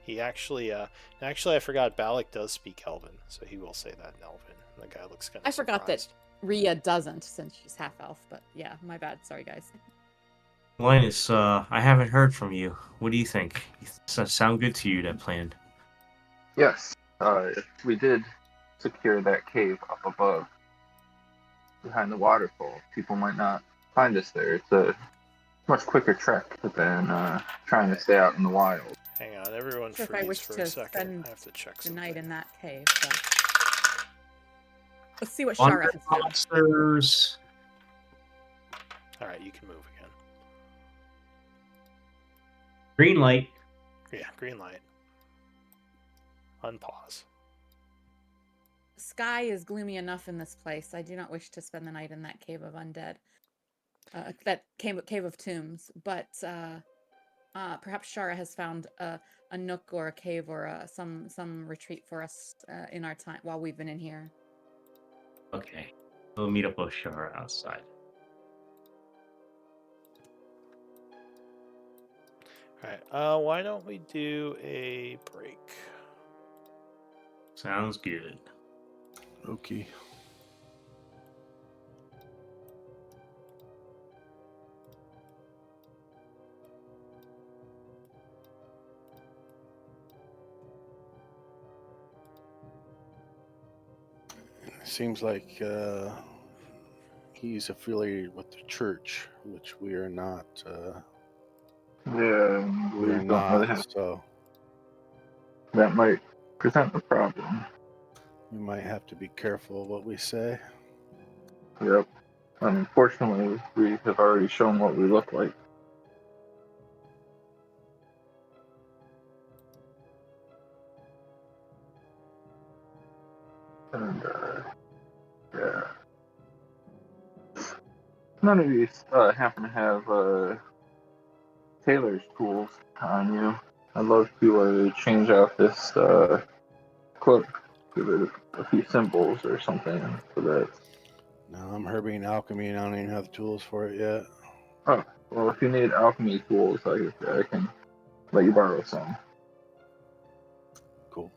He actually, I forgot Balak does speak Elven, so he will say that in Elven. The guy looks kind of I forgot that Rhea doesn't, since she's half elf. But yeah, my bad. Sorry, guys. Linus, I haven't heard from you. What do you think? Does that sound good to you, that plan? Yes, we did secure that cave up above behind the waterfall. People might not find us there. It's a much quicker trek than trying to stay out in the wild. Hang on, everyone Sure, if I freeze wish for a to second. spend I have to check the something. night in that cave. So. Let's see what Wonder Shara has found. monsters. All right, you can move again. Green light. Yeah, green light. Unpause. The sky is gloomy enough in this place. I do not wish to spend the night in that cave of undead. That cave of tombs. But perhaps Shara has found a nook or a cave or some retreat for us in our time while we've been in here. Okay. We'll meet up with Shara outside. All right. Why don't we do a break? Sounds good. Okay. Seems like he's affiliated with the church, which we are not. Yeah, We are don't really not. have, So that might present a problem. we might have to be careful of what we say. Yep. Unfortunately, we have already shown what we look like. And, yeah. None of you happen to have tailor's tools on you. I'd love to change out this cloak, give it a few symbols or something for that. No, I'm Herbie and Alchemy, and I don't even have the tools for it yet. Oh, well, if you need alchemy tools, I can let you borrow some. Cool.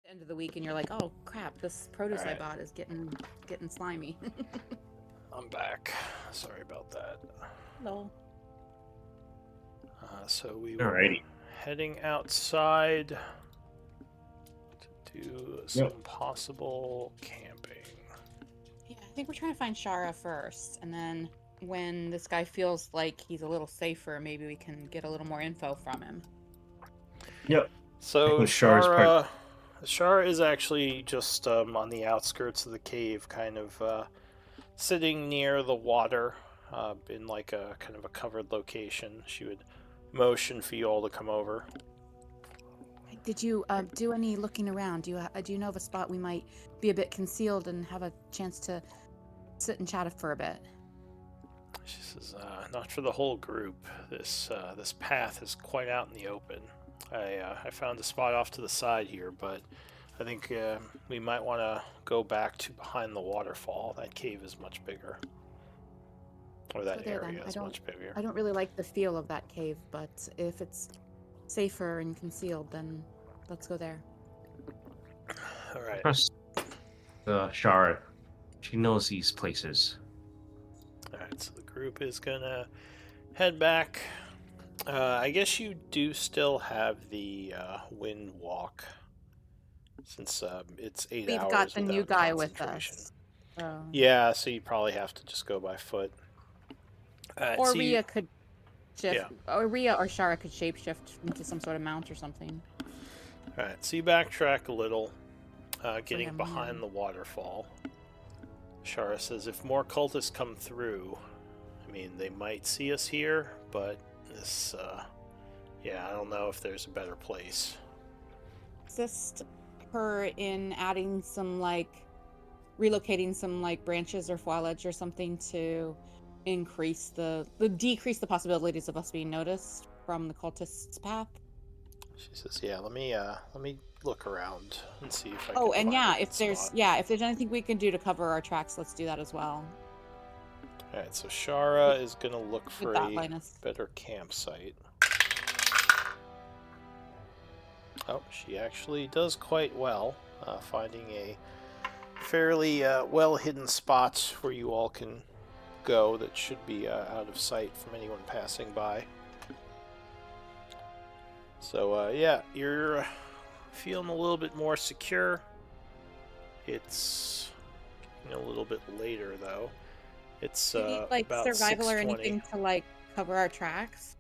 End of the week, and you're like, oh crap, this produce Alright. I bought is getting slimy. I'm back. Sorry about that. Hello. So we were Alrighty. heading outside to do some possible camping. Yeah, I think we're trying to find Shara first, and then when this guy feels like he's a little safer, maybe we can get a little more info from him. Yep. So think Shara's part- Shara is actually just on the outskirts of the cave, kind of sitting near the water, in like a kind of a covered location. She would motion for you all to come over. Did you do any looking around? Do you know of a spot we might be a bit concealed and have a chance to sit and chat for a bit? She says, "Not for the whole group. This path is quite out in the open. I found a spot off to the side here, but I think we might want to go back to behind the waterfall. That cave is much bigger, or that there, then. area is much bigger." I don't really like the feel of that cave, but if it's safer and concealed, then let's go there. All right. Trust Shara. She knows these places. All right. So the group is gonna head back. I guess you do still have the wind walk, since it's 8 hours. We've got the new without guy with concentration. us. So. Yeah, so you probably have to just go by foot. Or so you- Rhea could shift, Yeah. or Rhea or Shara could shapeshift into some sort of mount or something. Alright, so you backtrack a little, getting him, behind yeah. the waterfall. Shara says, if more cultists come through, I mean, they might see us here, but this, yeah, I don't know if there's a better place. Assist her in adding some, like, relocating some, like, branches or foliage or something to decrease the possibilities of us being noticed from the cultists' path. She says, yeah, let me look around and see if I Oh, can and find yeah, a good if there's spot. anything we can do to cover our tracks, let's do that as well. Alright, so Shara is gonna look for With that, a Linus. better campsite. Oh, she actually does quite well, finding a fairly well-hidden spot where you all can go that should be out of sight from anyone passing by. So, yeah, you're feeling a little bit more secure. It's a little bit later, though. It's Do we need, like, about survival or 6:20. anything to, like, cover our tracks?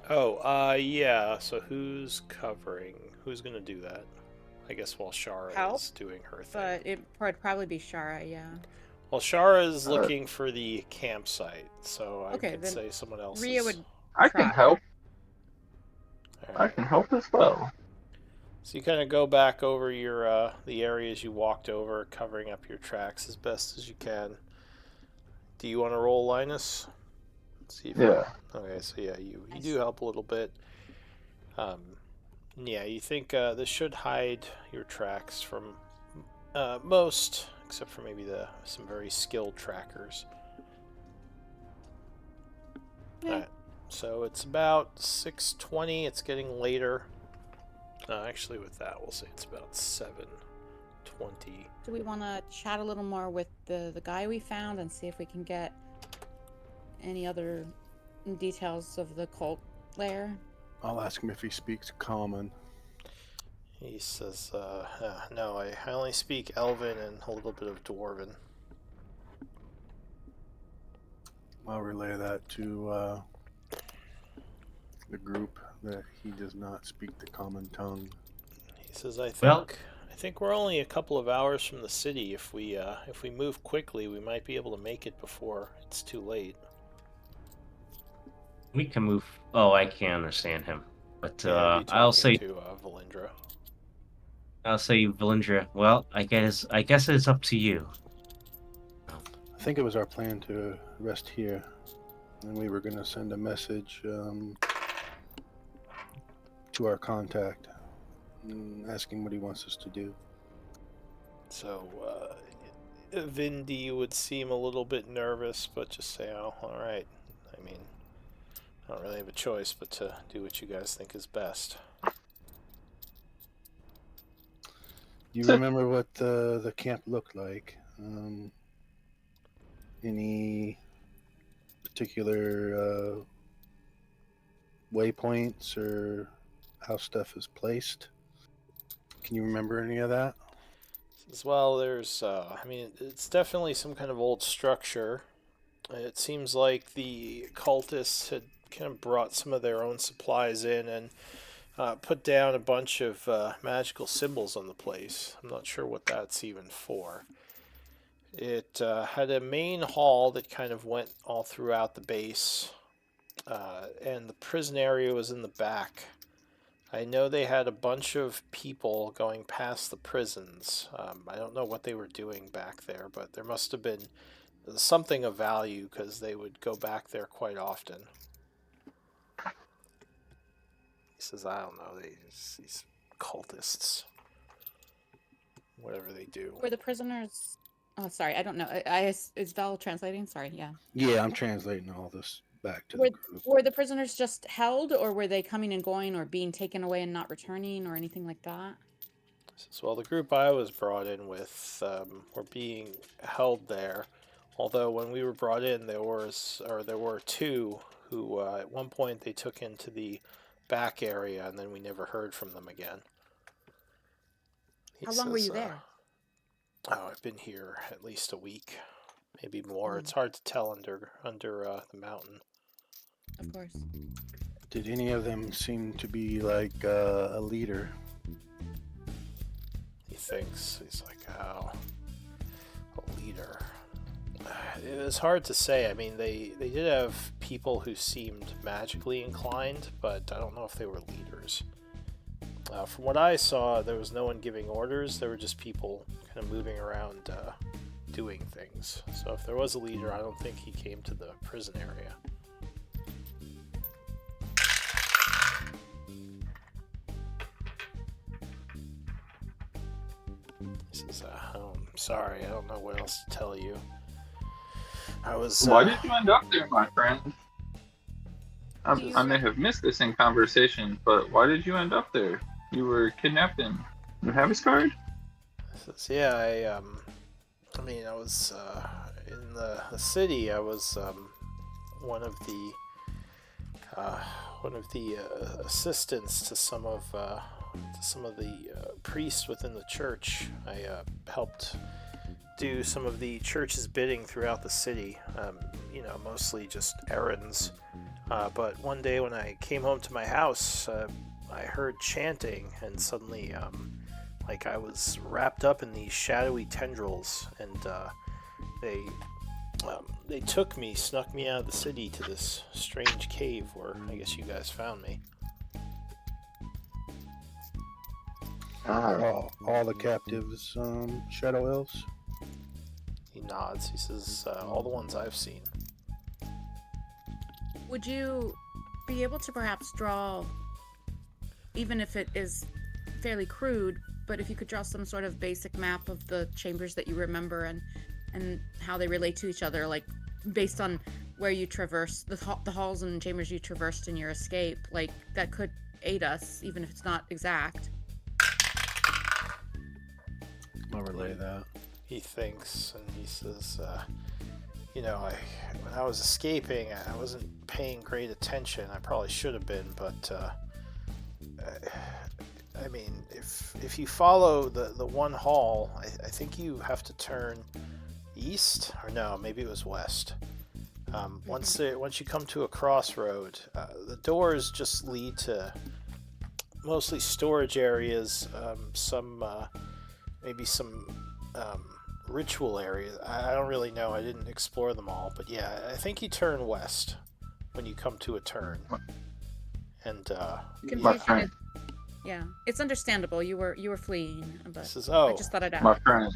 Oh, yeah. So who's covering? Who's gonna do that? I guess while Shara Help, is doing her thing. But it would probably be Shara, yeah. Well, Shara is looking for the campsite, so I Okay, could then say someone else. Rhea would I can try. help. I Alright. can help as well. So you kind of go back over your the areas you walked over, covering up your tracks as best as you can. Do you want to roll, Linus? Let's see if Yeah. Okay, so yeah, you Nice. do help a little bit. Yeah, you think this should hide your tracks from most, except for maybe some very skilled trackers. Yeah. Alright, so it's about 6:20. It's getting later. Actually, with that, we'll say it's about 7:20. Do we want to chat a little more with the guy we found and see if we can get any other details of the cult lair? I'll ask him if he speaks common. He says, no, I only speak Elven and a little bit of Dwarven. I'll relay that to the group that he does not speak the common tongue. He says, I Well- think we're only a couple of hours from the city. If we move quickly, we might be able to make it before it's too late. We can move. Oh, I can't understand him. But Yeah, be I'll talking say, to Valindra. Valindra. Well, I guess it's up to you. I think it was our plan to rest here, and we were going to send a message to our contact, asking what he wants us to do. So, Vindy would seem a little bit nervous, but just say, oh, alright. I mean, I don't really have a choice but to do what you guys think is best. You remember what the camp looked like? Any particular waypoints or how stuff is placed? Can you remember any of that? As well, there's, I mean, it's definitely some kind of old structure. It seems like the cultists had kind of brought some of their own supplies in and put down a bunch of magical symbols on the place. I'm not sure what that's even for. It had a main hall that kind of went all throughout the base, and the prison area was in the back. I know they had a bunch of people going past the prisons. I don't know what they were doing back there, but there must have been something of value because they would go back there quite often. He says, I don't know, these cultists, whatever they do. Were the prisoners? Oh, sorry, I don't know. Is Val translating? Sorry, yeah. Yeah, I'm translating all this back to Were, the group. were the prisoners just held, or were they coming and going, or being taken away and not returning, or anything like that? He says, well, the group I was brought in with were being held there. Although when we were brought in, there were two who at one point they took into the back area, and then we never heard from them again. He How long were says, you there? I've been here at least a week, maybe more. It's hard to tell under the mountain. Of course. Did any of them seem to be like a leader? He thinks, he's like, oh, a leader. It was hard to say. I mean, they did have people who seemed magically inclined, but I don't know if they were leaders. From what I saw, there was no one giving orders. There were just people kind of moving around doing things. So if there was a leader, I don't think he came to the prison area. He says, I'm sorry, I don't know what else to tell you. I was... Why did you end up there, my friend? I may have missed this in conversation, but why did you end up there? You were kidnapped and you have his card? Says, yeah, I mean, I was in the city. I was one of the assistants to some of the priests within the church. I helped do some of the church's bidding throughout the city. Mostly just errands. But one day when I came home to my house, I heard chanting, and suddenly, I was wrapped up in these shadowy tendrils, and they took me, snuck me out of the city to this strange cave where I guess you guys found me. All the captives, shadow elves. He nods. He says, all the ones I've seen. Would you be able to perhaps draw, even if it is fairly crude, but if you could draw some sort of basic map of the chambers that you remember and how they relate to each other, like based on where you traverse, the halls and chambers you traversed in your escape, like that could aid us, even if it's not exact. I'll relay that. He thinks, and he says, when I was escaping, I wasn't paying great attention. I probably should have been, but I mean, if you follow the one hall, I think you have to turn east, or no, maybe it was west. Once you come to a crossroad, the doors just lead to mostly storage areas, maybe some ritual areas. I don't really know. I didn't explore them all, but yeah, I think you turn west when you come to a turn. And Confusion is, yeah, it's understandable. You were fleeing, but says, I just thought I'd ask. My friend.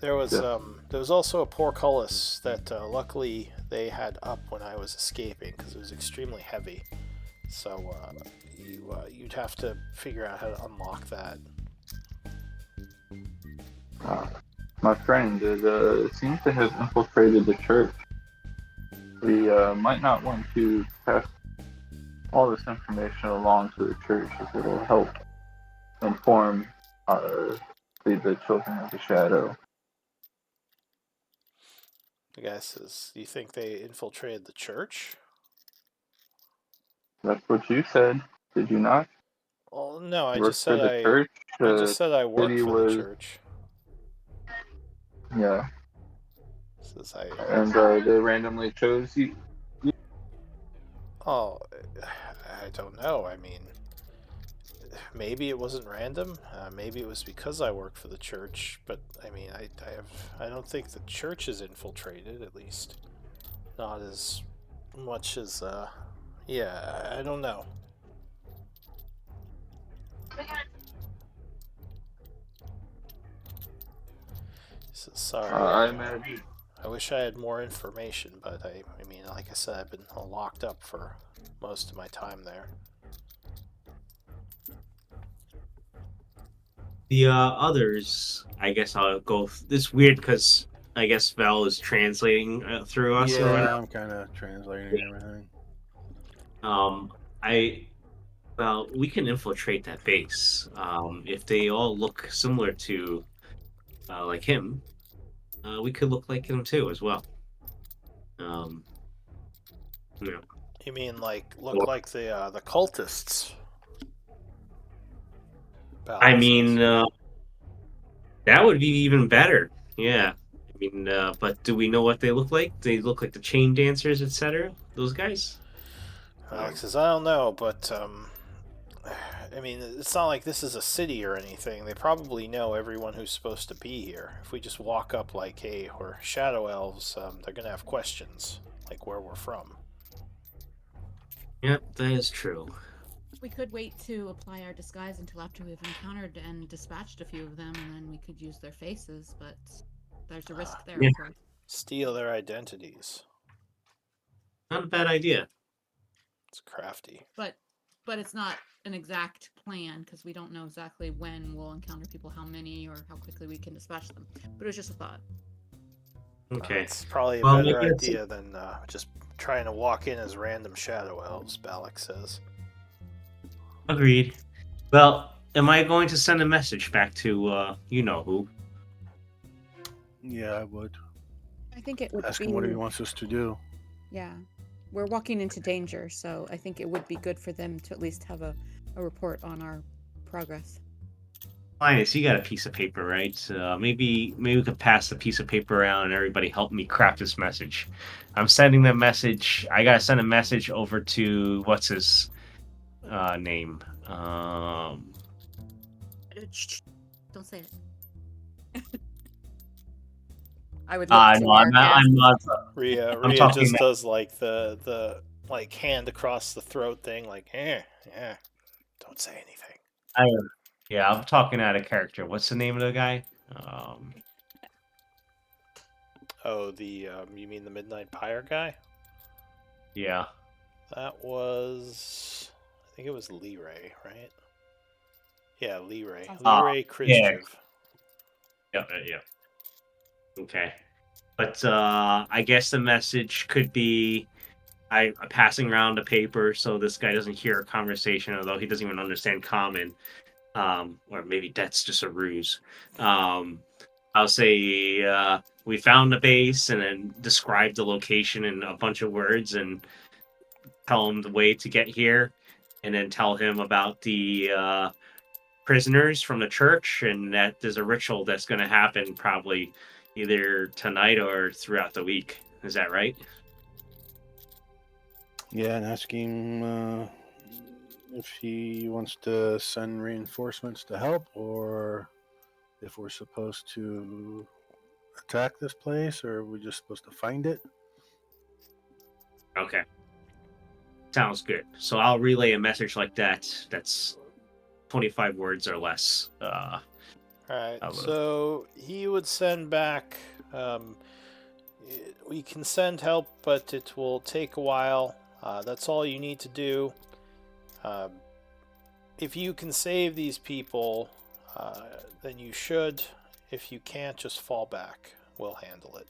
there was also a portcullis that luckily they had up when I was escaping because it was extremely heavy. So you'd have to figure out how to unlock that. My friend, it seems to have infiltrated the church. We might not want to pass all this information along to the church, as it'll help inform our Lead the children of the shadow. The guy says, "Do you think they infiltrated the church?" That's what you said. Did you not? Well, no, I Work just for said the church. I just said I work city for the was church. yeah, Says and they randomly chose you. oh, I don't know. I mean, maybe it wasn't random. Maybe it was because I work for the church. But I mean, I don't think the church is infiltrated. At least, not as much as yeah. I don't know. So, sorry. I imagine. I wish I had more information, but I mean, like I said, I've been locked up for most of my time there. The others, I guess I'll go. It's weird because I guess Val is translating through us. Or Yeah, whatever. I'm kind of translating everything. Um, I well, we can infiltrate that base. If they all look similar to like him, we could look like him too as well. Yeah. You mean like look Well- like the cultists? I Balak mean, says. that would be even better. Yeah. I mean, but do we know what they look like? They look like the chain dancers, etc. Those guys. Alex says, I don't know, but I mean, it's not like this is a city or anything. They probably know everyone who's supposed to be here. If we just walk up like, hey, we're shadow elves, they're gonna have questions, like where we're from. Yep, that is true. We could wait to apply our disguise until after we've encountered and dispatched a few of them, and then we could use their faces, but there's a risk there, Yeah. of course. Steal their identities. Not a bad idea. It's crafty. But it's not an exact plan, because we don't know exactly when we'll encounter people, how many, or how quickly we can dispatch them. But it was just a thought. Okay. It's probably a Well, better maybe it's- idea than just trying to walk in as random shadow elves, Balak says. Agreed. Well, am I going to send a message back to you know who? Yeah, I would. I think it would Ask be... him what he wants us to do. Yeah. We're walking into danger, so I think it would be good for them to at least have a report on our progress. Linus, you got a piece of paper, right? Maybe we could pass the piece of paper around and everybody help me craft this message. I'm sending the message. I gotta send a message over to what's his name? Shh, don't say it. I would look to No, I'm not. Rhea I'm talking just about- does like the like hand across the throat thing, like yeah, don't say anything. Yeah, I'm talking out of character. What's the name of the guy? Oh, the you mean the Midnight Pyre guy? Yeah. That was, I think it was Leray, right? Yeah, Leray. Sounds Leray Khrushchev. Yeah. Okay. But I guess the message could be I'm passing around a paper so this guy doesn't hear a conversation, although he doesn't even understand common. Or maybe that's just a ruse. I'll say we found the base and then describe the location in a bunch of words and tell him the way to get here, and then tell him about the prisoners from the church and that there's a ritual that's going to happen probably either tonight or throughout the week. Is that right? Yeah, and ask him if he wants to send reinforcements to help, or if we're supposed to attack this place, or are we just supposed to find it? Okay. Sounds good. So I'll relay a message like that. That's 25 words or less. Alright, I will. so he would send back, we can send help, but it will take a while. That's all you need to do. If you can save these people, then you should. If you can't, just fall back. We'll handle it.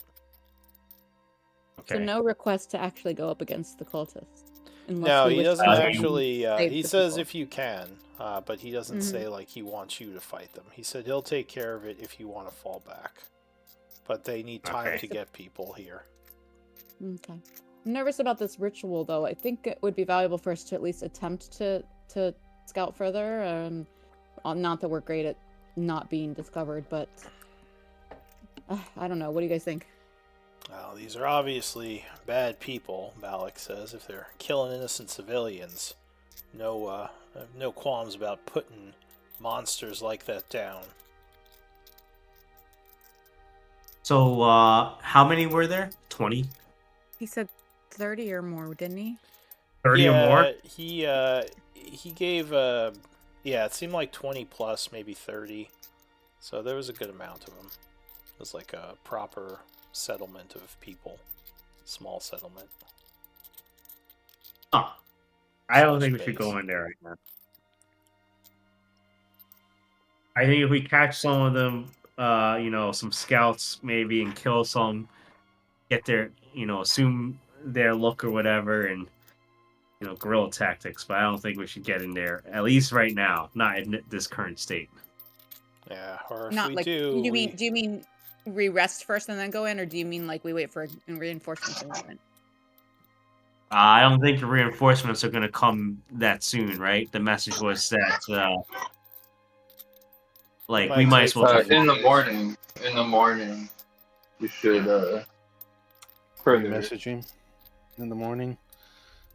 Okay. So no request to actually go up against the cultists. unless No, we he wish doesn't to actually. save He the says people. if you can, but he doesn't Mhm. say like he wants you to fight them. He said he'll take care of it if you want to fall back, but they need time Okay. to get people here. Okay. I'm nervous about this ritual, though. I think it would be valuable for us to at least attempt to scout further. Not that we're great at not being discovered, but I don't know. What do you guys think? Well, these are obviously bad people, Malik says. If they're killing innocent civilians, no qualms about putting monsters like that down. So, how many were there? 20? He said 30 or more, didn't he? 30 or more? He gave it seemed like 20 plus, maybe 30. So there was a good amount of them. It was like a proper settlement of people, small settlement. Huh. I don't Slash think we should go base. in there right now. I think if we catch some of them, some scouts maybe, and kill some, get their, assume their look or whatever, and guerrilla tactics. But I don't think we should get in there, at least right now, not in this current state. Yeah, or if Not we like. do, Do you mean we rest first and then go in, or do you mean like we wait for reinforcements and go in? I don't think the reinforcements are going to come that soon, right? The message was that, we Might might take as well. In the morning, you should further. Message him in the morning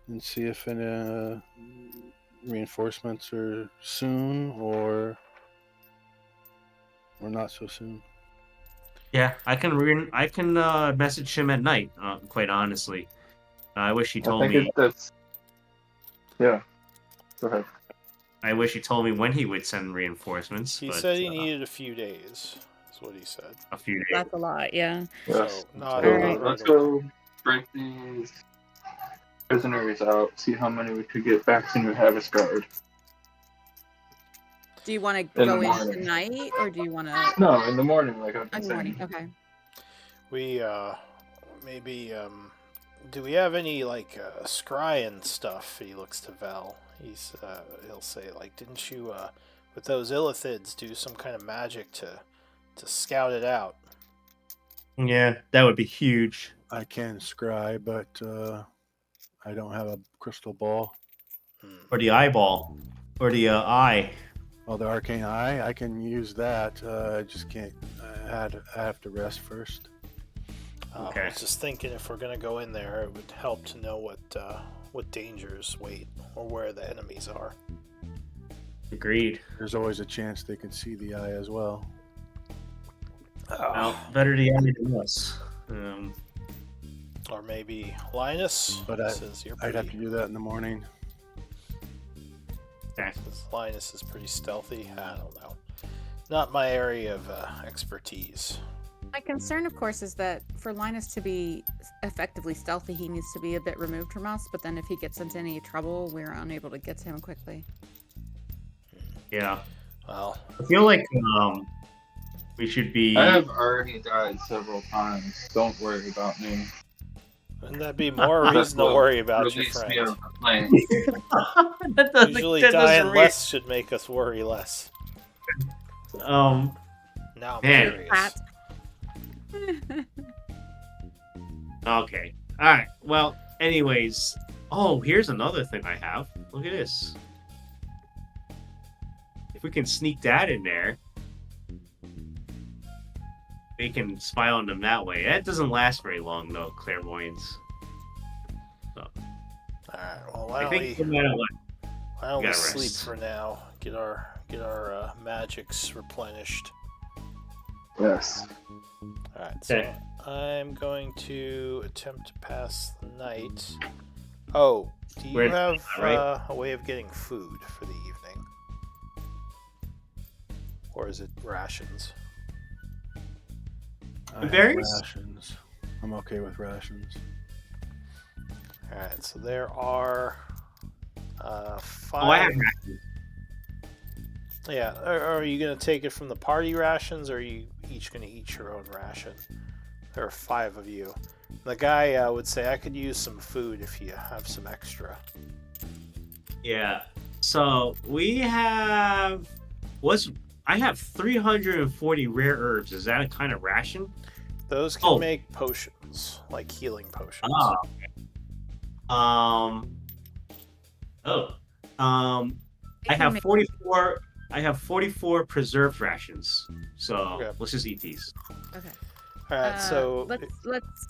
and see if any reinforcements are soon or not so soon. Yeah, I can message him at night. Quite honestly, I wish he told me. That's. Yeah. Go ahead. I wish he told me when he would send reinforcements. he but, said he needed a few days. That's what he said. a few days. That's a lot, yeah. Yes. So not So, Alright. let's go break these prisoners out. See how many we could get back to New Havasgard. Do you want to In the go in morning. tonight, or do you want to? No, in the morning, like I've been In the saying. morning. Okay. We maybe do we have any like scrying stuff? He looks to Val. He'll say like, didn't you with those illithids do some kind of magic to scout it out? Yeah, that would be huge. I can scry, but I don't have a crystal ball. Or the eyeball, or the eye. Oh, the arcane eye, I can use that. I just can't. I have to rest first. I Okay. was just thinking if we're gonna go in there, it would help to know what dangers wait or where the enemies are. Agreed. There's always a chance they can see the eye as well. Well, better the eye than us. Or maybe Linus. But Says you're I'd have to pretty. do that in the morning. Says Linus is pretty stealthy. I don't know. Not my area of expertise. My concern, of course, is that for Linus to be effectively stealthy, he needs to be a bit removed from us. But then if he gets into any trouble, we're unable to get to him quickly. Yeah. Well, I feel like we should be. I have already died several times. Don't worry about me. wouldn't that be more reason to worry about your Release me friend? off the plane. that doesn't, Usually that doesn't dying re- less should make us worry less. Now I'm Man. curious. Pat. Okay. All right. Well, anyways. Oh, here's another thing I have. Look at this. If we can sneak that in there, we can spy on them that way. That doesn't last very long, though, clairvoyance. Alright, well, why I don't think no we matter what. gotta sleep rest. for now? Get our magics replenished. Yes. Alright, so Okay. I'm going to attempt to pass the night. Oh, do you We're- have right? a way of getting food for the evening? Or is it rations? I have Berries? rations. I'm okay with rations. Alright, so there are 5. Oh, I have rations. Yeah, are you going to take it from the party rations, or are you each going to eat your own ration? There are 5 of you. The guy would say, I could use some food if you have some extra. Yeah. So we have I have 340 rare herbs. Is that a kind of ration? Those can make potions, like healing potions. I have 44. I have 44 preserved rations. So Okay. let's just eat these. Okay. All right, so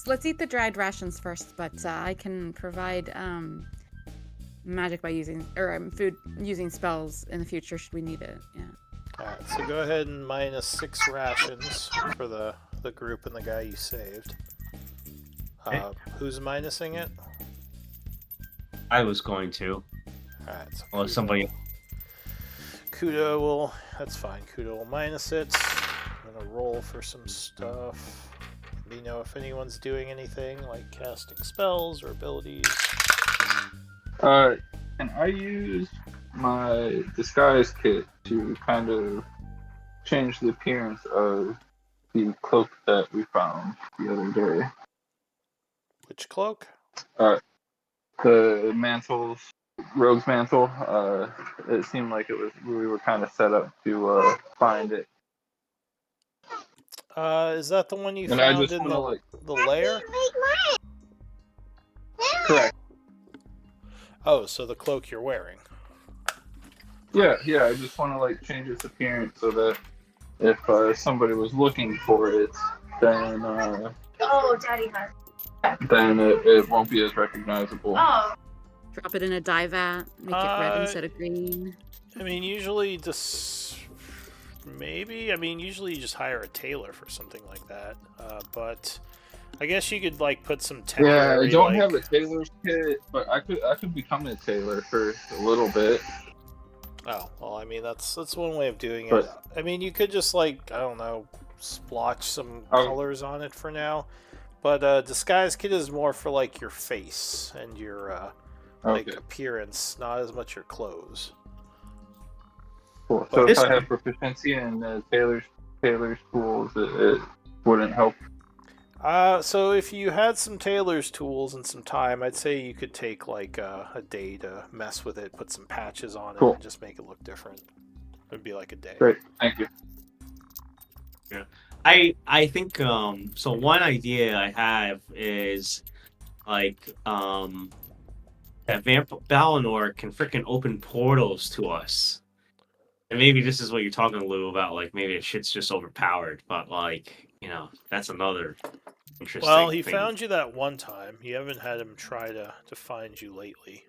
let's eat the dried rations first, but I can provide magic by using food using spells in the future should we need it. Yeah. all right, so go ahead and minus 6 rations for the group and the guy you saved. Who's minusing it? I was going to. All right, so Well, somebody. Kudo will. That's fine. Kudo will minus it. I'm gonna roll for some stuff. Let me know if anyone's doing anything like casting spells or abilities. Can I use my disguise kit to kind of change the appearance of the cloak that we found the other day? Which cloak? The mantles, rogue's mantle. It seemed like we were kind of set up to find it. Is that the one you And I found just in wanna, the lair? Correct. Oh, so the cloak you're wearing. Yeah. I just want to change its appearance so that if somebody was looking for it, then then it won't be as recognizable. Drop it in a dye vat, make it red instead of green. I mean, usually usually you just hire a tailor for something like that. But I guess you could put some temporary. Yeah, I don't have a tailor's kit, but I could become a tailor for a little bit. Oh, well, I mean that's one way of doing it. But- I mean, you could just I don't know, splotch some colors on it for now. But disguise kit is more for your face and your appearance, not as much your clothes. Cool. So if I have proficiency in tailor's tools, it wouldn't help. So if you had some tailor's tools and some time, I'd say you could take a day to mess with it, put some patches on it, Cool. and just make it look different. It'd be like a day. Great, thank you. Yeah. I think so one idea I have is that Valinor can freaking open portals to us. And maybe this is what you're talking to Lou about, maybe the shit's just overpowered, but that's another interesting Well, he thing. found you that one time. You haven't had him try to find you lately.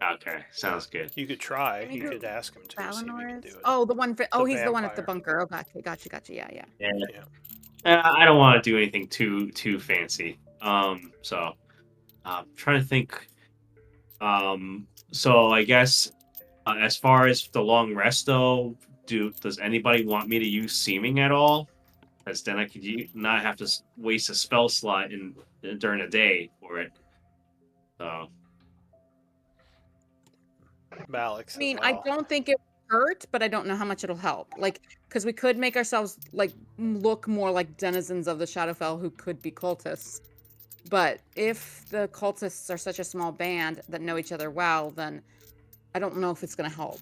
Okay, sounds good. You could try. Can we You go could ask him to see if he can do it. Oh, the one. He's the one at the vampire. bunker. Oh, gotcha. Yeah. I don't want to do anything too fancy. So I'm trying to think. So I guess as far as the long rest though, does anybody want me to use seeming at all? Because then I could not have to waste a spell slot during the day for it. So. Malix. I mean, I don't think it would hurt, but I don't know how much it'll help. Because we could make ourselves look more like denizens of the Shadowfell who could be cultists. But if the cultists are such a small band that know each other well, then I don't know if it's going to help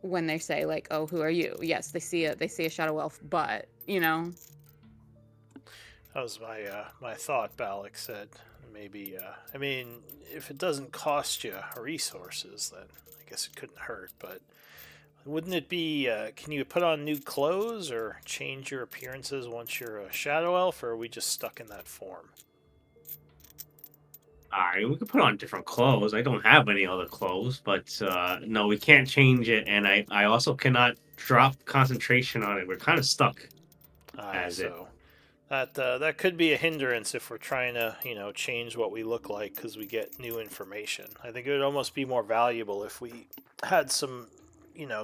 when they say "Oh, who are you?" Yes, they see a shadow elf, but That was my thought. Balak said maybe. I mean, if it doesn't cost you resources, then I guess it couldn't hurt. But wouldn't it be? Can you put on new clothes or change your appearances once you're a shadow elf, or are we just stuck in that form? Alright, we could put on different clothes. I don't have any other clothes, but no, we can't change it, and I also cannot drop concentration on it. We're kind of stuck as it. That could be a hindrance if we're trying to change what we look like because we get new information. I think it would almost be more valuable if we had some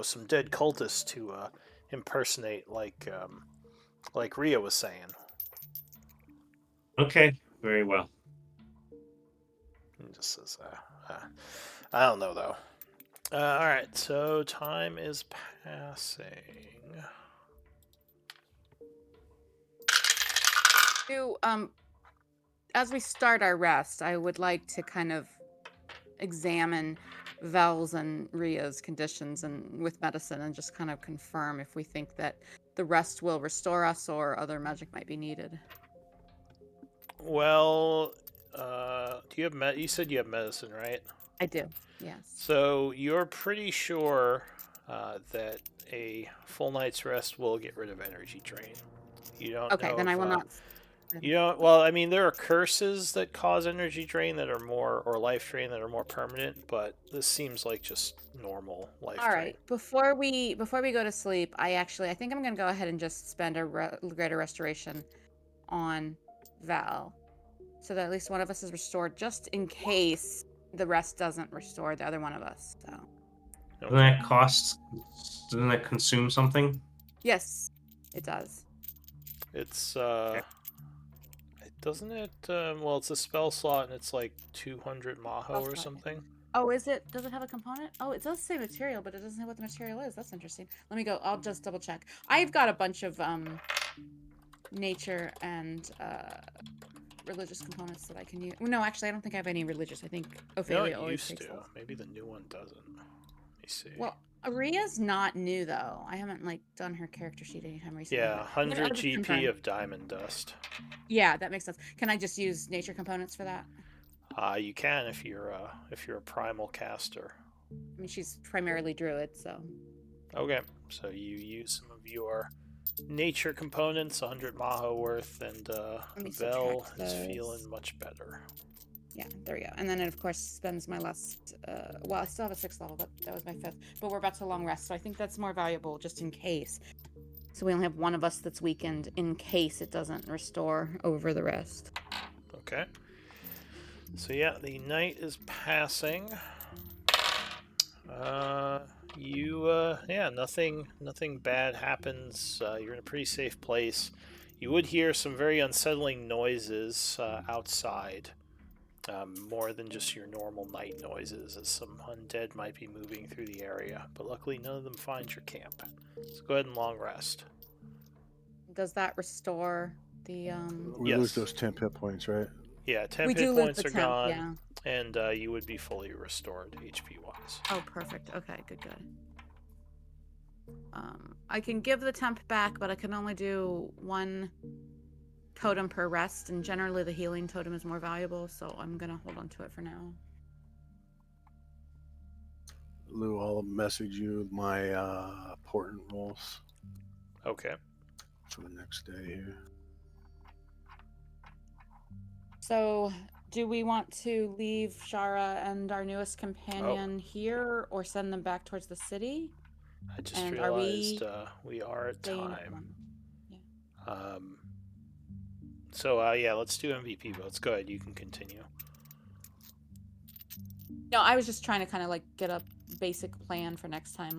some dead cultists to impersonate, like Rhea was saying. Okay, very well. It just says, I don't know though. All right, so time is passing. as we start our rest, I would like to kind of examine Vel's and Ria's conditions and with medicine and just kind of confirm if we think that the rest will restore us or other magic might be needed. Well, do you have you said you have medicine, right? I do. Yes. So you're pretty sure that a full night's rest will get rid of energy drain. You don't Okay, know then I if, will not. You don't. Well, I mean, there are curses that cause energy drain that are more, or life drain that are more permanent. But this seems like just normal life All drain. right. Before we go to sleep, I think I'm gonna go ahead and just spend a greater restoration on Val, so that at least one of us is restored, just in case the rest doesn't restore the other one of us. So. Doesn't that cost? Doesn't that consume something? Yes, it does. It's doesn't it? Well, it's a spell slot, and it's like 200 Maho Spell or slot. something. Oh, is it? Does it have a component? Oh, it does say material, but it doesn't know what the material is. That's interesting. Let me go. I'll just double check. I've got a bunch of nature and religious components that I can use. No, actually, I don't think I have any religious. I think No, Ophelia it always used takes to. those. Maybe the new one doesn't. Let me see. Well, Aria's not new though. I haven't done her character sheet anytime recently. Yeah, but- 100 I'll just GP confirm. of diamond dust. Yeah, that makes sense. Can I just use nature components for that? You can if you're a primal caster. I mean, she's primarily druid, so. Okay, so you use some of your nature components, 100 Maho worth, and me Vel subtract is those. feeling much better. Yeah, there we go. And then it, of course, spends my last. Well, I still have a 6th level, but that was my 5th. But we're about to long rest, so I think that's more valuable just in case. So we only have one of us that's weakened in case it doesn't restore over the rest. Okay. So yeah, the night is passing. Nothing bad happens. You're in a pretty safe place. You would hear some very unsettling noises outside. More than just your normal night noises, as some undead might be moving through the area. But luckily, none of them find your camp. So go ahead and long rest. Does that restore the We Yes. lose those 10 hit points, right? Yeah, 10 We hit do lose points the are temp, gone, yeah. and you would be fully restored HP-wise. Oh, perfect. Okay, good. I can give the temp back, but I can only do 1 totem per rest, and generally the healing totem is more valuable, so I'm gonna hold on to it for now. Lou, I'll message you my portent rolls Okay. for the next day here. So, do we want to leave Shara and our newest companion here, or send them back towards the city? I just And are realized we are at staying at time. one? Yeah, let's do MVP votes. Go ahead, you can continue. No, I was just trying to kind of get a basic plan for next time.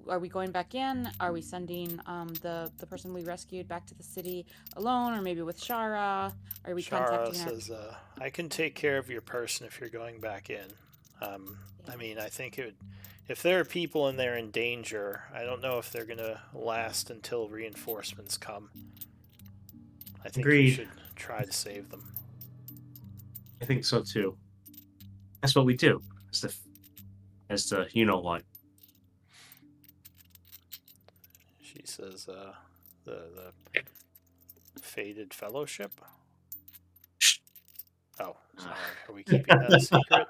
Are we going back in? Are we sending the person we rescued back to the city alone, or maybe with Shara? Are we Shara contacting her? says, I can take care of your person if you're going back in. I mean, I think it would... If there are people in there in danger, I don't know if they're going to last until reinforcements come. I think you Agreed. should try to save them. I think so too. That's what we do. As the you know what. She says, the Fated Fellowship? Shh. Oh, sorry. Are we keeping that a secret?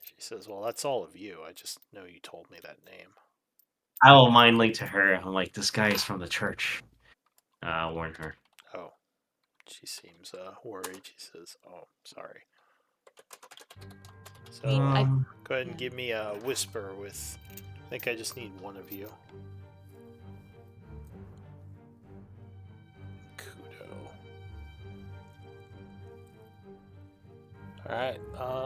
She says, well, that's all of you. I just know you told me that name. I will mind link to her. I'm like, this guy is from the church. Warn her. Oh. She seems worried. She says, oh, sorry. So, go ahead and give me a whisper with... I think I just need one of you. Alright,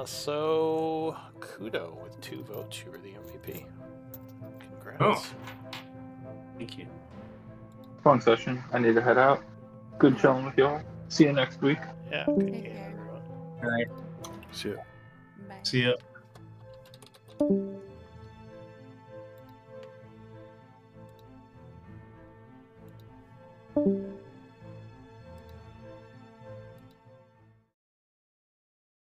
so Kudo with 2 votes, you were the MVP. Congrats. Oh. Thank you. Fun session. I need to head out. Good chilling with y'all. See you next week. Yeah, good Take game, care. everyone. All right. See ya. Bye. See ya. Bye.